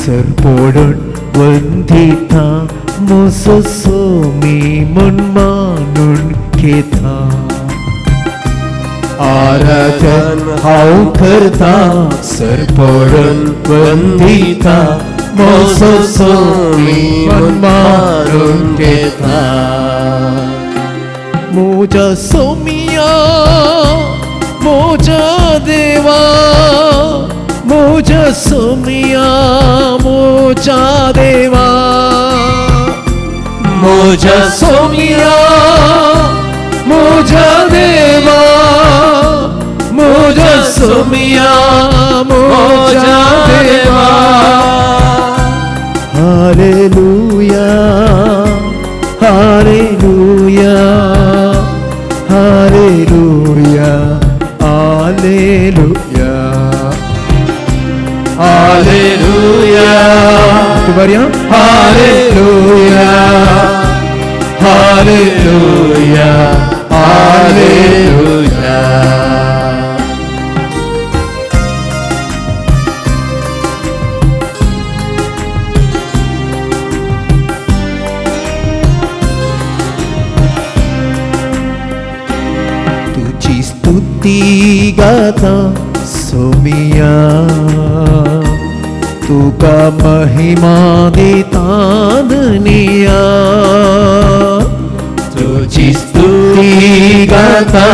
सरपोडून वंदिता मोसो सोमी मन मानून घेता आराधन हांव करता सरपोडून वंदिता मोसो सोमी मन मानून घेता मोजा सोमिया मोजा देवा मोजा सोमिया मोजा देवा मोजा सोमिया मोजा देवा मोजा सोमिया मोजा देवा hallelujah hallelujah hallelujah hallelujah hallelujah दोबारा हालेलुया हालेलुया हालेलुया तुझी स्तुती गाता सोमिया तुका महिमा देताननिया तुझी स्तुती गाता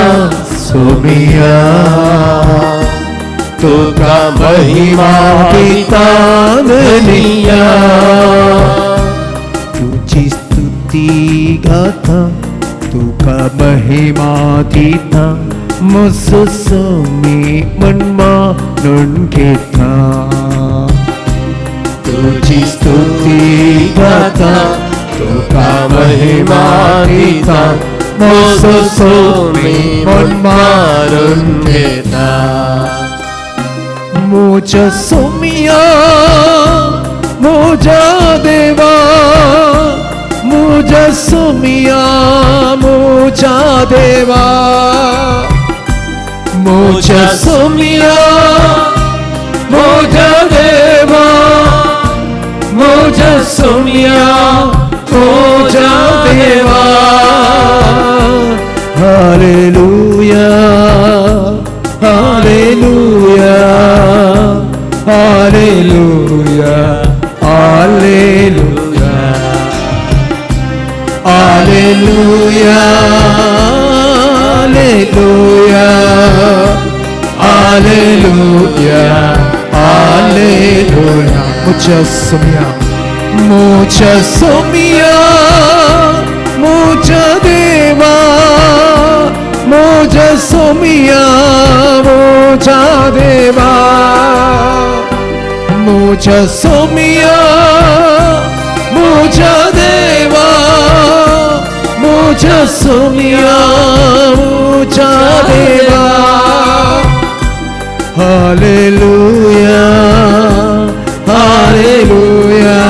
सोमिया तुका महिमा देताननिया तुझी स्तुती गाता तुका महिमा देता मोसो सोमी मन मानून घेता तुझी स्तुती गाता तुका महिमा देता मोसो सोमी मन मानून घेता मोजा सोमिया मोजा देवा मोजा सोमिया मोजा देवा मोजा सोमिया मोजा देवा मोजा सोमिया मोजा देवा hallelujah hallelujah hallelujah hallelujah Alleluia, Alleluia, Alleluia, Alleluia. Mucha somia, mucha deva, mucha somia, mucha deva, mucha somia, mucha deva, mucha somia, mucha deva. Alleluia, Alleluia,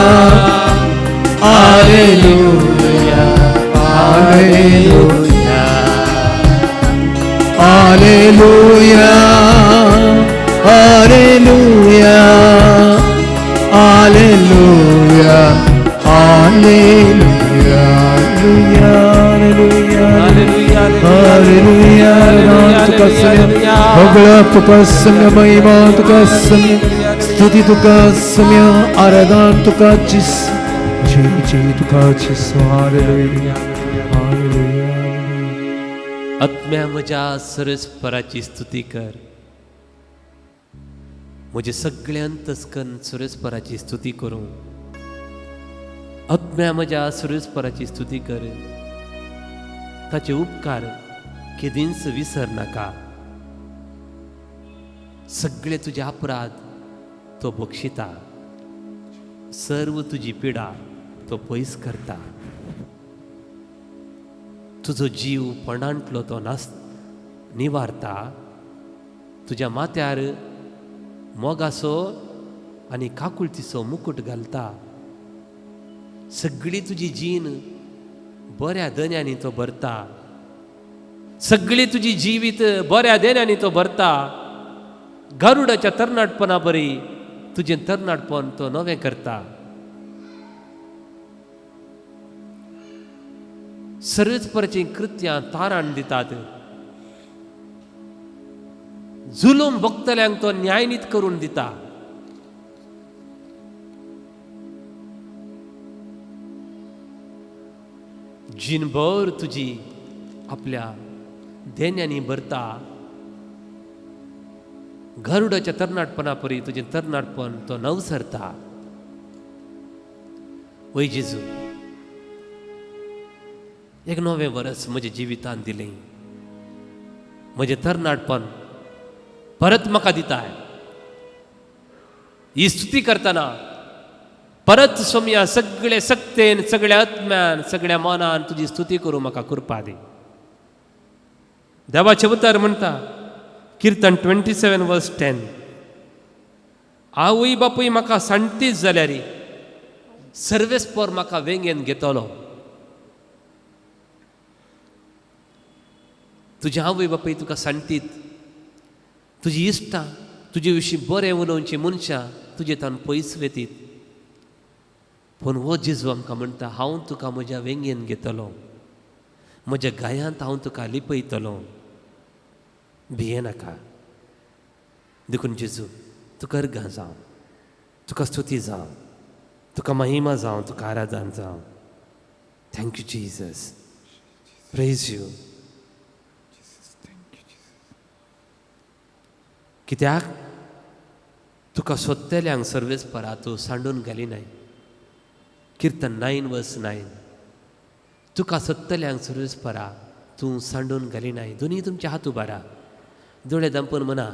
Alleluia, Alleluia, Alleluia, Alleluia, Alleluia, Alleluia, Alleluia, Alleluia, तुका सम्य भगला तुका सम्य महिमा तुका सम्य स्तुति तुका सम्य आराधना तुका जिस जय तुका जिस हालेलुया हालेलुया. आत्म्या म्हज्या सरस्पराची स्तुती कर. म्हजे सगळे अंतस्कन सरस्पराची स्तुती करूं. आत्म्या म्हज्या सरस्पराची स्तुती कर. ताचे उपकार केदींच विसर नाका. सगळे तुझे अपराध तो बक्षिता. सर्व तुझी पिडा तो पयस करता. तुजो जीव पणांतलो तो निवारता. तुज्या माथ्यार मोगासो आनी काकुळतीचो मुकुट घालता. सगळी तुजी जीण बऱ्या दन्यांनी तो भरता. सगळी तुजी जिवीत बऱ्या देन्यांनी तो भरता. गरुडाच्या तरणाटपणा बरी तुजें तरणाटपण तो नवें करता. सर्वेस्पराचीं कृत्यां तारण दितात. जुलूम भोगतल्यांक तो न्यायनीत करून दिता. जिनभर तुजी आपल्या देन्यांनी भरता. गरुडाच्या तरणाटपणा परी तुजें तरणाटपण तो नवसरता. वय जेजू, एक नवें वर्स म्हज्या जिवितांत दिलें. म्हजें तरणाटपण परत म्हाका दिताय. ही स्तुती करतना परत सोम्या सगळे सक्तेन सगळ्या आत्म्यान सगळ्या मनान तुजी स्तुती करूं म्हाका कृपा दी. देवाचे उतर म्हणटा किर्तन 27:10 आवय बापूय म्हाका सांडतीच जाल्यार सर्वेस्पर म्हाका वेंगेन घेतलो. तुजी आवय बापूय तुका सांडटीत. तुजी इश्टां तुजे विशीं बरें उलोवचीं मनशां तुजे तान पयस वेतीत. पूण हो जेजू आमकां म्हणटा हांव तुका म्हज्या वेंगेन घेतलो. म्हज्या गायांत हांव तुका लिपयतलो. भिये नाका. देखून जेजू तुका अर्गां जावं, तुका स्तुती जावं, तुका महिमा जावं, तुका आराधन जावं. Thank you Jesus. Praise you. कित्याक तुका सोदतल्यांक सर्वेस्परा तूं सांडून घालिनाय. किर्तन 9:9 तुका सोदतल्यांक सर्वेस्परा तूं सांडून घालिनाय. दोनी तुमचे हात उबारा. दोळे दांपून म्हणा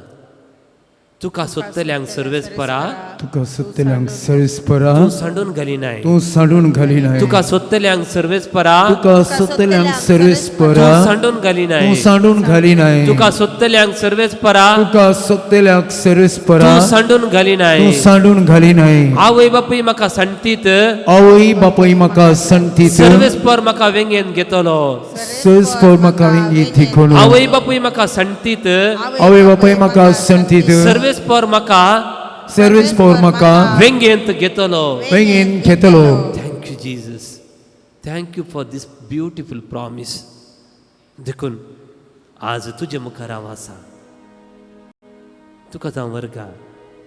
तुका सोदतल्यांक सर्वेस्परा तुका सोदतल्यांक सर्वेस्परा तूं सांडून घालिनाय. तूं सांडून घालिनाय. तुका सोदतल्यांक सर्वेस्परा तुका सोदतल्यांक सर्वेस्परा तूं सांडून घालिनाय. तूं सांडून घालिनाय. तुका सोदतल्यांक सर्वेस्परा तुका सोदतल्यांक सर्वेस्परा तूं सांडून घालिनाय. तूं सांडून घालिनाय. आवय बापूय म्हाका सांडटीत. आवय बापूय म्हाका सांडटीत. सर्वेस्पर म्हाका वेंगेन घेतलो. सर्वेस्पर म्हाका वेंगेन घेतलो. आवय बापूय म्हाका सांडटीत. आवय बापूय म्हाका सांडटीत. सर्वेस्पर म्हाका सर्वेस्पर म्हाका वेंगेंत घेतलो. वेंगेन घेतलो. Thank you Jesus. Thank you for this beautiful promise. देखून आज तुजे मुखार हांव आसा. तुका जावं वर्गा,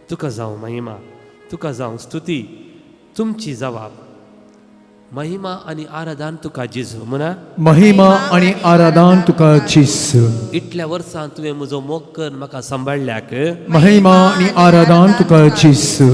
तुका जावं महिमा, तुका जावं स्तुती, तुमची जबाब. महिमा आणि आराधन तुका जेजू म्हणा. महिमा आणि आराधन तुका जेजू. इतल्या वर्सां तुवें म्हजो मोग कर म्हाका सांबाळल्याक. महिमा आणि आराधन तुका जेजू.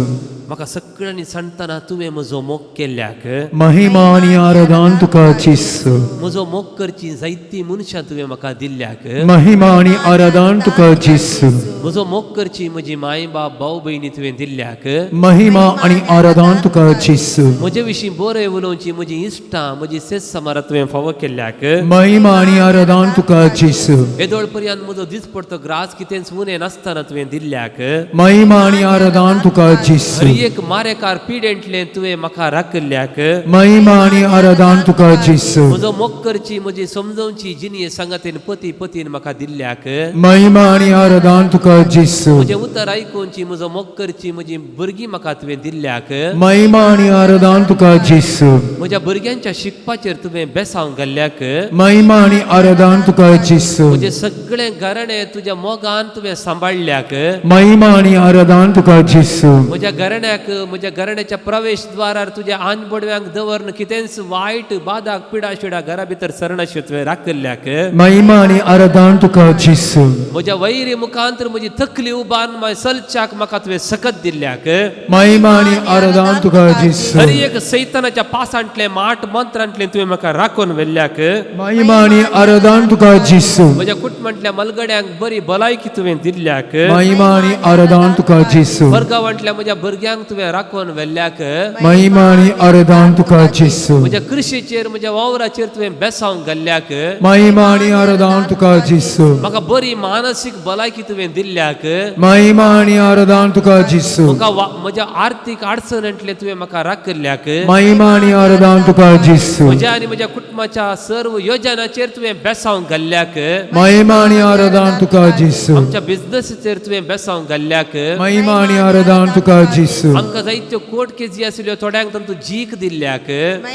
म्हाका सगळ्यांनी सांगतना तुवें म्हजो मोग केल्ल्याक. महिमा आणि आराधन तुका जेजू. म्हजो मोग करची जायती मनशां तुवें म्हाका दिल्ल्याक. महिमा आणि आराधन तुका जेजू. म्हजो मोग करची म्हजी माय बाप भाव भयणी तुवें दिल्ल्याक. महिमा आणि आराधन तुका जेजू. म्हजे विशीं बरें उलोवची म्हजी इश्टां म्हजी सेस समारां तुवें फावो केल्ल्याक. महिमा आणि आराधन तुका जेजू. येदोळ पर्यंत म्हजो दीस पडतो ग्रास कितेंच उणें नासतना तुवें दिल्ल्याक. महिमा आणि आराधन तुका जेजू. एक मारेकार पिडेंतलें तुवें म्हाका राखल्याक. महिमा आणि आराधन तुका जेजू. म्हजो मोग करची म्हजी समजोवची जिनी सांगातेन पतीन म्हाका दिल्ल्याक. महिमा आणि आराधन तुका जेजू. म्हजें उतर आयकूनची म्हजो मोग करची म्हजी भुरगीं म्हाका तुवें दिल्ल्याक. महिमा आणि आराधन तुका जेजू. म्हज्या भुरग्यांच्या शिकपाचेर तुवें बेसांव घाल्ल्याक. महिमा आणि आराधन तुका जेजू. म्हजें सगळें घराणें तुज्या मोगान तुवें सांबाळल्याक. महिमा आणि आराधन तुका जेजू. म्हज्या म्हज्या घराण्याच्या प्रवेश द्वारार तुज्या आनबडव्यांक दवरन कितेंच वायट बादाक पिडा शिडा घरा भितर सरनाशे तुवें राखल्याक. महिमा आणि आराधन तुका जेजू. म्हज्या वैरी मुखांतर म्हजी तकली उबारून मागीर सलच्याक म्हाका तुवें सकत दिल्ल्याक. महिमा आणि आराधन तुका जेजू. हर एक सैतानाच्या पासांतले माट मंत्रांतले तुवें म्हाका राखून व्हेल्ल्याक. महिमा आणि आराधन तुका जेजू. म्हज्या कुटुंबांतल्या मलगड्यांक बरी भलायकी तुवें दिल्ल्याक. महिमा आणि आराधन तुका जेजू. वर्गावांतल्या म्हज्या भुरग्यांक तुवें राखून व्हेल्ल्याक. महिमा आणि आराधन तुका जेजू. म्हज्या कृशीचेर म्हज्या वावराचेर तुवें बेसांव घाल्ल्याक. महिमा आणि आराधन तुका जेजू. म्हाका बरी मानसीक भलायकी तुवें दिल्ल्याक. महिमा आणि आराधन तुका जेजू. म्हाका म्हज्या आर्थीक अडचणींतले तुवें म्हाका राखल्याक. महिमा आणि आराधन तुका जेजू. म्हज्या आनी म्हज्या कुटुंबाच्या सर्व योजनाचेर तुवें बेसांव घाल्ल्याक. महिमा आणि आराधन तुका जेजू. आमच्या बिझनसीचेर तुवें बेसांव घाल्ल्याक. महिमा आणि आराधन तुका जेजू. आमकां जायत्यो कोर्ट केसी आसल्यो थोड्यांक तूं जीक दिल्ल्याक.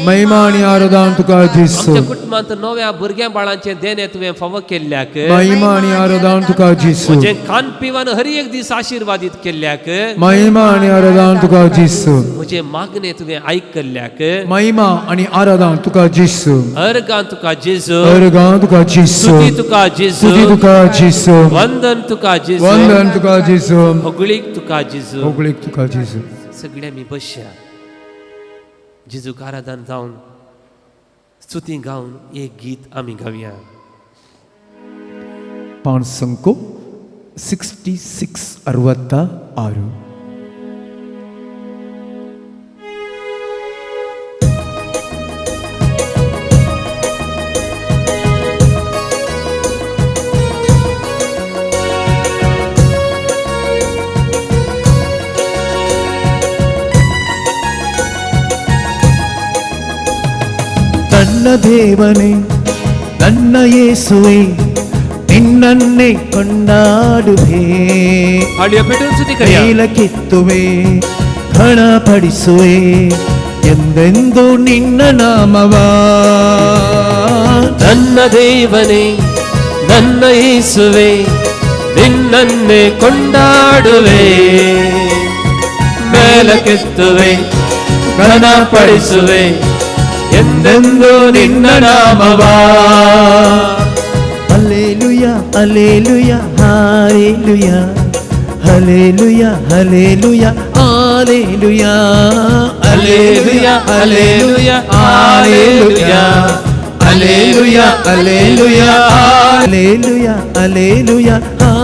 महिमा आणि आराधन तुका जेजू. आमच्या कुटुंबांत नव्या भुरग्यां बाळांचे देणे तुवें फावो केल्ल्याक. महिमा आणि आराधन तुका जेजू. म्हजें खान पिवान हर एक दीस आशिर्वादीत केल्ल्याक. महिमा आणि आराधन तुका जेजू. म्हजे मागणे तुवें आयकल्ल्याक. महिमा आणि आराधन तुका जेजू. अर्गां तुका जेजू. अर्गां तुका जेजू. स्तुती तुका जेजू. स्तुती तुका जेजू. वंदन तुका जेजू. वंदन तुका जेजू. होगळीक तुका जेजू. होगळीक तुका जेजू. सगळ्या मी बसया जेजूक आराधन जावन स्तुती गावन एक गीत आमी गावया. पान संको 66 66. ನನ್ನ ದೇವನೇ ನನ್ನ ಯೇಸುವೆ ನಿನ್ನನ್ನೇ ಕೊಂಡಾಡುವೆ. ಹಾಡಿಯ ಪೆಟ್ಟು ಸ್ತುತಿ ಕರಿಯ. ಮೇಲಕ್ಕೆತ್ತುವೆ ಘನಪಡಿಸುವೆ ಎಂದೆಂದು ನಿನ್ನ ನಾಮವ. ನನ್ನ ದೇವನೇ ನನ್ನ ಯೇಸುವೆ ನಿನ್ನನ್ನೇ ಕೊಂಡಾಡುವೆ. ಮೇಲಕ್ಕೆತ್ತುವೆ ಘನಪಡಿಸುವೆ ಎಂದೆಂದು ನಿನ್ನ ನಾಮವ. Hallelujah hallelujah hallelujah hallelujah hallelujah hallelujah hallelujah hallelujah hallelujah hallelujah hallelujah hallelujah hallelujah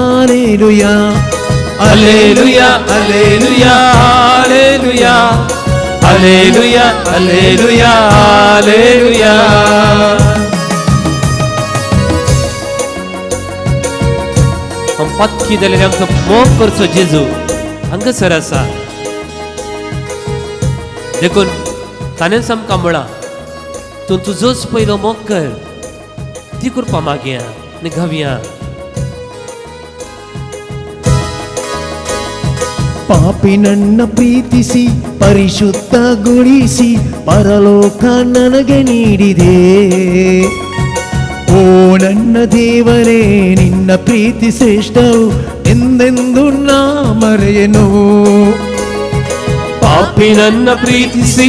hallelujah hallelujah hallelujah hallelujah hallelujah hallelujah hallelujah. पत्की जाल्यार आमचो मोग करचो जेजू हांगासर आसा. देखून ताणें आमकां म्हणा तूं तुजोच पयलो मोग कर. ती करपा मागया आनी घावया. ಪಾಪಿ ನನ್ನ ಪ್ರೀತಿಸಿ ಪರಿಶುದ್ಧಗೊಳಿಸಿ ಪರಲೋಕ ನನಗೆ ನೀಡಿದೆ. ಓ ನನ್ನ ದೇವರೇ ನಿನ್ನ ಪ್ರೀತಿ ಶ್ರೇಷ್ಠವು ಎಂದೆಂದು ನಾ ಮರೆಯನು. ಪಾಪಿ ನನ್ನ ಪ್ರೀತಿಸಿ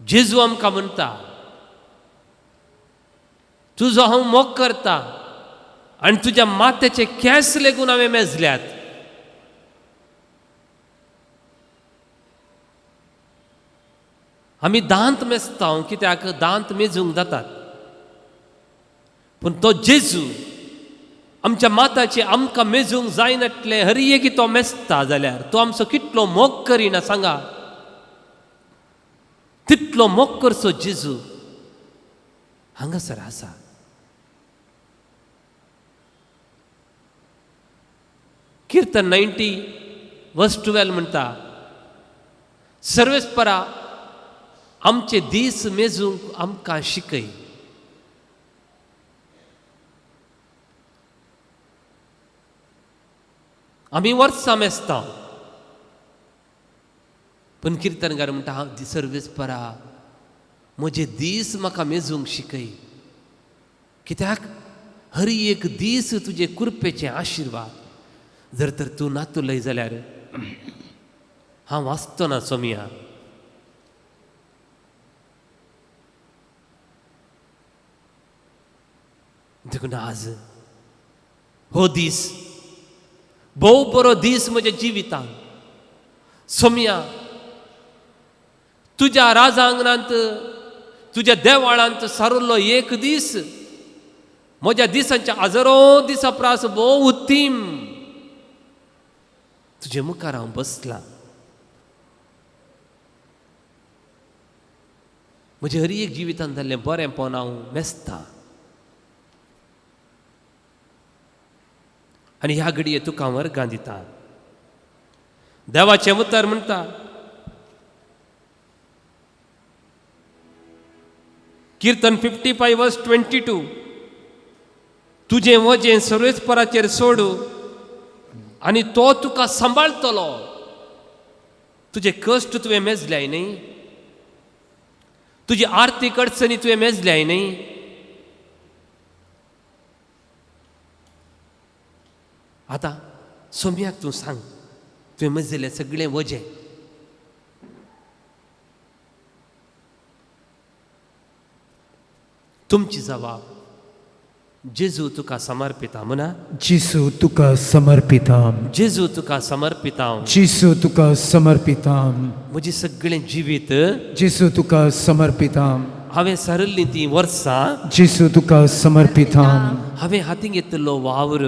जेजू आमकां म्हणटा तुजो हांव मोग करता आनी तुज्या माथ्याचे केंस लेगून हांवें मेजल्यात. आमी दांत मेजता कित्याक दांत मेजूंक जातात, पूण तो जेजू आमच्या माथ्याचे आमकां मेजूंक जायनातले हर एक तो मेजता जाल्यार तो आमचो कितलो मोग करिना सांगा. तितलो मोग करचो जेजू हांगासर आसा. कीर्तन 90:12 म्हणटा सर्वेस्परा आमचे दीस मेजूंक आमकां शिकय. आमी वर्सां मेजता, पूण कीर्तनकार म्हणटा हांव सर्वेस्परा म्हजे दीस म्हाका मेजूंक शिकय, कित्याक हर एक दीस तुजे कृपेचे आशिर्वाद. जर तर तूं नातुलय जाल्यार हांव वाचतो ना सोमिया. देखून आज हो दीस भोव बरो दीस म्हज्या जिवितांत. सोमिया तुज्या राजांगणांत तुज्या देवाळांत सारुल्लो एक दीस म्हज्या दिसांच्या हजारो दिसां प्रास भोव उत्तीम तुजे मुखार हांव बसला. म्हजे हर एक जिवितांत जाल्लें बरेंपण हांव मेजता. आनी ह्या घडये तुका वर्गां दिता. देवाचें उतर म्हणटा कीर्तन 55:22 तुजें वजें सर्वेस्पराचेर सोडू आनी तो तुका सांबाळटलो. तुजे कश्ट तुवें मेजल्याय न्ही, तुजी आर्थीक अडचणी तुवें मेजल्याय न्ही. आतां सोम्याक तूं सांग तुवें मेजलें सगळें वजें. तुमची जबाब जेजू तुका समर्पिता म्हणा. जेजू तुका समर्पिता, जेजू तुका समर्पिता. जेजू तुका समर्पिता, म्हजी सगळें जिवीत जेजू तुका समर्पिता, हांवें सारल्लीं तीं वर्सां जेजू तुका समर्पिता, हांवें हातीन घेतिल्लो वावर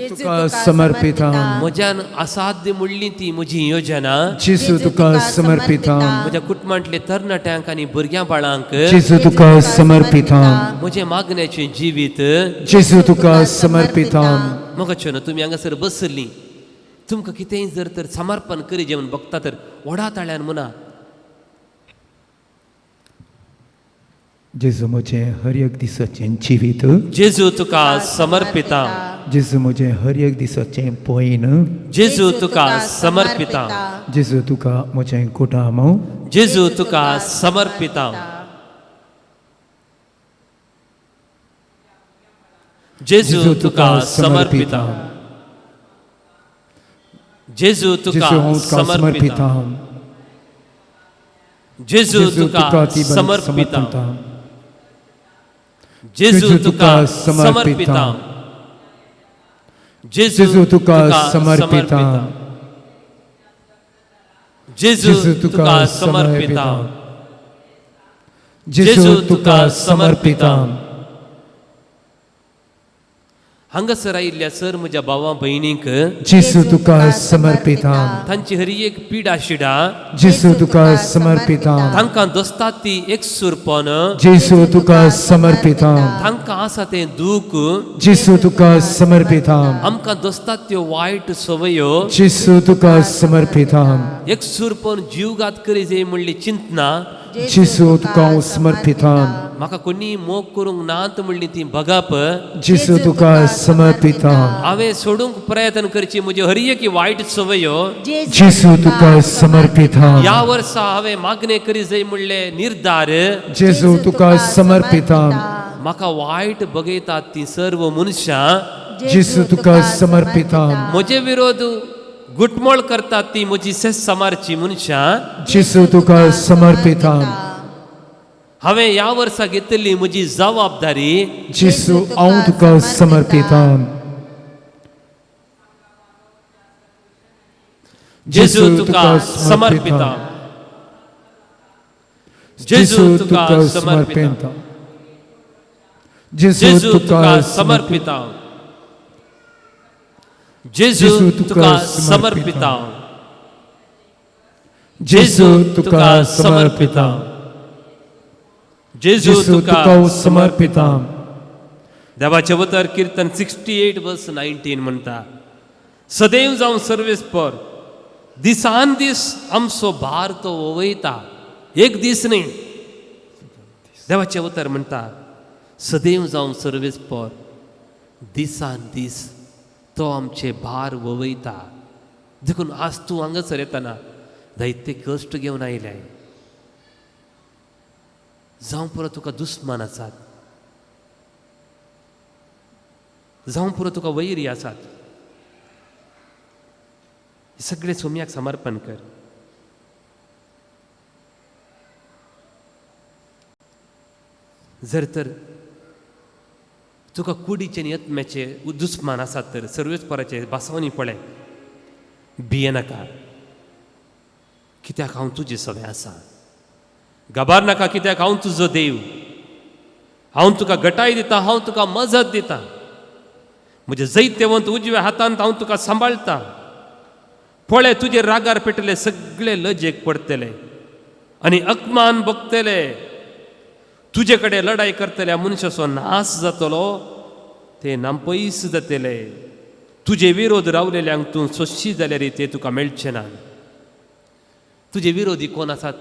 तुका समर्पिता, म्हज्यान असाध्य म्हणलीं ती म्हजी योजना जेजू तुका समर्पिता, म्हज्या कुटुंबांतले तरणाट्यांक आनी भुरग्यां बाळांक जेजू तुका समर्पिता, म्हजें मागण्याचें जिवीत जेजू तुका समर्पिता. मोगाच्यो न्हू तुमी हांगासर बसलीं तुमकां कितेंय जर तर समर्पण करी जेवण बघता तर व्हडा ताळ्यान म्हणा जेजू म्हजें हर एक दिसाचें जिवीत, जेजू तुका समर्पिता. जेजू म्हजें हर एक दिसाचें पयन, जेजू तुका समर्पिता. जेजू तुका म्हजें कुटाम, जेजू तुका समर्पिता. जेजू तुका समर्पिता. जेजू तुका समर्पिता. जेजू तुका समर्पिता. जेजू तुका समर्पिता. जेजू तुका समर्पिता. जेजू तुका समर्पिता. जेजू तुका समर्पिता. हांगासर आयिल्ल्या सर म्हज्या भावा भयणींक जेजू तुका समर्पिता, तांची हर एक पिडा शिडा जेजू तुका समर्पिता, तांकां दोसतात ती एकसुरपण जेजू तुका समर्पिता, तांकां आसा तें दूख जेजू तुका समर्पिता, आमकां दोसतात त्यो वायट सवयो जेजू तुका समर्पिता, एकसुरपण जीवघात करी जे म्हणली चिंतना जेजू तुका समर्पिता, म्हाका कोणी मोग करूंक नात म्हणली ती भगाप जेजू तुका समर्पिता, हांवें सोडूंक प्रयत्न करची म्हज्यो हर एक वायट सवयो जेजू तुका समर्पिता, ह्या वर्सा हांवें मागणे करी जय म्हणले निर्धार जेजू तुका समर्पिता, म्हाका वायट बगयतात ती सर्व मनशां जेजू तुका समर्पिता, म्हजे विरोध गुटमोळ करतात ती म्हजी सेस समारची मनशां जेजू तुका समर्पिता, हांवें ह्या वर्सा घेतिल्ली म्हजी जबाबदारी जेसू हांव तुका समर्पिता जेजू तुका समर्पिता जेजू तुका समर्पिता जेजू तुका समर्पिता जेजू तुका समर्पिता जेजू तुका समर्पिता जेजू तुका समर्पिता देवाचे उतर कीर्तन 68 वर्स 19 म्हणटा सदैव जावन सर्वेस पर दिसान दीस आमचो भार तो वयता एक दीस न्ही देवाचे उतर म्हणटा सदैव जावन सर्वेस पर दिसान दीस तो आमचे भार वयता देखून आज तूं हांगासर येतना दैत्य कश्ट घेवन आयले जावं पुरो तुका दुस्मान आसात जावं पुरो तुका वैरी आसात सगळे सोम्याक समर्पण कर जर तर तुका कुडीचे यत्म्याचे दुस्मान आसात तर सर्वेस्पराचे बासवणी पळय भिये नाका कित्याक हांव तुजें सगळें आसा गबार नाका कित्याक हांव तुजो देव हांव तुका गटाय दिता हांव तुका मजत दिता म्हजे जैत्यवंत उजव्या हातांत हांव तुका सांबाळटा पळय तुजे रागार पेटले सगळे लजेक पडटले आनी अकमान बगतले तुजे कडेन लढाई करतल्या मनशाचो नाश जातलो ते नांपयस जातले तुजे विरोध रावलेल्यांक तूं सोशी जाल्यार ते तुका मेळचे ना तुजे विरोधी कोण आसात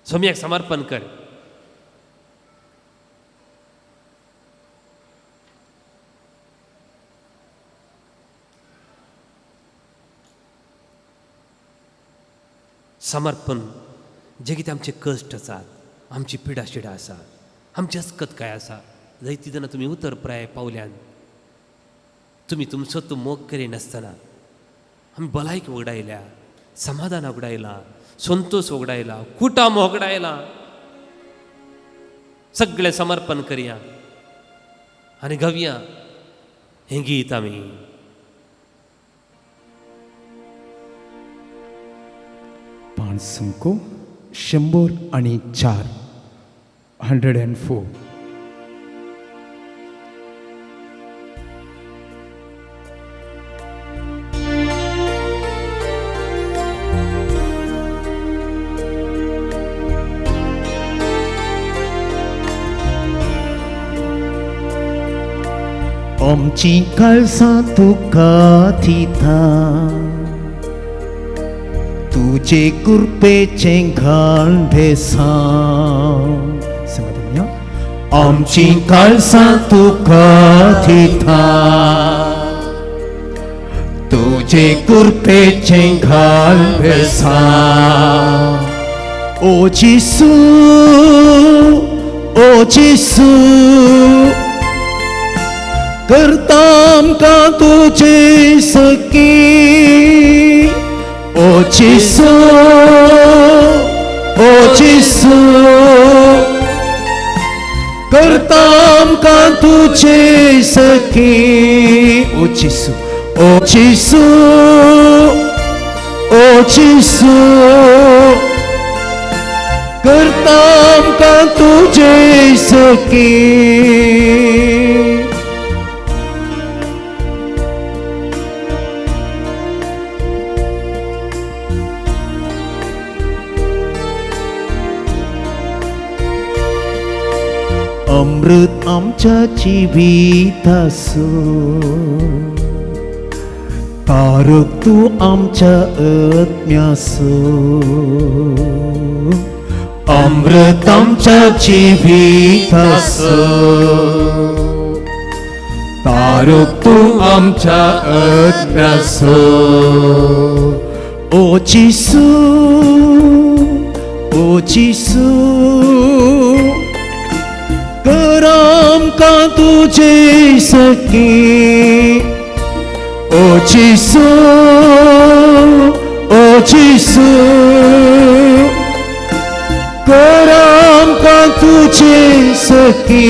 सोम्याक समर्पण कर समर्पण जे कितें आमचे कश्ट आसात आमची पिडा शिडा आसा आमची अस्कत काय आसा जायती जाणां तुमी उतर प्राय पावल्यान तुमी तुमचो तूं मोग करिनासतना आमी भलायक वगडायल्या समाधान वगडायला संतोष वगडायला कुटाम वगडायला सगळे समर्पण करया आनी गावया हें गीत आमी पांच संको 104 104 आमची काळजां तुका दिता तुजे कृपेचें घालभेसां सांगा आमची काळजां तुका दिता तुजे कृपेचें घालभेसां ओ जेसू करता आमकां तुजे सखी ओ जेसू करता आमकां तुजे सखी ओ जेसू करता आमकां तुजे सखी अमृत आमच्या जिविताचो तारक तूं आमच्या आत्म्याचो अमृत आमच्या जिविताचो तारक तूं आमच्या आत्म्याचो ओ जेसू कर आमकां तुजे सखी ओ जेसू कर आमकां तुझे सखी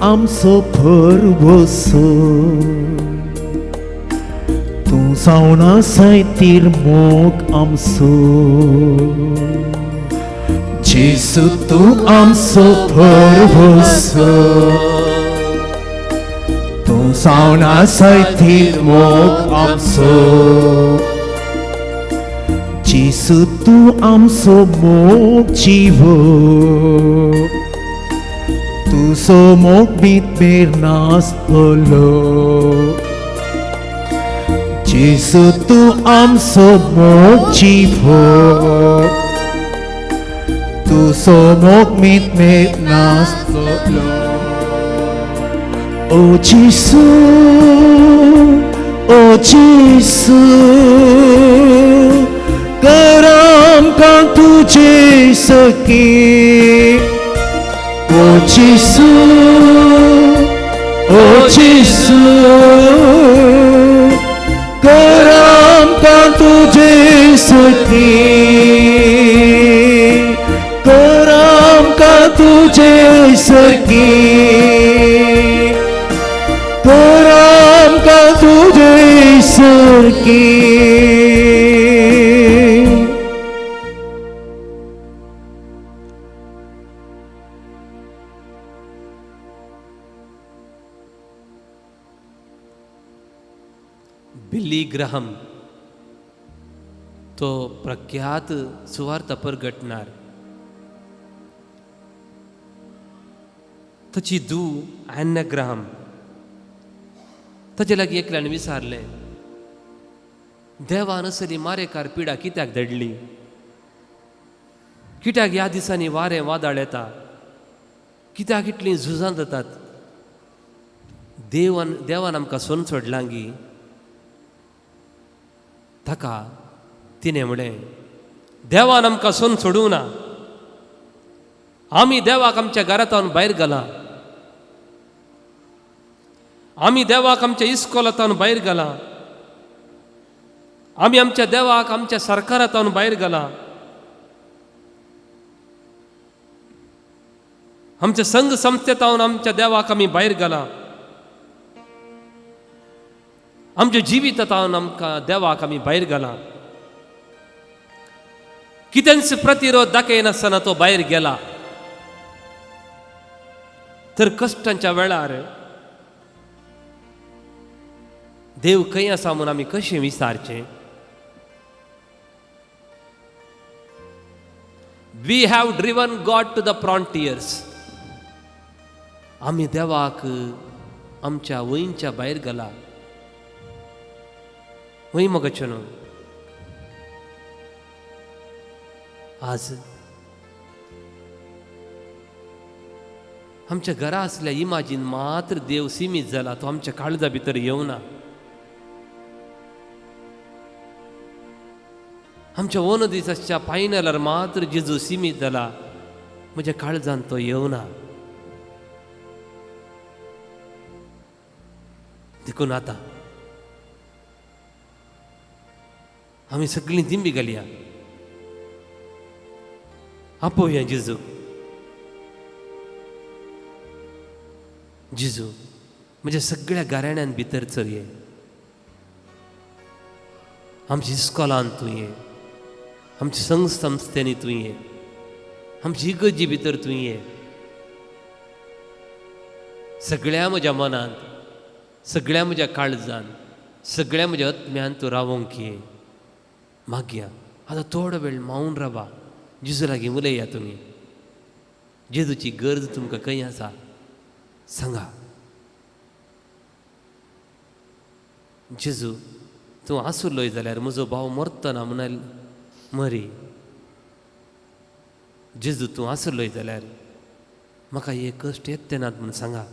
आमचो भरवसो तूं जावन आसाय तिर्मोग आमचो जेसू तूं आमचो भरवसो तूं जावन आसाय तिर्मोग आमचो जेसू तूं आमचो मोग जीव तुजो मोग भितर नासतलो जेसू तूं आमचो मोग जीव तुजो मोग भितर नासतलो ओ जेसू कर आमकां तुझे सखी ओ जेसू कर आमकां तुझे सखी कर आमकां तुझे सखी कर आमकां तुझे सखी बिली ग्रहम तो प्रख्यात सुवार्थ परगटणार ताची धूव एन्ना ग्रहम ताचे लागीं एकल्यान विचारलें देवान असली मारेकार पिडा कित्याक धाडली कित्याक ह्या दिसांनी वारें वादळ येता कित्याक इतलीं झुजां जातात देवान आमकां सोन सोडलांगी ताका तिणें म्हळें देवान आमकां सोन सोडूं ना आमी देवाक आमच्या घरांतल्यान भायर घाला आमी देवाक आमच्या इस्कॉलांतल्यान भायर घाला आमी आमच्या देवाक आमच्या सरकारांतल्यान भायर घाला आमच्या संघ संस्थेंतल्यान आमच्या देवाक आमी भायर घाला आमच्या जिवितांतल्यान आमकां देवाक आमी भायर घाला कितेंच प्रतिरोध दाखयनासतना तो भायर गेला तर कश्टांच्या वेळार देव खंय आसा म्हूण आमी कशें विचारचें we have driven God to the frontiers आमी देवाक आमच्या वयंच्या भायर घाला वय मगच्यो न्हू आज आमच्या घरा असल्या इमाजीन मात्र देव सीमीत जाला तो आमच्या काळजा भितर येवना आमच्या ओन दिसाच्या फायनलार मात्र जेजू सीमीत जाला म्हज्या काळजान तो येवना देखून आतां आमी सगळीं दिंबी घालया आपोवया जेजू जेजू म्हज्या सगळ्या घराण्यांत भितर चलये आमच्या इस्कॉलांत तूं ये आमच्या संघ संस्थेनी तूं ये आमची इगर्जी भितर तूं ये सगळ्या म्हज्या मनांत सगळ्या म्हज्या काळजांत सगळ्या म्हज्या आत्म्यान तूं रावोंक ये मागया आतां थोडो वेळ मावून रावा जेजू लागीं उलया तुमी जेजूची गरज तुमकां खंय आसा सांगा जेजू तूं आसुल्लोय जाल्यार म्हजो भाव मरतना म्हणाल मरी जेजू तूं आसुल्लोय जाल्यार म्हाका हे कश्ट येते नात म्हूण सांगा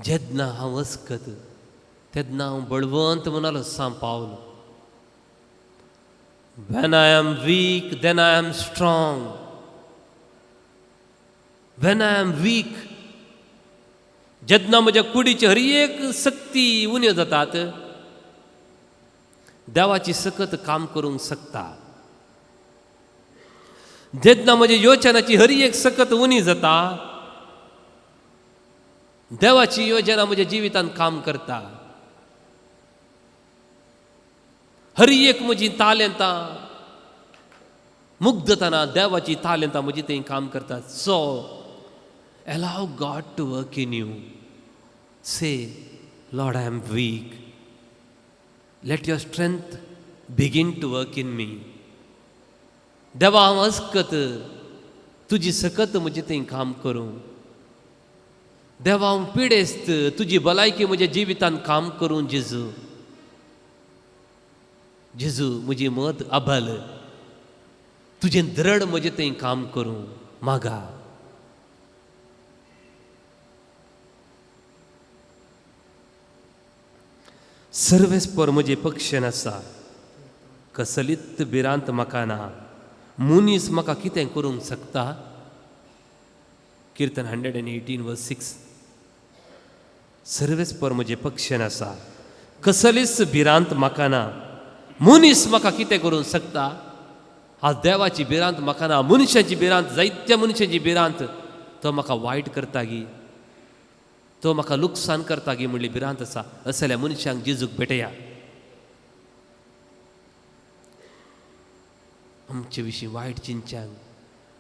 जेन्ना हांव अस्कत तेन्ना हांव बळवंत म्हणालो सां पावलो. When I am weak, then I am strong. When I am weak, जेन्ना म्हज्या कुडीची हर एक सक्ती उण्यो जातात, देवाची सकत काम करूंक शकता. जेन्ना म्हज्या योचनाची हर एक सकत उणी जाता, देवाची योजना म्हज्या जिवितांत काम करता. हर एक म्हजी तालेंतां मुग्धताना देवाची तालेंतां म्हजी थंय काम करतात. So allow God to work in you. Say, Lord, I am weak. Let your strength begin to work in me. देवा हांव अस्कत, तुजी सकत म्हजे थंय काम करूं. देवा हांव पिडेस्त, तुजी भलायकी म्हज्या जिवितांत काम करूं. जेजू जेजू म्हजी मत अबल, तुजें दृढ म्हजे थंय काम करूं. मागा सर्वेस्पर म्हजे पक्षन आसा, कसलीत भिरांत म्हाका ना. मुनीस म्हाका कितें करूंक शकता? कीर्तन 118:6. सर्वेस्पर म्हजे पक्षन आसा, कसलीच भिरांत म्हाका ना. मुनीस म्हाका कितें करूंक शकता? आज देवाची भिरांत म्हाका ना. मनशाची भिरांत, जायत्या मनशाची भिरांत, तो म्हाका वायट करता गी, तो म्हाका लुकसाण करता गी म्हणली भिरांत आसा. असल्या मनशांक जेजूक भेटया. आमचे विशीं वायट चिंतच्यांक,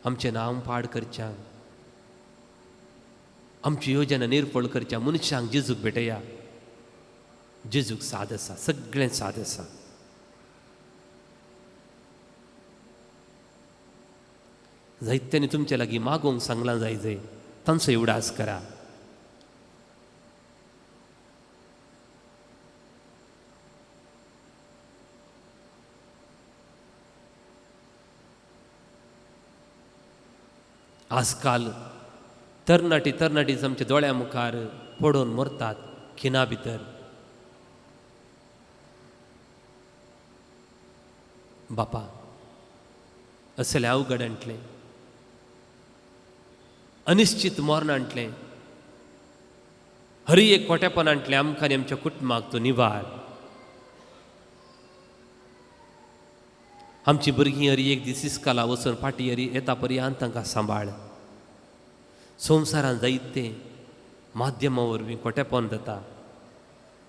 आमचें नांव पाड करच्यांक, आमची योजना निर्फळ करच्या मनशांक जेजूक भेटया. जेजूक साद आसा, सगळें साद आसा. जायत्यांनी तुमचे लागीं मागोवंक सांगलां जाय तांचो उडास करा. आजकाल तरणाटी आमच्या दोळ्या मुखार पडोवन मरतात खिना भितर. बापा, असले अवघड आणटले, अनिश्चित मरण आणटले, हरी एक खोटेपण आणटले आमकां आनी आमच्या कुटुंबाक तो निवार. आमची भुरगीं हरी एक दीस इस्काला वचून फाटी हरी येता पर्यंत तांकां सांबाळ. संवसारांत जायते माध्यमा वरवीं खोटेपण जाता.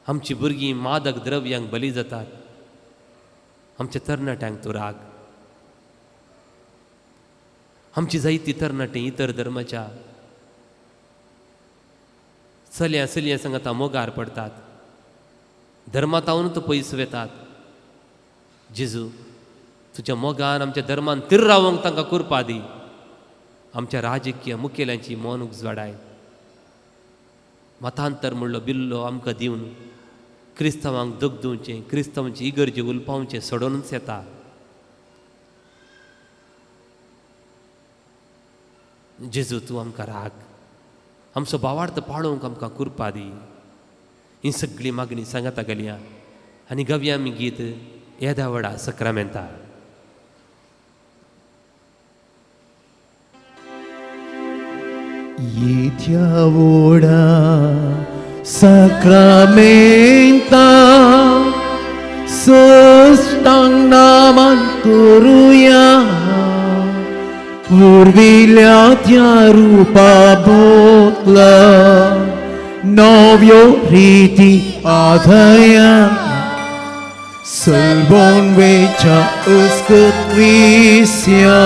आमची भुरगीं मादक द्रव्यांक बली जातात. आमच्या तरणाट्यांक तो राग. आमची जायती तरणाटीं इतर धर्माच्या चलयां सांगाता मोगार पडतात. धर्मांतावन तो पयस वेतात. जेजू, तुज्या मोगान आमच्या धर्मान तिर रावंक तांकां कुरपा दी. आमच्या राजकीय मुखेल्यांची मन उजवाडाय. मतांतर म्हणलो बिल्लो आमकां दिवन क्रिस्तांवांक दोगदूचें, क्रिस्तांवांची इगर्जी उलपावचें सोडूनच येता. जेजू, तूं आमकां राग. आमचो भावार्थ पाळोवंक आमकां कुरपा दी. ही सगळी मागणी सांगाता गेल्या आनी गावया आमी गीत येद्या व्हडा सक्रामेंता. Yedia voda sacramenta sustang naman kuruya urvilatya rupa botla novio riti adhaya salvon vecha uskutvisya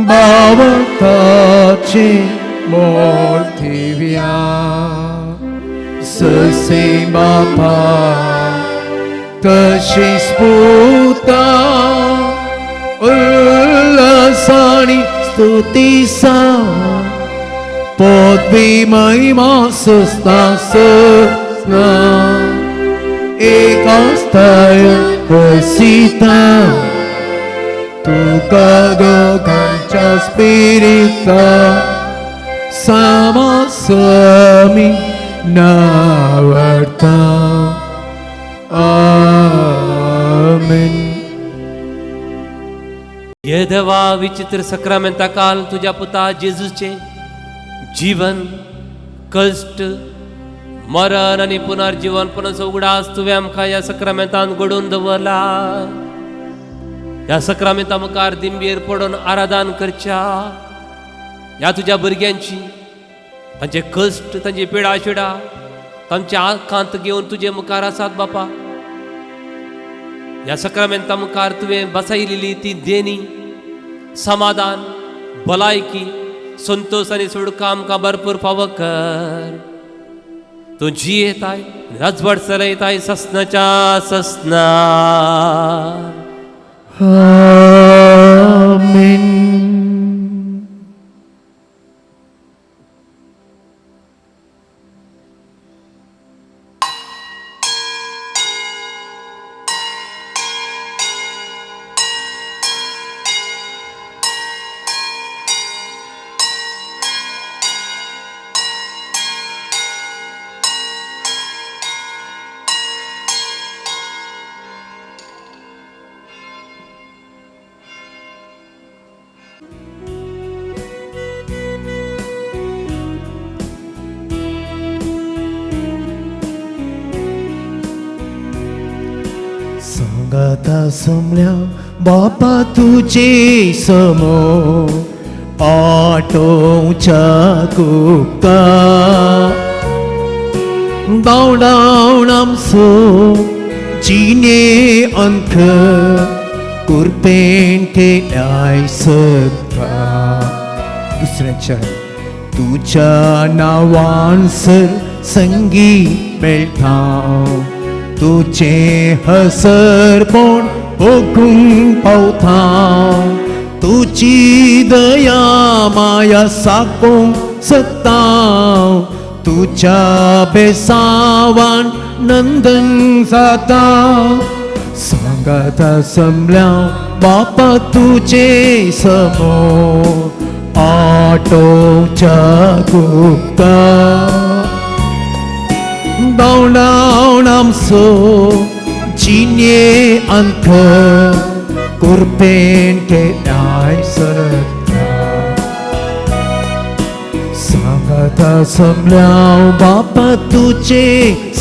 Bhavatace mortivia Sase Bapa Tashis Puta Ullasani Stutisa Podvi Mahima Susna Susna Ekastaya Vasita Tu cago cancha spirita sama sami नावडता आमेन. हे देवा विचित्र सक्रामेंता काल तुझ्या पुता जेजूचे जीवन कष्ट मरण आणि पुनर्जीवन पुनः उगडास तुवें आमकां ह्या सक्रामेंतान घडोवन दवरला. ह्या सक्रामेंता मुखार दिंबेर पडून आराधन करच्या ह्या तुझ्या भुरग्यांची तांचे कश्ट तांची पिडा शिडा तांच्या आकांत घेवन तुजे मुखार आसात बापा. ह्या सक्रामेंता मुखार तुवें बसयलेली ती देणी समाधान भलायकी संतोष आनी सुडका आमकां भरपूर फावो कर. तूं जी येताय राजवट चलयताय ससनाच्या ससना. आमेन. सांगाता समल्या बापा तुझे समोर आटोच्या कुका दावडावन आमचो जिने अंक कुरपेन केल्याय सत्ता. दुसऱ्याच्या तुझ्या नावान सर संगी मेळटा तुझे हसरपण ओकूंक पावता. तुझी दया माया साकोंक सत्ता. तुझ्या बेसावान नंदन जाता. सांगाता समल्या बापा तुझे समोर आटोच्या गुप्ता दावडावन आमचो जिने अंक कुरपेन केल्याय सत्ता. सांगाता समल्या बापा तुझे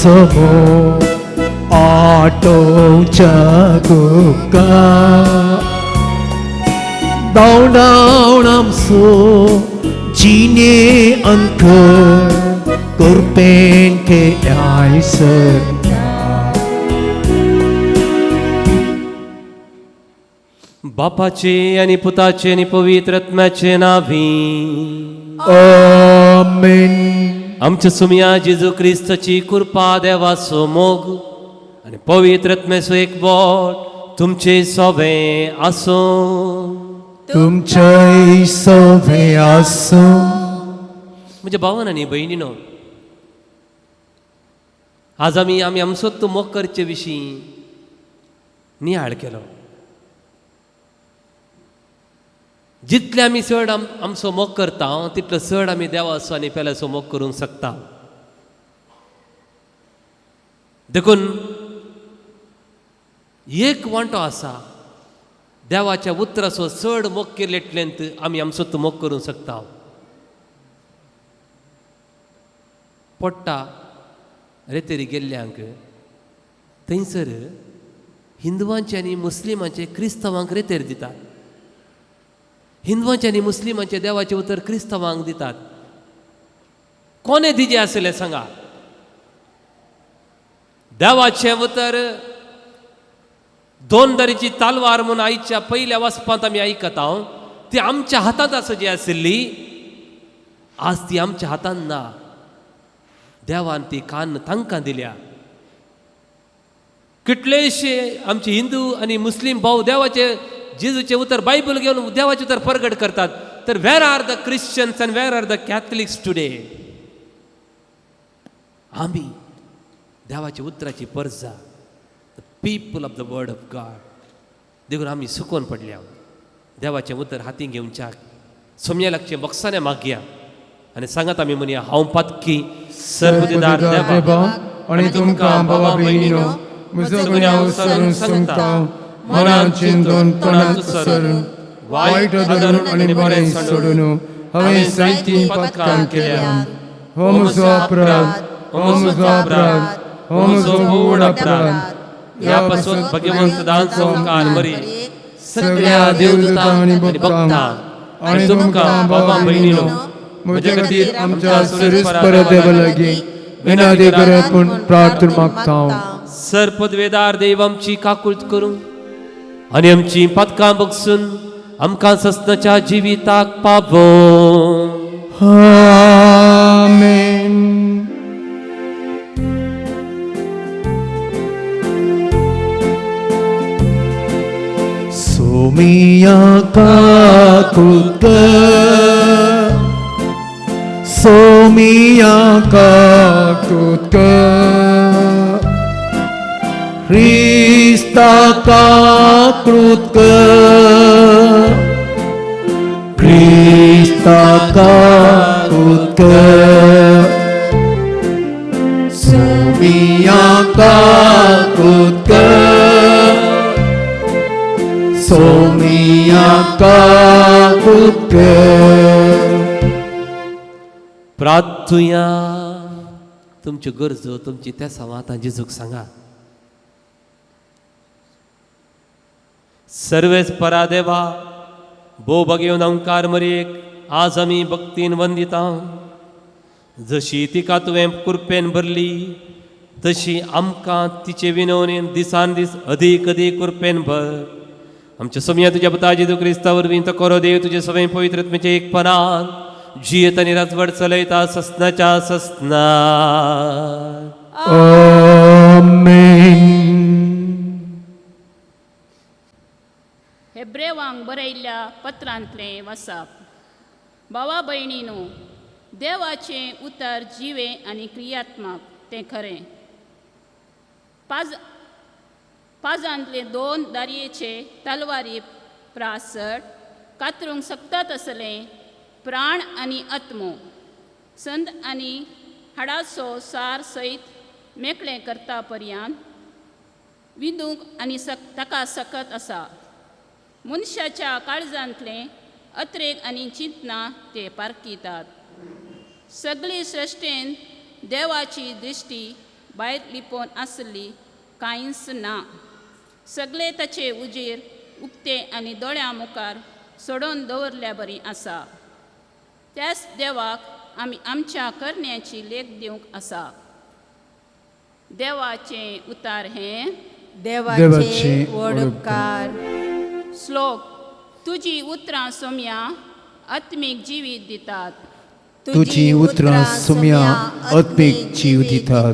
समोर आटोच्या गुप्ता दावडावन आमचो जिने अंक कुरपेन केल्याय सत्ता. बापाचे आणि पुताचे आणि पवित्र आत्म्याचे नावी आमेन. आमच्या सुमिया जेजू क्रिस्ताची कृपा देवाचो मोग आणि पवित्र आत्म्याचो एक बोट तुमचे सोबे आसो. तुमचे सोबे आसो. म्हणजे भावन आणि बहिणीनो आज आम्ही आमचो मोग करचे विशीं नियाळ केलो. जितले आमी चड आमचो मोग करता तितलो चड आमी देवाचो आनी पेल्याचो मोग करूंक शकता. देखून एक वांटो आसा देवाच्या उतराचो चड मोग केलेंतल्यान आमी आमचो मोग करूंक शकता. पडटा रेतेरी गेल्ल्यांक थंयसर हिंदुवांचे आनी मुस्लिमांचे क्रिस्तांवांक रेतेर दितात. हिंदुवांचे आनी मुस्लिमांचे देवाचे उतर क्रिस्तांवांक दितात. कोणे दिजे आसले सांगा. देवाचे उतर दोन दरेची तालवार म्हणून आईच्या पहिल्या वसपांत आमी आयकता ती आमच्या हातांत आसची आशिल्ली. आज ती आमच्या हातांत ना. देवान ती कान तांकां दिल्या. कितलेशे आमचे हिंदू आनी मुस्लिम भाव देवाचे जेजूचे उतर बायबल घेवन देवाचे उतर प्रगट करतात. तर where are the Christians and where are the Catholics today. आमी देवाच्या उतराची परजा the people of the word of God देखून आमी सुकोवन पडल्या. देवाचें उतर हातीन घेवच्याक सोम्या लागचें बॉक्साने मागया आनी सांगात आमी म्हणया हांव पातकी सर्पदिदार देवा आणि तुमकां भावा भयणीनो म्हजो गुन्यांव विसरून सांगता मनांत चिंतून तोंडांत विसरून वायट धरून आनी बरें सोडून हांवें जायतीं पथकां केल्यात हो म्हजो अपराध हो म्हजो अपराध हो म्हजो व्हड अपराध ह्या पासून भगवंत दानचो काल मरी सगळ्या देवदूतां आनी भक्तांक आनी तुमकां भावा भयणीनो म्हजे खातीर आमच्या सर्वेस्पर देवा लागीं विनंती करत म्हूण प्रार्थना मागता सर्पद्वेदार देव आमची काकूळट करूं आनी आमची पथकां बगसून आमकां ससनाच्या जिविताक पावो. आमेन. सोमिया काकूट सोमिया काकूट Krista kakrut Krista kakrut Somia kakrut Somia kakrut प्रार्थुया तुमच्यो गरजो तुमची त्या संवादां जेजूक सांगा. सर्वेस परादेवा भोव भगवंत ओंकार मरेक आज आमी भक्तीन वंदिता. जशी तिका तुवें कृपेन भरली तशी आमकां तिचे विनवणेन दिसान दीस अदीक अदीक कृपेन भर. आमच्या सोम्या तुज्या पुता जेजू क्रिस्ता वरवीं तो कोरो देव तुजे सगळे पवित्र आत्म्याचे एकपणान जियेत आनी राजवट चलयता ससनाच्या ससना. आमेन. हेब्रेवांक बरयल्ल्या पत्रांतले वाचप. भावा भयणीनो देवाचें उतर जिवे आनी क्रियात्मक तें खरें. पाजांतले दोन दारयेचे तलवारी प्रासट कातरूंक सकतात असले प्राण आनी आत्मो संत आनी हाडाचो सार सयत मेकळें करता पर्यंत विंदूक आनी ताका सकत आसा. मनशाच्या काळजांतले अत्रेक आनी चिंतनां ते पारखीतात. सगळी सृश्टेन देवाची दृश्टी भायर लिपोवन आसली कांयच ना. सगळे ताचे उजेर उक्ते आनी दोळ्यां मुखार सोडून दवरल्या बरी आसा. त्याच देवाक आमी आमच्या करण्याची लेख दिवंक आसा. देवाचें उतार हें देवाचे व्हड उपकार. श्लोक. तुजी उतरां सोम्या आत्मीक जिवीत दितात. तुजी उतरां सोम्या आत्मीक जीव दितात.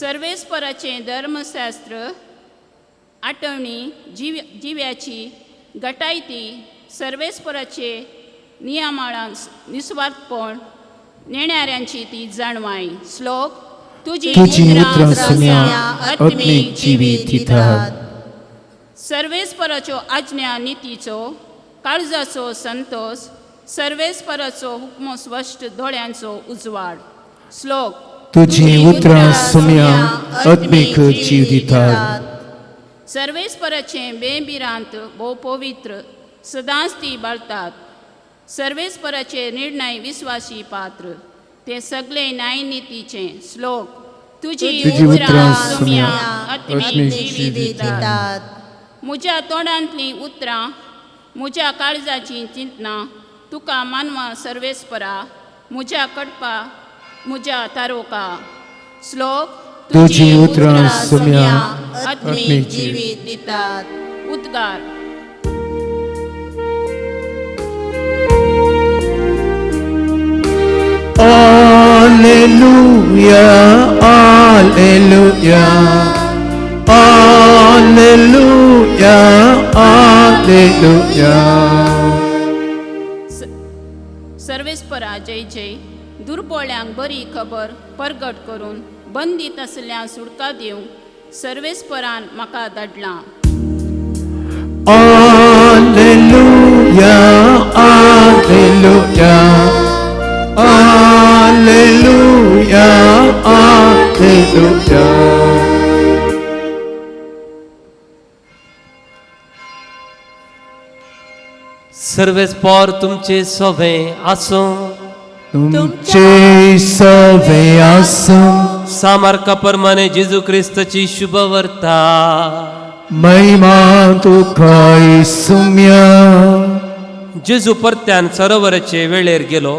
सर्वेस्पराचें धर्मशास्त्र आठवणी जिव्याची गटायती सर्वेस्पराचे नियमाळां निस्वार्थपण नेणाऱ्यांची ती जाणवाय. श्लोक. तुजी उतरां सोम्या आत्मीक जिवीत दितात. सर्वेस्पराच्यो आज्ञा नितीचो काळजाचो संतोष सर्वेस्पराचो हुक्म स्पश्ट दोळ्यांचो उजवाड. श्लोक. तुजी उतरां सोम्या आत्मीक जीव दितात. सर्वेस्पराचें बेबिरांत भोव पवित्र सदांच ती बाळतात. सर्वेस्पराचे निर्णय विस्वासी पात्र ते सगळे न्यायनितीचे. श्लोक. तुजी उतरां सोम्या आत्मीक जीव दितात. म्हज्या तोंडांतलीं उतरां म्हज्या काळजाची चिंतनां तुका मानवा सर्वेस्परा म्हज्या कडपा म्हज्या तारोका. श्लोक. तुजी उतरां सोम्या आत्मीक जिवीत दितात. उद्गार. Alleluia, Alleluia, Alleluia, Alleluia. सर्वेस्परा जय जय. दुर्बळ्यांक बरी खबर परगट करून बंदीत असल्या सुटका दिवंक सर्वेस्परान म्हाका धाडलां. Alleluia, Alleluia, Alleluia, Alleluia. सर्वेस्पर तुमचे सवे आसो तुमचे सवे आसो सामार्का परमाने जेजू क्रिस्ताची शुभ वर्ता महिमा तुका येसुम्या. जेजू परत्यान सरोवराचे वेळेर गेलो.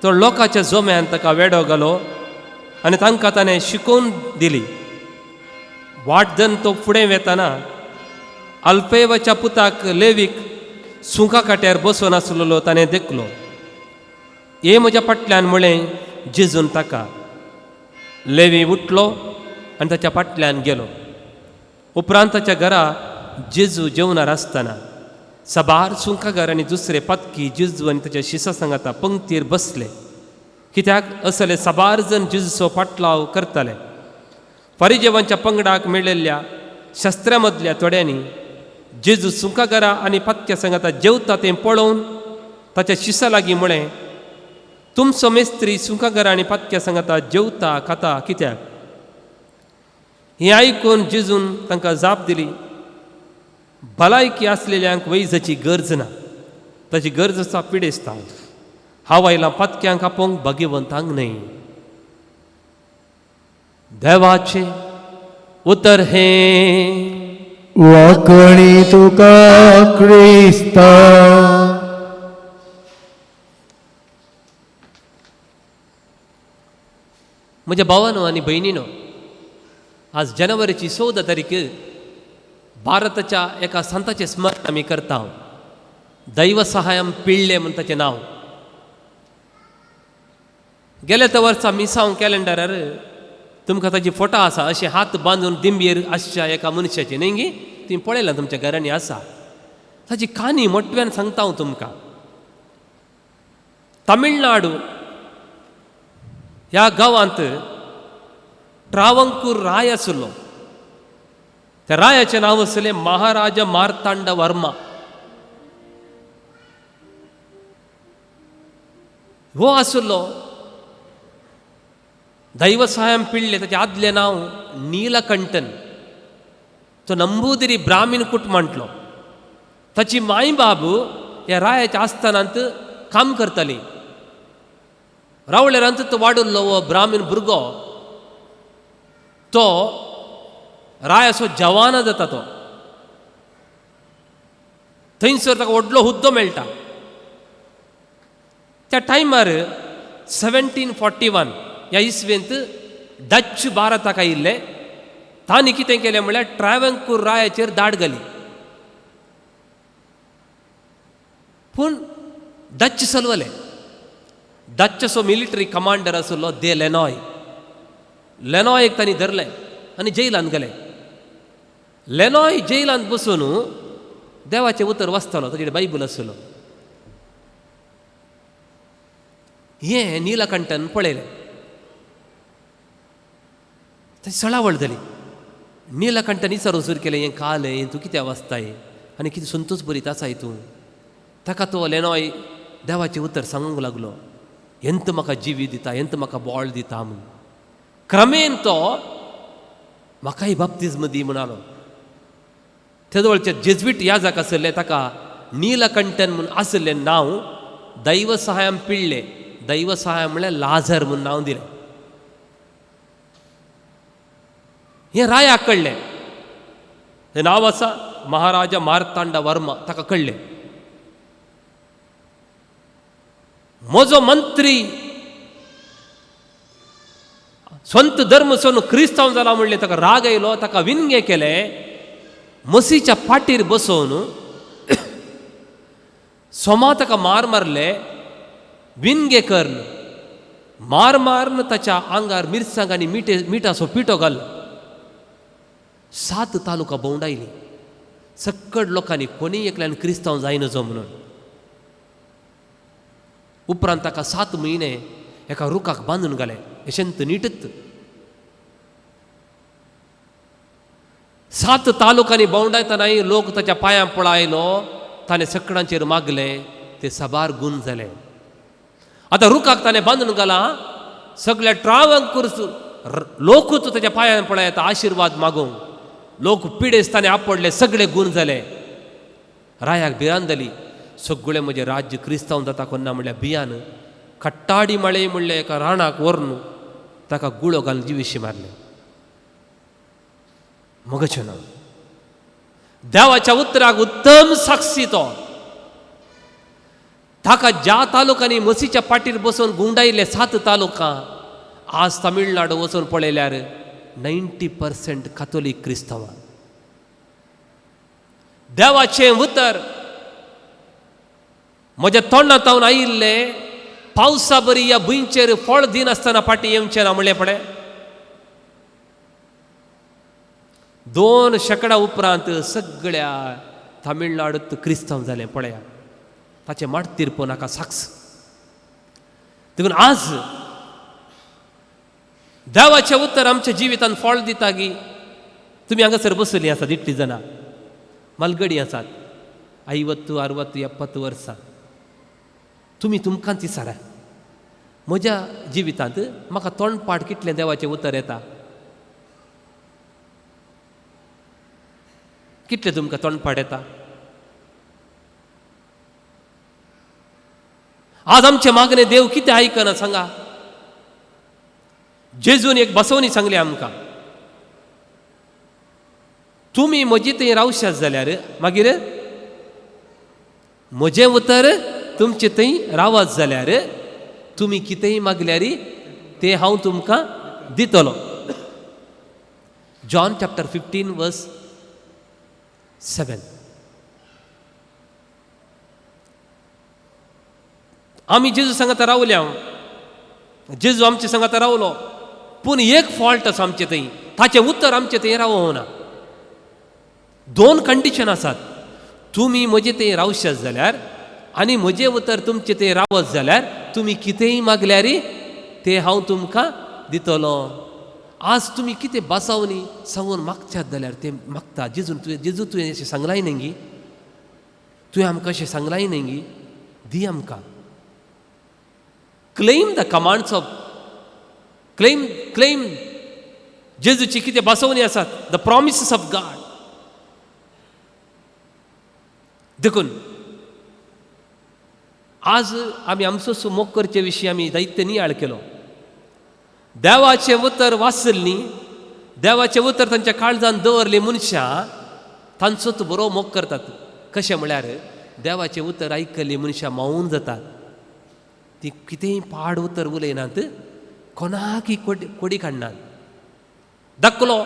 तो लोकांच्या जोम्यान ताका वेडो घालो आनी तांकां ताणें शिकोवन दिली. वाटदन तो फुडें वेताना अल्फेवाच्या पुताक लेवीक सुंका काट्यार बसून आसलेलो ताणें देखलो. हे म्हज्या फाटल्यान म्हळें जेजून ताका. लेवी उठलो आनी ताच्या फाटल्यान गेलो. उपरांत ताच्या घरा जेजू जेवणार आसतना साबार सुंकागार आनी दुसरे पत्की जेजू आनी ताच्या शिसा सांगाता पंक्तीर बसले. कित्याक असले साबार जण जेजूचो फाटलाव करताले. फरिजेवांच्या पंगडाक मेळिल्ल्या शस्त्रा मदल्या थोड्यांनी जेजू सुंकागारा आनी पत्क्या सांगाता जेवता तें पळोवन ताच्या शिसा लागीं म्हळें, तुमचो मेस्त्री सुंकागारा आनी पत्क्या सांगाता जेवता खाता कित्याक? हें आयकून जेजून तांकां जाप दिली, भलायकी आसलेल्यांक वैजाची गरज ना, ताची गरज आसा पिडेस्तांक. हांव आयलां पत्क्यांक आपोवंक भाग्यवंतांक न्हय. देवाचे उतर हे वाकणी तुका क्रिस्ता. म्हज्या भावानो आनी भयणीनो, आज जानेवारीची 14 तारीख भारताच्या एका संताचें स्मरण आमी करता. दैव सहायम पिळ्ळे म्हण ताचें नांव. गेल्या त्या वर्सा मिसांव कॅलेंडरार तुमकां ताची फोटो आसा, अशे हात बांदून दिंबयेर आसच्या एका मनशाची न्ही गे, तुमी पळयलां तुमच्या घरांनी आसा. ताची काणी मोटव्यान सांगता हांव तुमकां. तामिळनाडू ह्या गांवांत ट्रावंकूर राय आसलो. त्या रायाचें नांव आसलें महाराजा मार्तांड वर्मा. हो आसलो दैवसायम पिळ्ळे. ताचें आदलें नांव नीलकंठन. तो नंबूदिरी ब्राह्मीण कुटुंबांतलो. ताची माय बाब ह्या रायाच्या आस्थानांत काम करताली. रावळेरांत तो वाडुल्लो हो ब्राह्मीण भुरगो तो राय असो जवान जाता. तो थंयसर ताका व्हडलो हुद्दो मेळटा. त्या टायमार 1741 ह्या इसवेंत डच भारताक आयिल्ले. तांणी कितें केलें म्हळ्यार ट्रावंकूर रायाचेर दाड घाली. पूण डच चलवले. डचचो मिलिटरी कमांडर आसलो दे लेनॉय. लेनॉयक तांणी धरलें आनी जेलांत गेले. लेनॉय जेलांत बसून देवाचें उतर वाचतालो. ताचेर बायबल आसलो. हें नीलकंठन पळयलें. ताची सळावळ जाली. नीलकंठन विचारूं सुरू केलें, हें काल हें तूं कित्याक वाचताय आनी कितें संतोश बरीत आसाय तूं? ताका तो लेनॉय देवाचें उतर सांगूंक लागलो, ಎಂತ म्हाका जिवी दिता, ಎಂತ म्हाका बॉळ दिता म्हूण. क्रमेन तो म्हाकाय बाप्तिस्म दी म्हणालो. ते जवळचे जेजुईट याजक आसले ताका नीलकंठन म्हूण आसलें नांव दैव सहायम पिळ्ळे. दैव सहाय म्हळ्यार लाजर म्हूण नांव दिलें. हें रायाक कळ्ळें. हें नांव आसा महाराजा मार्तांड वर्मा. ताका कळ्ळें म्हजो मंत्री स्ವಂತ धर्म सोडून क्रिस्तांव जाला म्हणले. ताका राग आयलो. ताका विनगे केले. मसीच्या पाटीर बसोवन सोमा ताका मार मारले. विनगे करून मार मारून ताच्या आंगार मिरसांग आनी मिठाचो पिठो घाल. 7 तालुका भोंवडायली. सक्कड लोकांनी कोणी एकल्यान क्रिस्तांव जायनजो म्हणून. उपरांत ताका 7 म्हयने एका रुखाक बांदून घाले. यशंत नीटत 7 तालुकांनी भोंवडायतानाय लोक ताच्या पांयां पळायलो. ताणें सक्कडांचेर मागले. ते साबार गूण जाले. आता रुखाक ताणें बांदून घाला, सगळ्या ट्रावांक करसून लोकूच त्याच्या पांयान पळयता आशिर्वाद मागूंक. लोक पिडेस्ताने आपडले, सगळे गुण जाले. रायाक भिरांत जाली. सगळे म्हजे राज्य क्रिस्तांव जाता कोन्ना म्हणल्यार भियान खट्टाडी मळे म्हणले एका राणाक व्हरून ताका गुळो घालून जिवीशी मारले. मगचे ना देवाच्या उतराक उत्तम साक्षी तो. ताका ज्या तालुकांनी मसीच्या पाठीर बसून गुंडायले 7 तालुका, आज तामिळनाडू वचून पळयल्यार 90% कॅथोलिक क्रिस्तांवां. देवाचें उतर म्हज्या तोंडांतावन आयिल्ले, पावसा बरी ह्या भुंयचेर फळ दिन आसतना फाटीं येवचें ना म्हणलें पळय. 2 शेकड्या उपरांत सगळ्या तामिळनाडूंत क्रिस्तांव जालें पळया. ताचे माटतीर पळोवन नाका साक्ष. देखून आज देवाचें उतर आमच्या जिवितांत फळ दिता की तुमी हांगासर बसलीं आसात, इतलीं जाणां मलगडी आसात, 50, 60, 70 वर्सां. तुमी तुमकांच विचारा, म्हज्या जिवितांत म्हाका तोंडपाट कितलें देवाचें उतर येता? कितलें तुमकां तोंडपाट येता? आज आमचे मागणे देव कितें आयकना सांगा. जेजून एक बसवणी सांगली आमकां, तुमी म्हजी थंय रावशात जाल्यार मागीर म्हजें उतर तुमचे थंय रावात जाल्यार तुमी कितेंय मागल्यार तें हांव तुमकां दितलो. जॉन चॅप्टर 15 वर्स 7. आमी जेजू सांगात रावल्या, जेजू आमचे सांगात रावलो, पूण एक फॉल्ट आसा आमचे थंय, ताचें उतर आमचे थंय रावूं ना. 2 कंडिशन आसात. तुमी म्हजे थंय रावशात जाल्यार आनी म्हजें उतर तुमचे थंय रावत जाल्यार तुमी कितेंय मागल्यार तें हांव तुमकां दितलो. आज तुमी कितें बसावनी सांगून मागच्यात जाल्यार तें मागता. जेजू तुवें अशें सांगलाय न्ही, तुवें आमकां अशें सांगलाय न्ही, दी आमकां. Claim the commands of claim जेजूची कितें बसवणी आसात, द प्रॉमिसीस ऑफ गॉड. देखून आज आमी आमचो मोग करचे विशीं आमी दैत्य नियाळ केलो. देवाचें उतर वाचल्लीं, देवाचें उतर तांच्या काळजांत दवरलीं मनशां, तांचोच बरो मोग करतात. कशें म्हळ्यार देवाचें उतर आयकल्लीं मनशां मौन जातात. ती कितेंय पाड उतर उलयनात, कोणाकय कोडी काडनात. धाकलो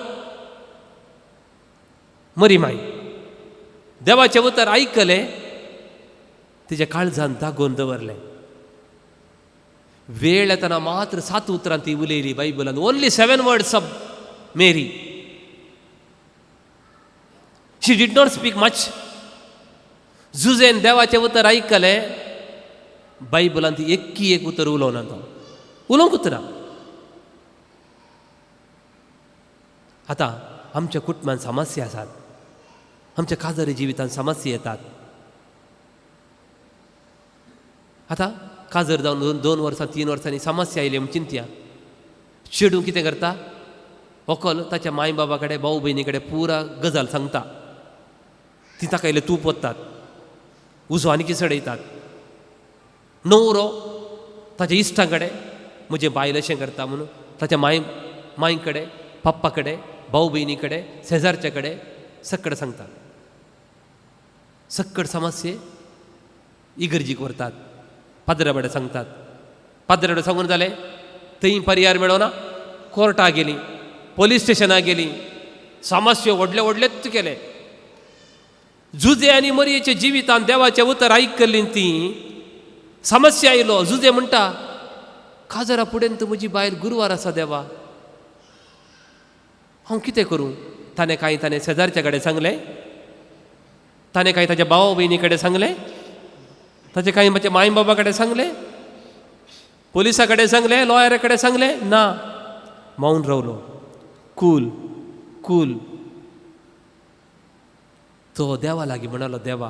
मरी माय देवाचें उतर आयकलें, तिच्या काळजांत दागोवन दवरलें. वेळ येतना मात्र 7 उतरां ती उलयली बायबलांत. Only 7 words of Mary. She did not speak much. जुजेन देवाचें उतर आयकलें, बायबलांत एक उतर उलोवना, तो उलोवंकूच ना. आतां आमच्या कुटुंबांत समस्या आसात, आमच्या काजारी जिवितांत समस्या येतात. आतां काजर जावन 2 वर्सां 3 वर्सांनी समस्या आयली म्हूण चिंतया. चेडूं कितें करता, व्हंकल ताच्या माय बाबा कडेन भाऊ भयणी कडेन पुरा गजाल सांगता. ती ताका इल्लें तूप ओततात, उजो आनी सडयतात. न्हवरो ताच्या इश्टां कडेन म्हजें बायल अशें करता म्हणून ताच्या माय कडेन, पप्पा कडेन, भाऊ भयणी कडेन, शेजारच्या कडेन सक्कड सांगतात. सक्कड समस्ये इगर्जीक व्हरतात, पाद्रा कडेन सांगतात. पाद्रा कडेन सांगून जालें, थंय पर्याय मेळोना, कोर्टाक गेलीं, पोलीस स्टेशनाक गेलीं, समस्या व्हडलेच केले. जुजे आनी मरयेच्या जिवितांत देवाचें उतर आयकल्लीं ती समस्या आयलो. जुजे म्हणटा, काजरा फुडें म्हजी बायल गुरवार आसा देवा, हांव कितें करूं? ताणें शेजारच्या कडेन सांगलें, ताणें कांय ताच्या भावा भयणी कडेन सांगलें, ताचे कांय म्हज्या माय बाबा कडेन सांगलें, पोलिसा कडेन सांगलें, लॉयरा कडेन सांगलें, ना. मौन रावलो, कूल. तो देवा लागीं म्हणालो, देवा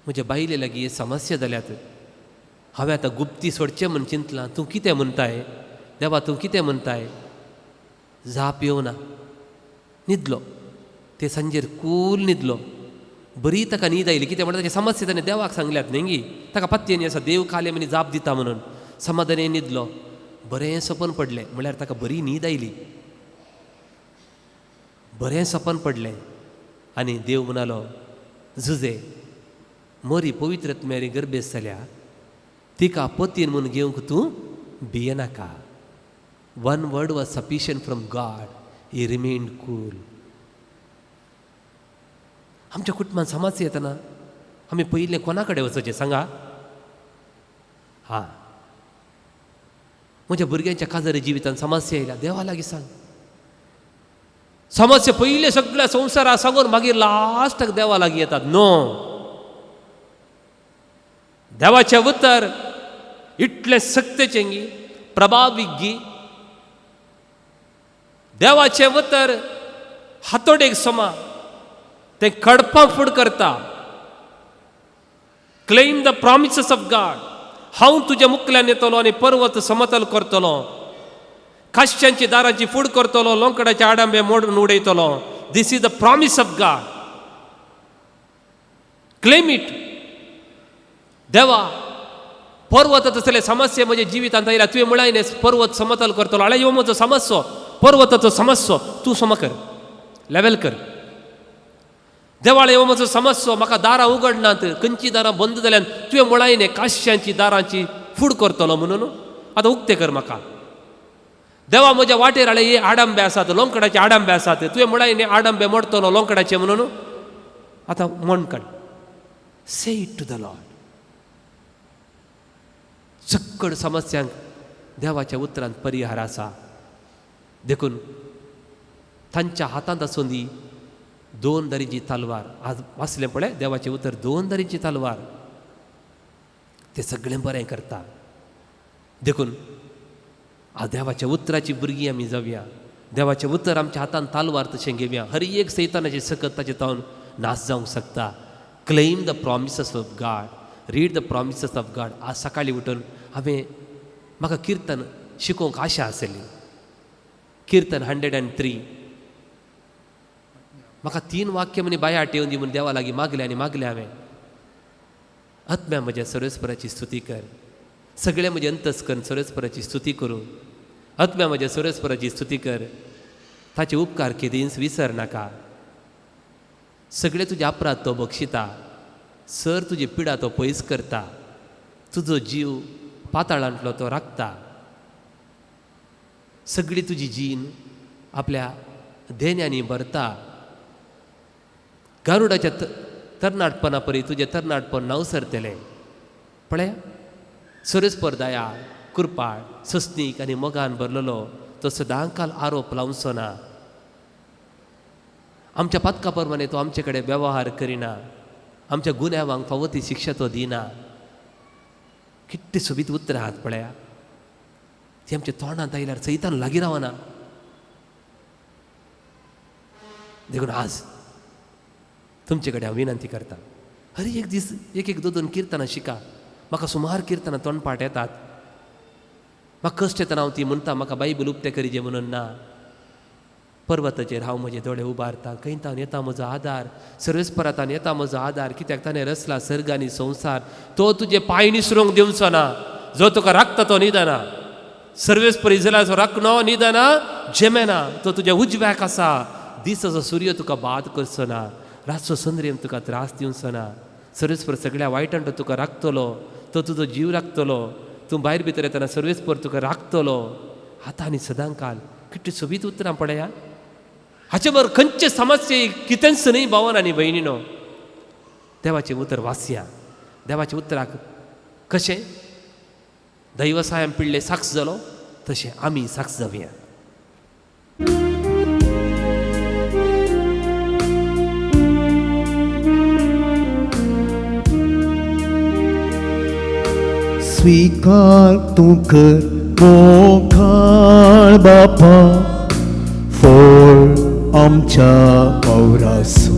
म्हज्या बायले लागीं हे समस्या जाल्यात, हांवें आतां गुप्ती सोडचें म्हूण चिंतलां. तूं कितें म्हणटाय देवा, तूं कितें म्हणटाय? जाप येवना. न्हिदलो. ते सांजेर कूल न्हिदलो. बरी ताका न्हीद आयली. कितें म्हणटा ताची समस्या ताणें देवाक सांगल्यात न्ही गी. ताका पत्ते न्ही आसा, देव खाले मनी जाप दिता म्हणून. समाधान न्हिदलो. बरें सपन पडलें म्हळ्यार ताका बरी न्हीद आयली. बरें सपन पडलें आनी देव म्हणालो, झुजे मोरी पवित्रत्म्यारी गर्भेस जाल्या, तिका पतीन म्हूण घेवंक तूं भियेनाका. One word was sufficient from God. He remained cool. आमच्या कुटुंबात समस्या येतना आमी पयलें कोणा कडेन वचचें सांगा? हां, म्हज्या भुरग्यांच्या काजारी जिवितांत समस्या येयल्या, देवा लागीं सांग. समस्या पयले सगळ्या संवसाराक सांगून मागीर लास्टाक देवा लागीं येतात. नो, देवाचें उतर इतलें सक्तेचें गी, प्रभावीक गी. देवाचें उतर हातोडेक समा. तें कडपां फूड करता. Claim the promises of God. हांव तुज्या मुखल्यान येतलो आनी पर्वत समतल करतलो. काश्यांची दारांची फूड करतलो, लोंकडाचे आडांबे मोडून उडयतलो. This is the promise of God. Claim it. देवा, पर्वत तसले समस्या म्हज्या जिवितांत आयल्या, तुवें म्हळाय पर्वत समतल करतलो. आल्या यो म्हजो समस्यो, पर्वताचो समस्यो तूं सम कर, लेवल कर. देवाळे यो म्हजो समस्यो, म्हाका दारां उगडनात, खंयची दारां बंद जाल्यान तुवें म्हळाय काश्यांची दारांची फूड करतलो म्हणून. आतां उक्तें कर म्हाका. देवा, म्हज्या वाटेर आले हे आडांबे आसात, लोंकडाचे आडांबे आसात. तुवें म्हळाय आडांबे मोडतलो लोंकडाचे म्हणून. आतां म्हण काड. से इट टू द लॉर्ड. चक्कड समस्यांक देवाच्या उतरांत परिहार आसा. देखून तांच्या हातांत आसून दी 2 दारीची तलवार. आज वाचलें पळय देवाचें उतर, 2 दारीची तलवार. तें सगळें बरें करता. देखून आज देवाच्या उतराची भुरगीं आमी जावया. देवाचें उतर आमच्या हातांत तलवार तशें घेवया. हर एक सैतानाची सकत ताचे तावन नाश जावंक शकता. Claim the promises of God. Read the promises of God. आज सकाळीं उठून म्हाका किर्तन शिकोवंक आशा आसली. किर्तन 103. म्हाका 3 वाक्य म्हणी बाया ठेवून दी म्हूण देवा लागीं मागलें आनी मागलें हांवें. आत्म्या म्हज्या सर्वेस्पराची स्तुती कर. सगळें म्हजें अंतस्करण सर्वेस्पराची स्तुती करूं. आत्म्या म्हज्या सर्वेस्पराची स्तुती कर. ताचे उपकार केदींच विसर नाका. सगळे तुजे अपराध तो बक्षिता. सर तुजी पिडा तो पयस करता. तुजो जीव पाताळांतलो तो राखता. सगळी तुजी जीण आपल्या धेन्यांनी भरता. गारुडाच्या तरणाटपणा परी तुजें तरणाटपण नवसरतलें. पळय, सर्वेस्पर दया, कृपाळ, सस्नीक आनी मोगान भरलेलो तो सदांकाल आरोप लावचो ना. आमच्या पथका प्रमाणे तो आमचे कडेन वेवहार करिना. आमच्या गुन्यांवांक फावो ती शिक्षा तो दिना. कितली सोबीत उतरां आहात पळया. ती आमच्या तोंडांत आयल्यार सैतान लागीं रावना. देखून आज तुमचे कडेन हांव विनंती करता, हर एक दीस एक 2 किर्तनां शिका. म्हाका सुमार किर्तनां तोंडपाट येतात. म्हाका कश्ट येतना हांव ती म्हणटा, म्हाका बायबल उक्ते करीजे म्हणून ना. पर्वताचेर हांव म्हजे दोळे उबारता. कैतान येता म्हजो आदार. सर्वेस्परांतान येता म्हजो आदार. कित्याक ताणें रचला सर्ग आनी संवसार. तो तुजे पांय निसरूंक दिवचो ना. जो तुका राखता तो न्हिदना. सर्वेस्पर इस्रायलाचो राखणो न्हिदना, जेमेना. तो तुज्या उजव्याक आसा. दिसाचो सूर्य तुका बाद करचो ना. रातचो संद्रेम तुका त्रास दिवचो ना. सर्वेस्पर सगळ्या वायटांत तुका राखतलो. तो तुजो जीव राखतलो. तूं भायर भितर येतना सर्वेस्पर तुका राखतलो. आतां आनी सदांकाल. कितली सोबीत उतरां पळया. हाचे बरोबर खंयचे समस्ये कितेंच न्ही भावन आनी भयणीनो. देवाचें उतर वाचया. देवाच्या उतराक कशें दैवसायान पिळ्ळे साक्ष जालो तशें आमी साक्ष जावया. स्वीकार तूं कर मोखाळ बापा, फळ आमच्या पौरासो.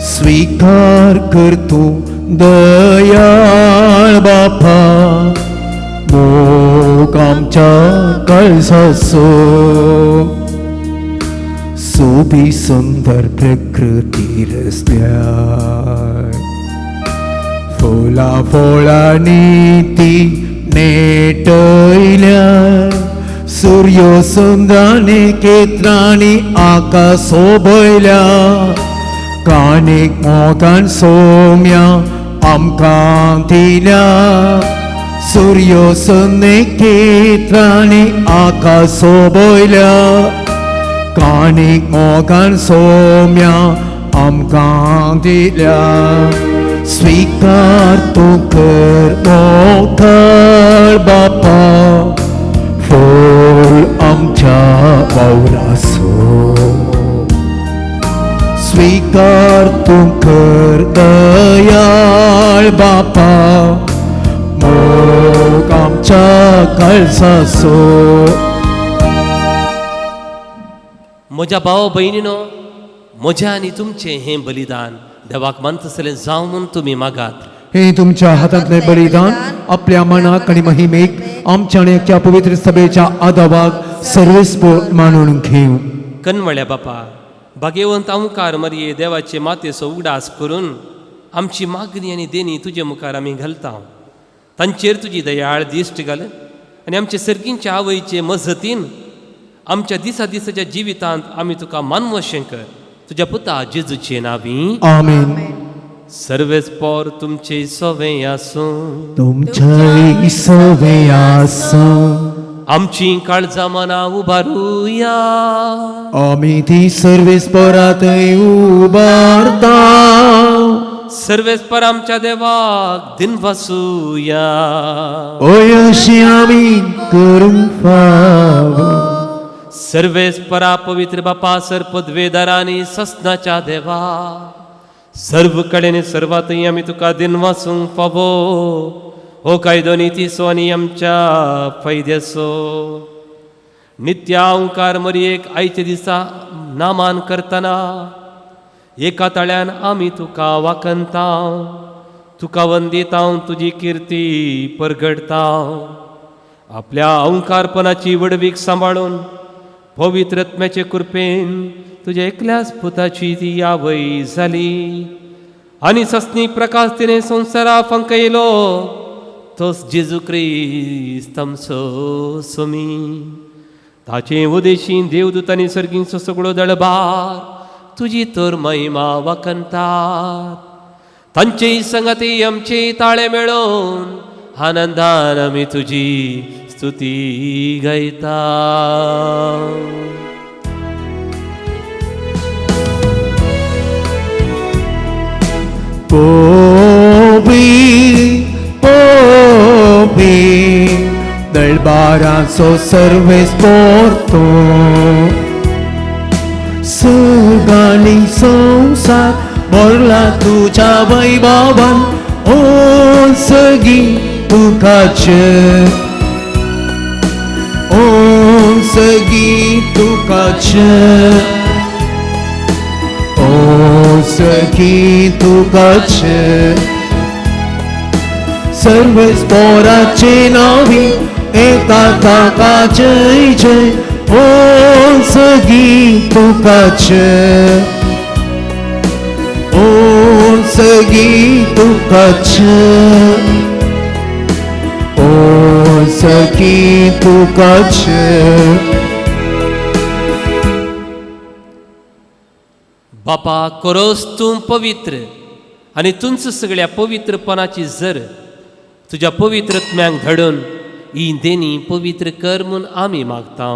स्वीकार कर तूं दयाळ बापा मोग आमच्या कळसासो सोबी सुंदर प्रकृती रस्त्यार फुला फळांनी ती नेटयल्या सूर्यो सुंदराने केत्रांनी आकाश सोबयल्या काणीक मोगान सोम्या आमकां दिल्या सूर्यो सुंदे केत्रांनी आकाश सोबयल्या काणीक मोगान सोम्या आमकां दिल्या स्वीकार तूं कर मोठा बापा फळ आमच्या वावरासो स्वीकार तूं कर दयाळ बापा मोग आमच्या कळसासो म्हज्या भाव भयणीनो म्हजें आनी तुमचें हें बलिदान देवाक मानतसलें जावं म्हूण तुमी मागात हे तुमच्या हातांतले बलिदान आपल्या मनाक आणि महिमेक आमच्या आणि अख्ख्या पवित्र सभेच्या आदावाक सर्वस्फोट मानून घेऊ. कन्वळ्या बापा भाग्यवंत ओंकार मरये देवाचे मातेचो उगडास करून आमची मागणी आनी देणी तुजे मुखार आमी घालता. तांचेर तुजी दयाळ दिश्ट घाल आनी आमचे सर्गींच्या आवयचे मजतीन आमच्या दिसा दिसाच्या जिवितांत आमी तुका मानवशें कर तुज्या पुता जेजूचे नांवी आमेन. सर्वेस्पोर तुमचे सोवें आसूं तुमच्या सवे आसूं आमची काळजां मनां उबारुया आमी ती सर्वेस्परात उबारता सर्वेस्पर आमच्या देवाक दिनवासूया अशी आमी करूंक फावो सर्वेस्परा पवित्र बापा सर्पद्वेदारांनी ससनाच्या देवा सर्व कडेन सर्वातय आमी तुका दिनवासूंक फावो हो कायदो नितीसो आनी आमच्या फायद्याचो नित्या ओंकार मरयेक आयचे दिसा नामान करतना एका तळ्यान आमी तुका वाकनता तुका वंदिता तुजी किर्ती परगडता आपल्या ओंकारपणाची वडवीक सांबाळून पवित्र आत्म्याचे कृपेन तुज्या एकल्याच पुताची ती आवय जाली आनी सस्नी प्रकाश तिने संवसारा फंकयलो तोच जेजू क्रिस्त आमचो सोमी ताचे उदेशी देवदूतांनी सर्गींचो सगळो दळबार तुजी तर महिमा वखनतात तांचे संगती आमचे ताळे मेळोवन आनंदान आमी तुजी स्तुती गायता. पोबी पोबी दळबाराचो सर्वेस्पोर तूं सगळी संसार भरला तुझ्या वैभवान ओ सगी तुकाचे ओ सगी तुकाचे ओ सगी तुकाचे सर्वेस्पोराचे नावी एका ताका जय जय ओ सगी तुकाचे ओ सगी तुकाचे ओ सगी तुकाचे बापा करोस तूं पवित्र आनी तुमच सगळ्या पवित्रपणाची जर तुज्या पवित्रत्म्यांक धडून ही देणी पवित्र कर म्हूण आमी मागता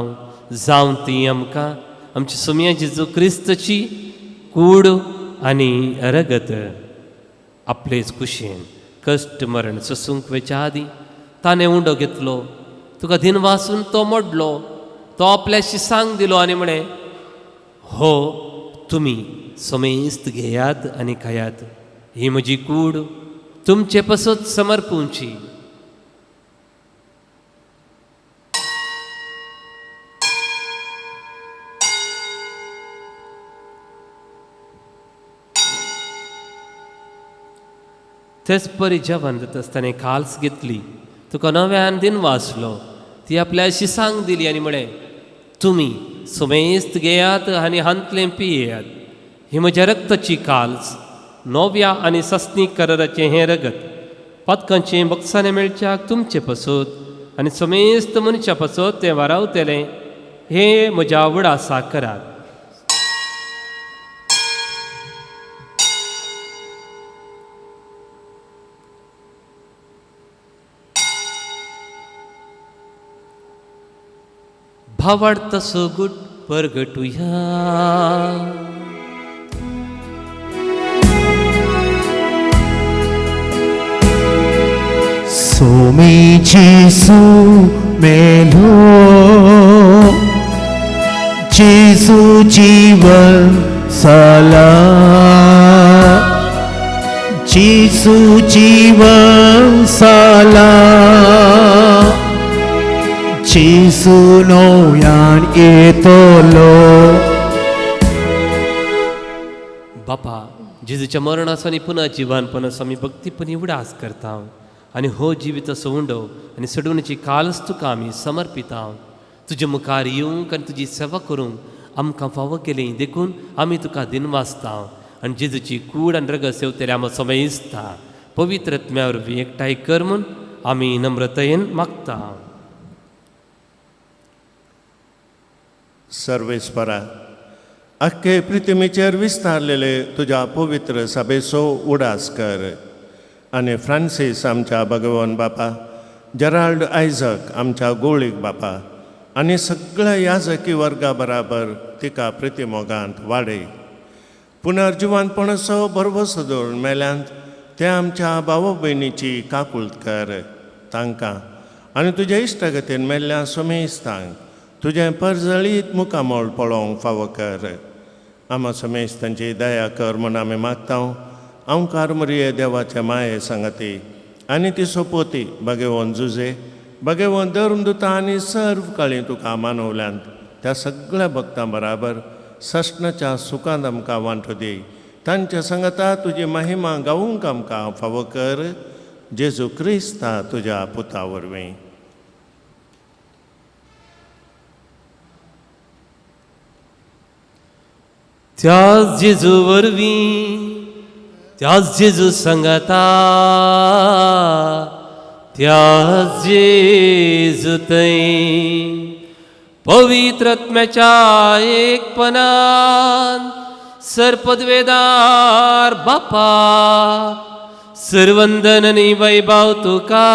जावं ती आमकां आमच्या सोम्या जेजू क्रिस्तची कूड आनी रगत आपलेच कुशेन कश्ट मरण ससूंक वेच्या आदी ताणें उंडो घेतलो तुका दिन वासून तो मोडलो तो आपल्याशी सांग दिलो आनी म्हणे हो तुमी सोमेस्त घेयात आनी खायात ही म्हजी कूड तुमचे पसत समर्पूंची. तेच परी जेवण जाता आसतना काल्स घेतली तुका नव्यान दिन वाचलो ती आपल्या शिसांक दिली आनी म्हळें तुमी सुमेस्त घेयात आनी हांतलें पियेयात ही म्हज्या रक्ताची काल्स नव्या आनी सस्नीक कराराचें हें रगत पदकांचें बक्षाने मेळच्याक तुमचे पसोत आनी समेस्त मनशा पसोत तें वारावतलें हे म्हज्या आवडा करात. भावार्थ सोगुट परगटुया. सोमी जेसू मेलो जेसू जीवन साला जेसू जीवन साला जेसू नोयान येतलो. बापा जेजूच्या मरणासानी पुन्हा जिवानपणास आमी भक्तीपणी उडास करता आनी हो जिवीत असो उंडो आनी सडूनची काल्स तुका आमी समर्पिता. तुजे मुखार येवंक आनी तुजी सेवा करूंक आमकां फावो केली देखून आमी तुका दिन वाचता आनी जेजूची कूड आनी रगत सेवतले आमकां समजता. पवित्र आत्म्या वरवीं एकठांय कर म्हूण आमी नम्रतायेन मागता. सर्वेस्परा अख्खे पृथ्वीचेर विस्तारलेले तुज्या पवित्र सभेचो उडास कर आनी फ्रांसीस आमच्या भगवन बापा जेराल्ड आयझक आमच्या गोळीक बापा आनी सगळ्या याजकी वर्गा बराबर तिका प्रतिमोगांत वाडय. पुनर्जिवानपणाचो बरवसो दवरून मेल्यांत ते आमच्या भाव भयणीची काकुळट कर तांकां आनी तुज्या इश्टगतीन मेल्ल्या समेस्तांक तुजें परजळीत मुखामोळ पळोवंक फावो कर. आमा समेस्तांची दया कर म्हूण आमी मागता. हांव कारमरिये देवाचे माये सांगती आनी ती सोपोती भगवंत जुजे भगवंत धर्मदुता आनी सर्व काळी तुका मानवल्यांत त्या सगळ्या भक्तां बराबर सष्णाच्या सुखांत आमकां वांटो दी. तांच्या सांगता तुजी महिमा गावूंक आमकां फावो कर. जेजू क्रिस्ता तुज्या पुता वरवीं. त्याच जेजू वरवीं त्याच जेजू सांगता त्याच जेजू थंय पवित्र आत्म्याच्या एकपणान सरपदवेदार बापा सर्वंदन आनी वैभव तुका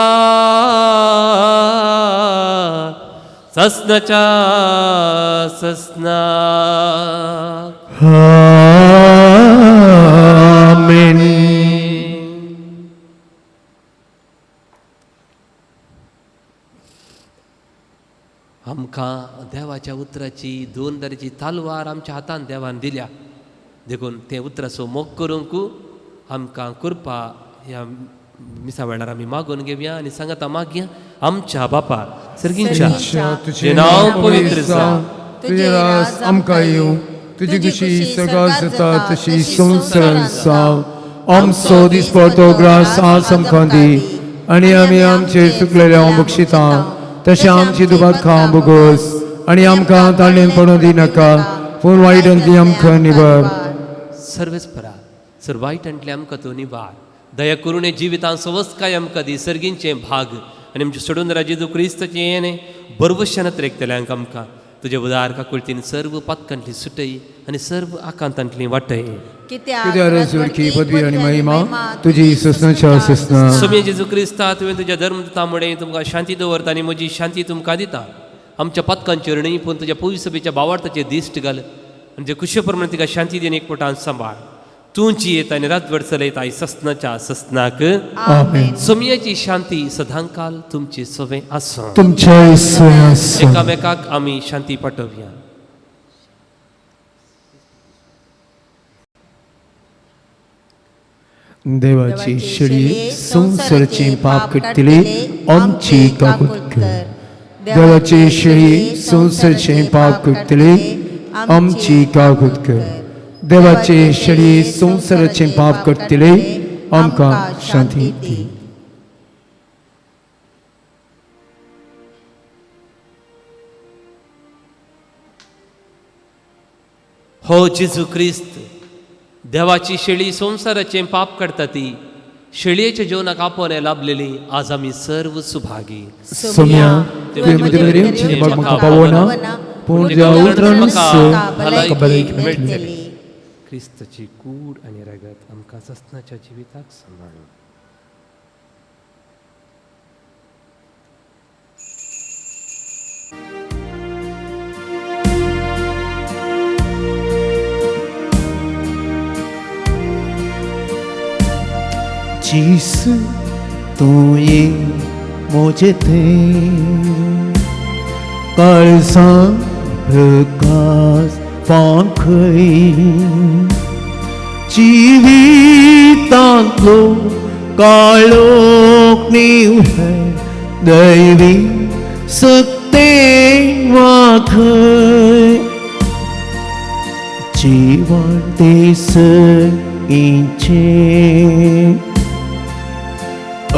ससनाच्या ससना. आमेन. आमकां देवाच्या उतराची 2 दारेची तालवार आमच्या हातान देवान दिल्या देखून ते उतराचो मोग करूंक आमकां कृपा ह्या मिसा वेळार आमी मागून घेवया आनी सांगता मागया आमच्या बापा सर्गींच्या तुजें नांव पवित्र जावं तुजें रास आमकां येवं तुजी कशी सकाळ जाता तशी संवसारांत जावं. आमचो दिसपडटो ग्रास आज आमकां दी आनी आमी आमचेर चुकलेल्या बक्षिता तशें आमची दुबात खावं बोगोस आनी आमकां ताणेन पडूं दिनाका पूण वायटांतली आमकां निबार. सर्वेस्परा सर वायटांतले आमकां तो निबार. दया करून हे जिवितां सवस्काय आमकां दी सर्गींचे भाग आनी आमचे सोडून जेजू क्रिस्ताचें येणे बरवशान त्रेकतल्यांक आमकां तुजे उदार काकुळतीन सर्व पातकांतली सुटय आनी सर्व आकांतांतली वाटय. कित्याक सुरखी पदवी आनी महिमा तुजी ससनाच्या ससना. समे जेजू क्रिस्ता तुवें तुज्या धर्मदुता मुळे तुमकां शांती दवरता आनी म्हजी शांती तुमकां दिता. आमच्या पातकांचेर न्ही पूण तुज्या पवित्र सभेच्या भावार्थाचेर दिश्ट घाल आनी जे कुशे प्रमाणे तिका शांती दिवन एकवटान सांबाळ. तूंची येता आनी रातभर चलयता आई ससनाच्या ससनाक. आमेन. समयाची शांती सदांकाल तुमची सवे आसूं. तुमच्या सोय आसूं. एकामेकाक आमी शांती पाठोवया. देवाची शिडी संवसाराची पाप कटतली आमची काकूट कर. देवाची शिडी संवसाराची पाप कटतली आमची काकूट कर. देवाचे शिडी संवसाराचे पाप करतले आमकां शांती दी. हो जेजू क्रिस्त, देवाची शेळी संवसाराचे पाप काडटा ती शेळयेच्या जेवणाक आपोवणे लाभलेली आज आमी सर्व सुभागी. सोम्या तुवें म्हजे मेरेनची म्हाका पावना पूण देवा उतरान भलायकी मेळटली. क्रिस्ताची कूड आनी रगत आमकां ससनाच्या जिविताक सांबाळूं. Jesus, tu ye मुझे थे कळसा प्रकाश पाखई जिवितांतलो काळोख निवळ दैवी सक्ते वाखय जीवन देस इंचे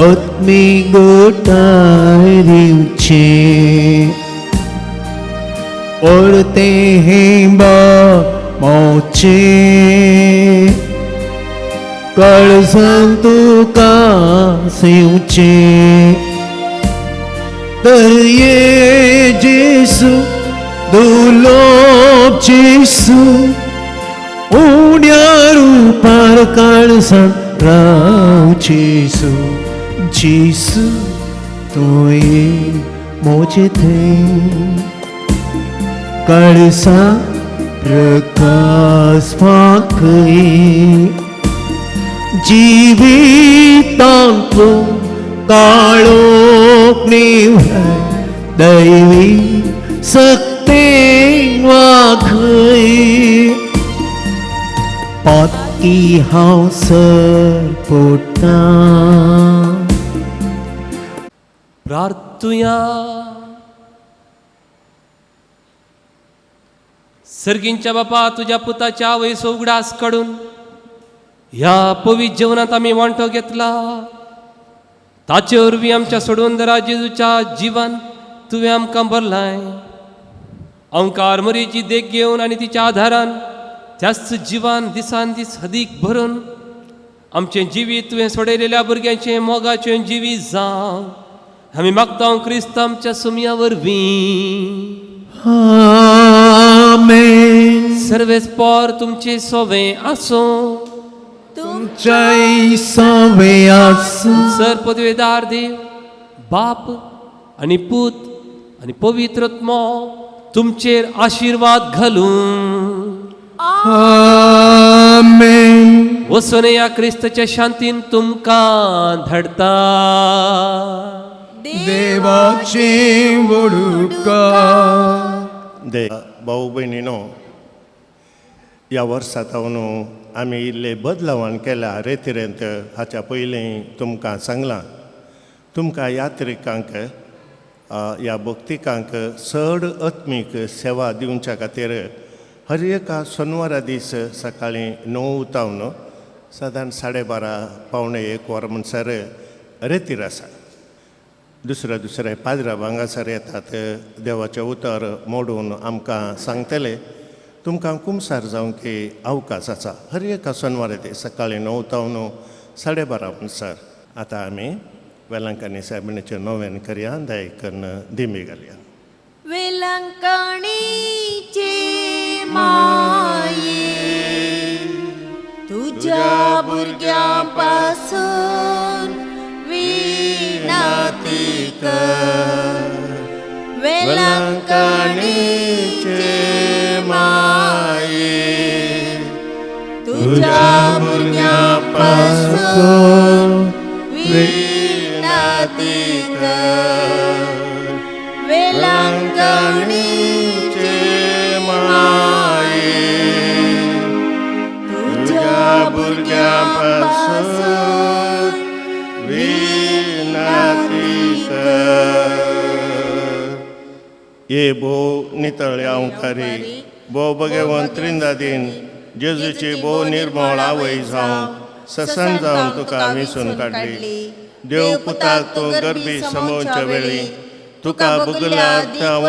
आत्मिक गोटारिवचे ओरते हैं बा मोचे कळसां तुका सेवचे तर ये जेसू दुलोप जेसू उण्या रूपार कळसां राव जेसू Jesus, tu मुझे थे कळसा प्रकाश पाखई जिवितांतलो काळोख निवळ दैवी सक्ते वाखय पातकी हांव सर पोटा प्रार्थुया. सर्गींच्या बापा, तुझ्या पुताच्या वयसो उगडास काडून ह्या पवित्र जीवनात आम्ही वांटो घेतला. ताचे वरवीं आमच्या सोडून दरा जेजूच्या जीवन तुवें आमकां भरलाय. ओंकार मरीची देख घेवन आनी तिच्या आधारान त्याच जीवन दिसान दीस अदीक भरून आमचें जिवीत तुवें सोडयलेल्या भुरग्यांचें मोगाचें जिवीत जावं आमी मागता क्रिस्त आमच्या सुमया वरवीं. आमेन. सर्वेस्पर तुमचे सोवे आसूं. तुमच्या सवे आसूं. सर पदवेदार देव बाप आनी पूत आनी पवित्र आत्मो तुमचेर आशिर्वाद घालूं. आमेन. वचून या क्रिस्ताच्या शांतीन तुमकां धाडटा. देवाची वडुका दे भाऊ भयणीनो, ह्या वर्सात आमी इल्ले बदलावण केल्या रेतीरेंत हाच्या पयलीं तुमकां सांगलां. तुमकां यात्रिकांक ह्या भक्तिकांक चड आत्मीक सेवा दिवच्या खातीर हर एका सोनवारा दीस सकाळीं 9 तावन साधारण 12:30 पावणे 1 वर म्हणसर रेतीर आसा. दुसरे पाद्रा हांगासर येतात, देवाचें उतर मोडून आमकां सांगतले. तुमकां कुमसार जावंक अवकाश आसा हर एका सोनवारा दीस सकाळीं 9 तावन 12:30 म्हणसर. आतां आमी वेलांकणी साहेबांचें नोवेन करया, दयेकन दिमी घालया. वेलंकणीचे माये तुझ्या भुरग्यां पासून विनंती कर. वेलंकणीचे माये तुझ्या भुरग्यां पासून विनंती कर. वेलंकणीचे माये तुझ्या भुरग्यां पासून विनंती कर. ये भो नितळ्या ओंकारी, भो भगवंत त्रिंदादीन जेजूची भो निर्मळ आवय जावं ससन जावन तुका विसून काडली देव पुताक तूं गर्भी समोवच्या वेळी तुका बुगला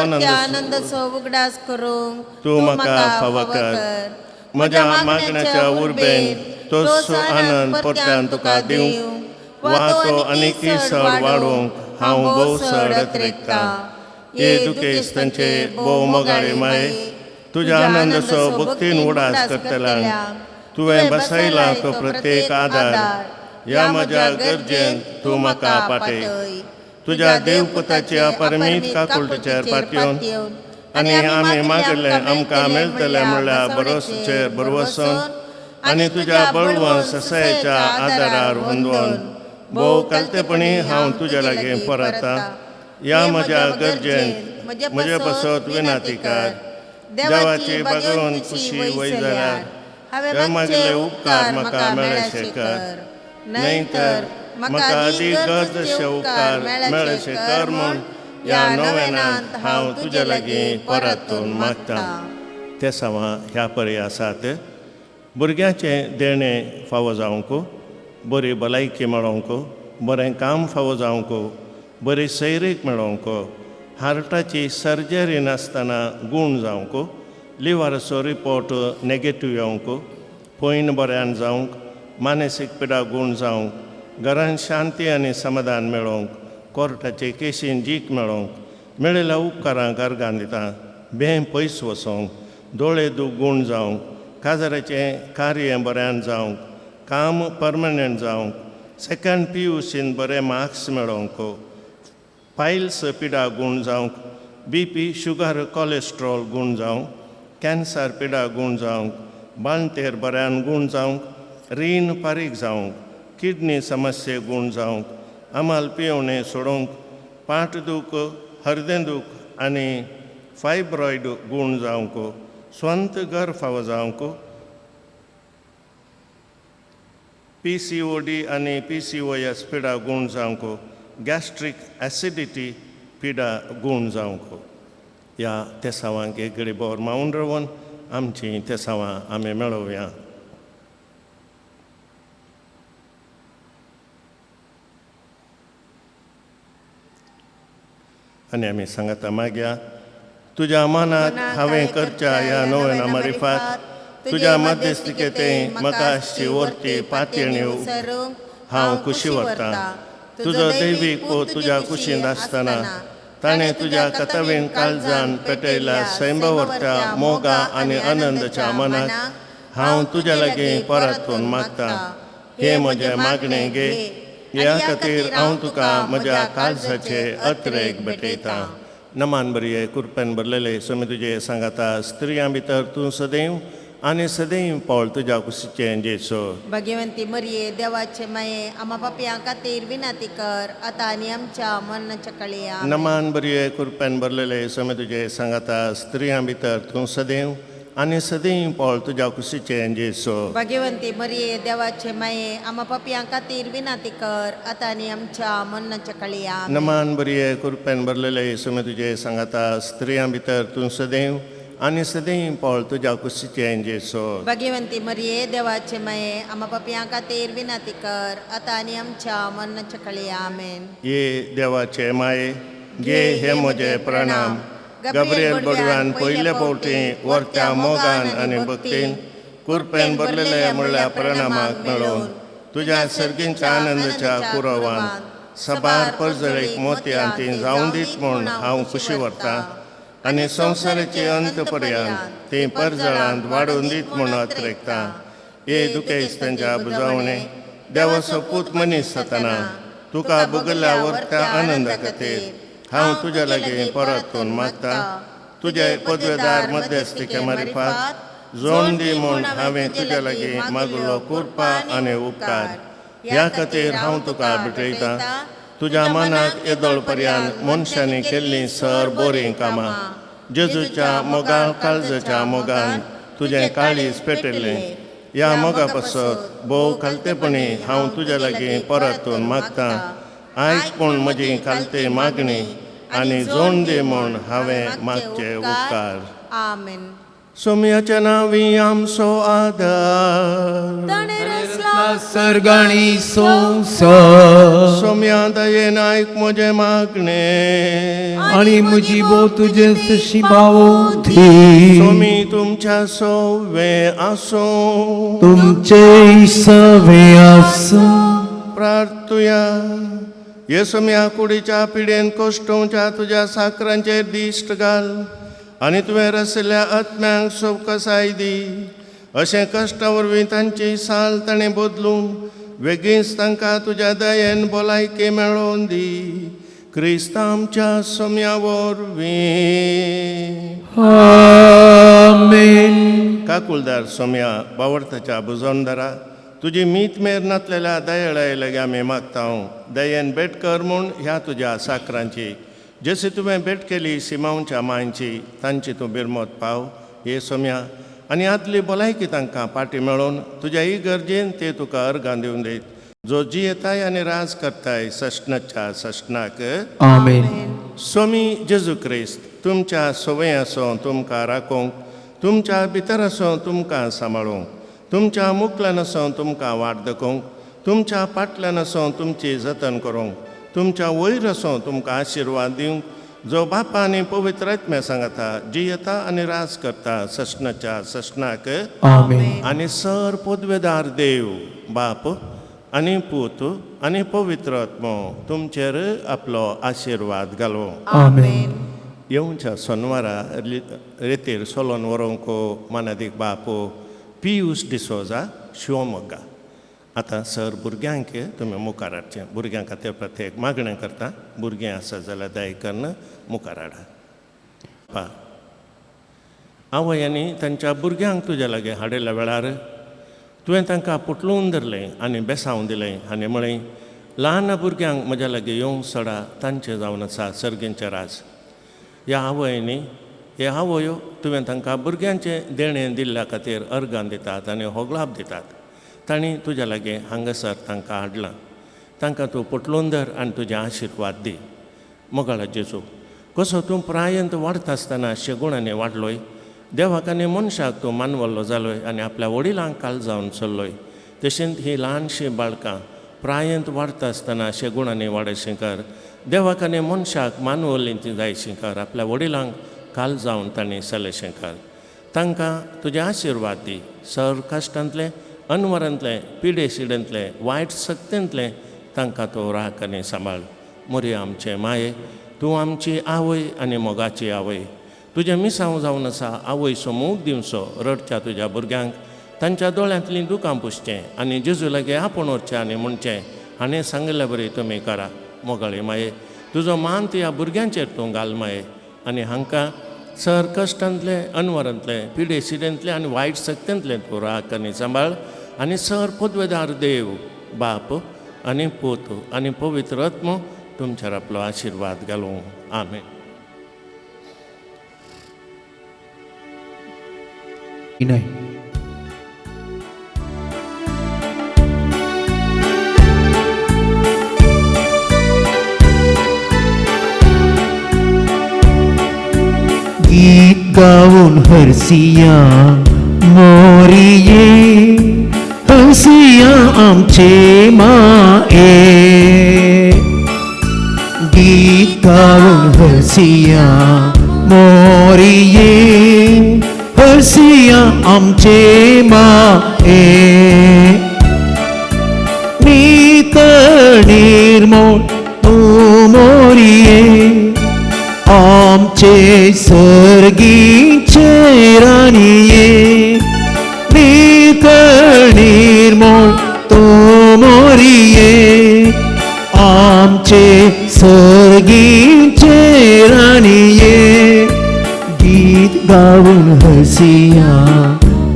आनंद उगडास करूंक तूं म्हाका फाव कर म्हज्या मागण्याच्या उर्बेन तोच आनंद परत्यान तुका दिवंक वा तो आनीकी सड वाडोवंक हांव भोव सड अत्रेकता ये दुखेस्तांचे भोव मोगाळे माये तुज्या आनंदसो भक्तीन उडास करतल्यांक तुवें बसयला तो प्रत्येक आदार ह्या म्हज्या गरजेन तूं म्हाका पाटय तुज्या देवपुताच्या अपरमीत काकुळटाचेर पातयेवन आनी आमी मागले आमकां मेळटलें म्हणल्यार बरोसचेर बरवसून आनी तुज्या बळवंत ससायेच्या आदारार हुंदोवन भोव कालतेपणी हांव तुज्या लागीं परता ह्या म्हज्या गरजेन म्हजे बसत विनातिकार देवाची बागोवन खुशी वय जाल्यार ह्या मागले उपकार म्हाका मेळशे कर न्हय तर म्हाका अदीक गरजशे उपकार मेळशे कर म्हूण ह्या नोवेनांत हांव तुज्या लागीं परतून मागतां ते सावा ह्या परी आसात भुरग्याचें देणें फावो जावंक बरी भलायकी मेळोवंक बरें काम फावो जावंक बरी सैरीक मेळोवंक हार्टाची सर्जरी नासतना गूण जावंक लिव्हराचो रिपोर्ट नॅगेटीव येवंक पयन बऱ्यान जावंक मानसीक पिडा गूण जावंक घरांत शांती आनी समाधान मेळोवंक कोर्टाचे केसीन जीक मेळोवंक मेळिल्ल्या उपकारांक अर्गां दिता बें पयस वचोंक दोळे दूख गूण जावंक काजाराचें कार्य बऱ्यान जावंक काम परमनंट जावंक सेकंड PUCन बरे मार्क्स मेळोवंक पायल्स पिडा गूण जावंक BP शुगर कोलेस्ट्रॉल गूण जावंक कॅन्सर पिडा गूण जावंक बाळंतेर बऱ्यान गूण जावंक रीण फारीक जावंक किडनी समस्ये गूण जावंक आमाल पियेवणें सोडोवंक पाट दूख हृदय दूख आनी फायब्रॉयड गूण जावंक स्वंत घर फावो जावंक PCOD आनी PCOS पिडा गूण जावंक गॅस्ट्रीक एसिडिटी पिडा गूण जावंक ह्या तेसावांक एक घडी बोर मावून रावन आमची तेसावां आमी मेळोवया आनी आमी सांगता मागया तुज्या मनाक हांवें करच्या ह्या नोवेना मारिफात तुज्या मध्यस्थिकेतें म्हाका आसची वर्ती पातयेण्यो हांव खुशी व्हरतां तुजो दैवीक पोत तुज्या कुशींत आसतना ताणें तुज्या कतावेन काळजान पेटयल्या सैंबवर्त्या मोगा आनी आनंदाच्या मनाक हांव तुज्या लागीं परतून मागतां हे म्हजें मागणें घे ह्या खातीर हांव तुका म्हज्या काळजाचे अत्रेक भेटयतां नमान बरये कृपेन भरलेले समी तुजे सांगाता स्त्रियां भितर तूं सदैव आनी सदैव पावल तुज्या कुशीचें जेसो भगवंती मरिये देवाचे माये आम्हा पापयां खातीर विनाती कर आता आनी आमच्या मरणाच्या कळया नमान बरये कृपेन भरलेले समी तुजे सांगाता स्त्रियां भितर तूं सदैव आनी सदैव पावल तुज्या कुशीचें जेसो भगवंती मरिये देवाचे माये आम्हा पापयां खातीर विनाती कर आता आनी आमच्या मरणाच्या कळया नमान बरये कृपेन भरलेले समी तुजे सांगाता स्त्रियां भितर तूं सदैव आनी सदैव पावल तुज्या कुशीचें जेसो भगवंती मरिये देवाचे माये आम्हा पापयां खातीर विनाती कर आता आनी आमच्या मरणाच्या कळया आमेन ये देवाचे माये घे हे म्हजे प्रणाम गब्रिएल बडव्यान पयले फावटी वर्त्या मोगान आनी भक्तीन कृपेन भरलेले म्हणल्यार प्रणामाक मेळोवन तुज्या सर्गींच्या आनंदाच्या कुरवान सबार परजळीक मोतयांती जावं दीत म्हूण हांव खुशी व्हरतां आनी संवसाराचे अंत पर्यंत ती परजळांत वाडोवन दीत म्हूण अत्रेकतां हे दुखेस्तांच्या बुजावणे देवाचो पूत मनीस जातना तुका भुगल्या वर्त्या आनंदा खातीर हांव तुज्या लागीं परतून मागतां तुजे पदवेदार मध्यस्थिके मारिफात जोड दी म्हूण हांवें तुज्या लागीं मागलो कृपा आनी उपकार ह्या खातीर हांव तुका भेटयतां तुज्या मनाक येदोळ पर्यंत मनशांनी केल्लीं सर बोरीं कामां जेजूच्या मोगाळ काळजाच्या मोगान तुजें काळीज पेटयल्लें ह्या मोगा पासत भोव खालतेपणी हांव तुज्या लागीं परतून मागतां आयक म्हूण म्हजी खालते मागणी आनी जोड दी म्हूण हांवें मागचे उपकार आमेन सोम्याच्या नावी आमचो आदार. ताणे रचला सर्गाणी संसार सोम्या दयेन आयक म्हजे मागणे. आणि म्हजी बो तुजे तशी भावोधी सोमी तुमच्या सोवे आसो. तुमचे सवे आसो. प्रार्थुया. येसुम्या कुडीच्या पिडेन कोश्टोवच्या तुझ्या साकरांचेर दिश्ट घाल आनी तुवें रचल्या आत्म्यांक सुखसाय दी. अशें कश्टा वरवीं तांची साल ताणें बदलून बेगीनच तांकां तुज्या दयेन भलायकी मेळोवन दी. क्रिस्त आमच्या सोम्या वरवीं. आमेन. काकुलदार सोम्या बावडताच्या बुजोनदारा तुजी मीत मेर नातलेल्या दयाळाय लगे आमी मागतां. दयेन भेट कर म्हूण ह्या तुज्या साकरांची जशी तुवें भेट केली सिमांच्या मांयची तांची तूं बिरमत पाव. हे सोम्या आनी आदली भलायकी तांकां पाटी मेळोवन तुज्या इगर्जेन ते तुका अर्गां दिवन दीत. जो जियेताय आनी राज करताय सशनाच्या सशनाक. आमेन. स्वामी जेजू क्रिस्त तुमच्या सोवे आसो तुमकां राखोवंक, तुमच्या भितर आसो तुमकां सांबाळूंक, तुमच्या मुखल्यान आसो तुमकां वाट दाखोवंक, तुमच्या फाटल्यान आसो तुमची जतन करूंक, तुमच्या वयर आसो तुमकां आशिर्वाद दिवंक. जो बापा आनी पवित्र आत्म्या सांगता जियेता आनी राज करता सशनाच्या सशनाक. आमेन. आनी सर पदवेदार देव बाप आनी पूत आनी पवित्र आत्मो तुमचेर आपलो आशिर्वाद घालो. आमेन. येवच्या सोनवारा रेतीर सोलोन व्हरूंक मानादीक बाप पियूस डिसोजा शिवमोग्गा. आतां सर भुरग्यांक तुमी मुखार हाडचें. भुरग्यां खातीर प्रत्येक मागणें करता. भुरगीं आसा जाल्यार दय करून मुखार हाडा. आवयांनी तांच्या भुरग्यांक तुज्या लागीं हाडिल्ल्या वेळार तुवें तांकां पुटलून धरलें आनी बेसांव दिलें आनी म्हळें ल्हान भुरग्यांक म्हज्या लागीं येवंक सोडा, तांचें जावन आसा सर्गींचें राज. ह्या आवयांनी हे आवयो तुवें तांकां भुरग्यांचें देणें दिल्ल्या खातीर अर्गां दितात आनी होगलाप दितात. तांणी तुज्या लागीं हांगासर तांकां हाडलां. तांकां तूं पुटलून धर आनी तुजें आशिर्वाद दी. मोगाळा जेजू, कसो तूं प्रायंत वाडता आसतना शेगुणांनी वाडलोय, देवाक आनी मनशाक तूं मानवल्लो जालोय आनी आपल्या वडिलांक काल जावन चल्लोय, तशेंच ही ल्हानशीं बाळकां प्रायंत वाडता आसतना शेगुणांनी वाडयशीं कर. देवाक आनी मनशाक मानवल्लीं जायशीं कर. आपल्या वडिलांक काल जावन तांणी चलयशीं कर. तांकां तुजें आशिर्वाद दी. सर कश्टांतले, अनवरांतले, पिडे सिडेंतले, वायट सक्तींतले तांकां तूं राख आनी सांबाळ. मोरी आमचे माये, तूं आमची आवय आनी मोगाची आवय. तुजें मिसांव जावन आसा आवयचो मोग दिवचो रडच्या तुज्या भुरग्यांक. तांच्या दोळ्यांतलीं दुकां पुसचें आनी जेजू लागीं आपूण वचचें आनी म्हणचें हाणें सांगल्या बरी तुमी करा. मोगाळी माये, तुजो मान ह्या भुरग्यांचेर तूं घाल माये. आनी हांकां सर कश्टांतले, अनवरांतले, पिडे सिडेंतले आनी वायट सक्तींतले तूं राख आनी सांबाळ. आनी सर पदवेदार देव बाप आनी पूत आनी पवित्र आत्मो तुमचेर आपलो आशिर्वाद घालूं. आमेन. नाही. गीत गाऊन हरसिया मोरिये, हरसिया आमचे माये. गीत गाऊन हरसिया मोरिये, हरसिया आमचे माये. नीत निर्मळ तूं मोरिये, आमचे सर्गीचे राणिये. नीत निर्मळ तूं मोरिये, आमचे सर्गीचे राणिये. गीत गाऊन हसिया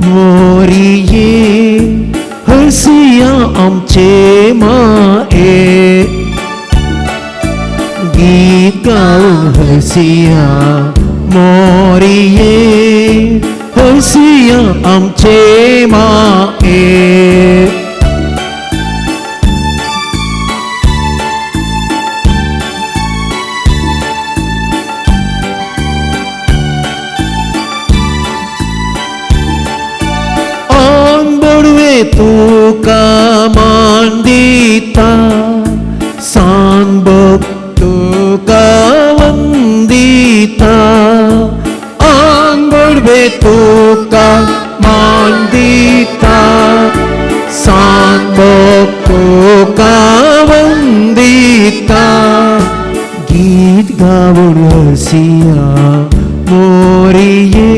मोरिये, हसिया आमचे माये. गीत गाऊन हसिया मोरिये, हसिया आमचे माये. तुका मान दिता सांग बघ तुका वंदिता आंगोडवे तुका मान दिता सांग बघ तुका वंदिता गीत गावून हसिया मोरिये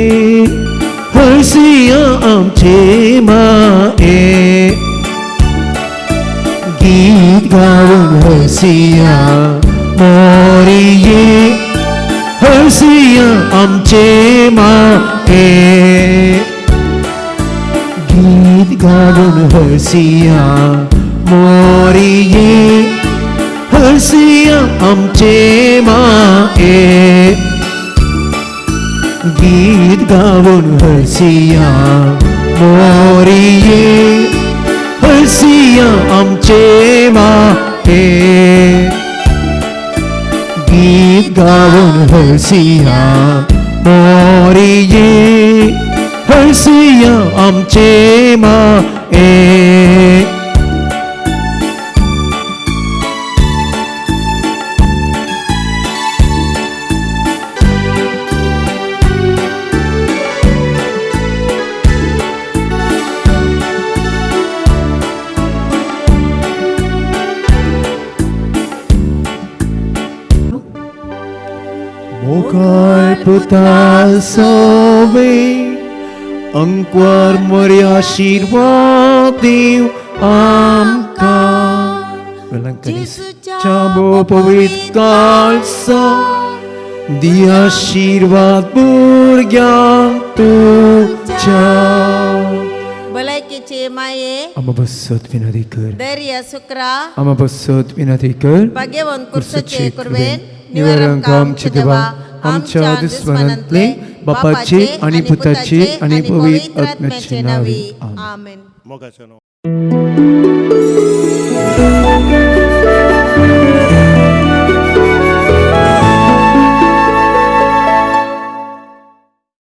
हसिया आमचे माये गीत गावून हसिया मोरिये हसिया आमचे माये गीत गावून हसिया मोरिये हसिया आमचे माये गीत गावून हसिया मोरिये हसिया आमचे माये गीत गावून हसिया मोरिये हसिया आमचे माये Mogai putal sobe Angkwar mori आशीर्वाद देव आमका Walang kanis Chabo pawit kalsa Di आशीर्वाद burgyang tucha भलायकेचे माये Amabasat vinadikar धैर्य सुक्रा Amabasat vinadikar भाग्यवन कुर्सचे कुर्वेन निवारण आमचे देवा आमच्या दुश्मनांतले बापाचे आणि पुताचे आणि पवित्र आत्म्याचे नावे आमेन मोगाचनो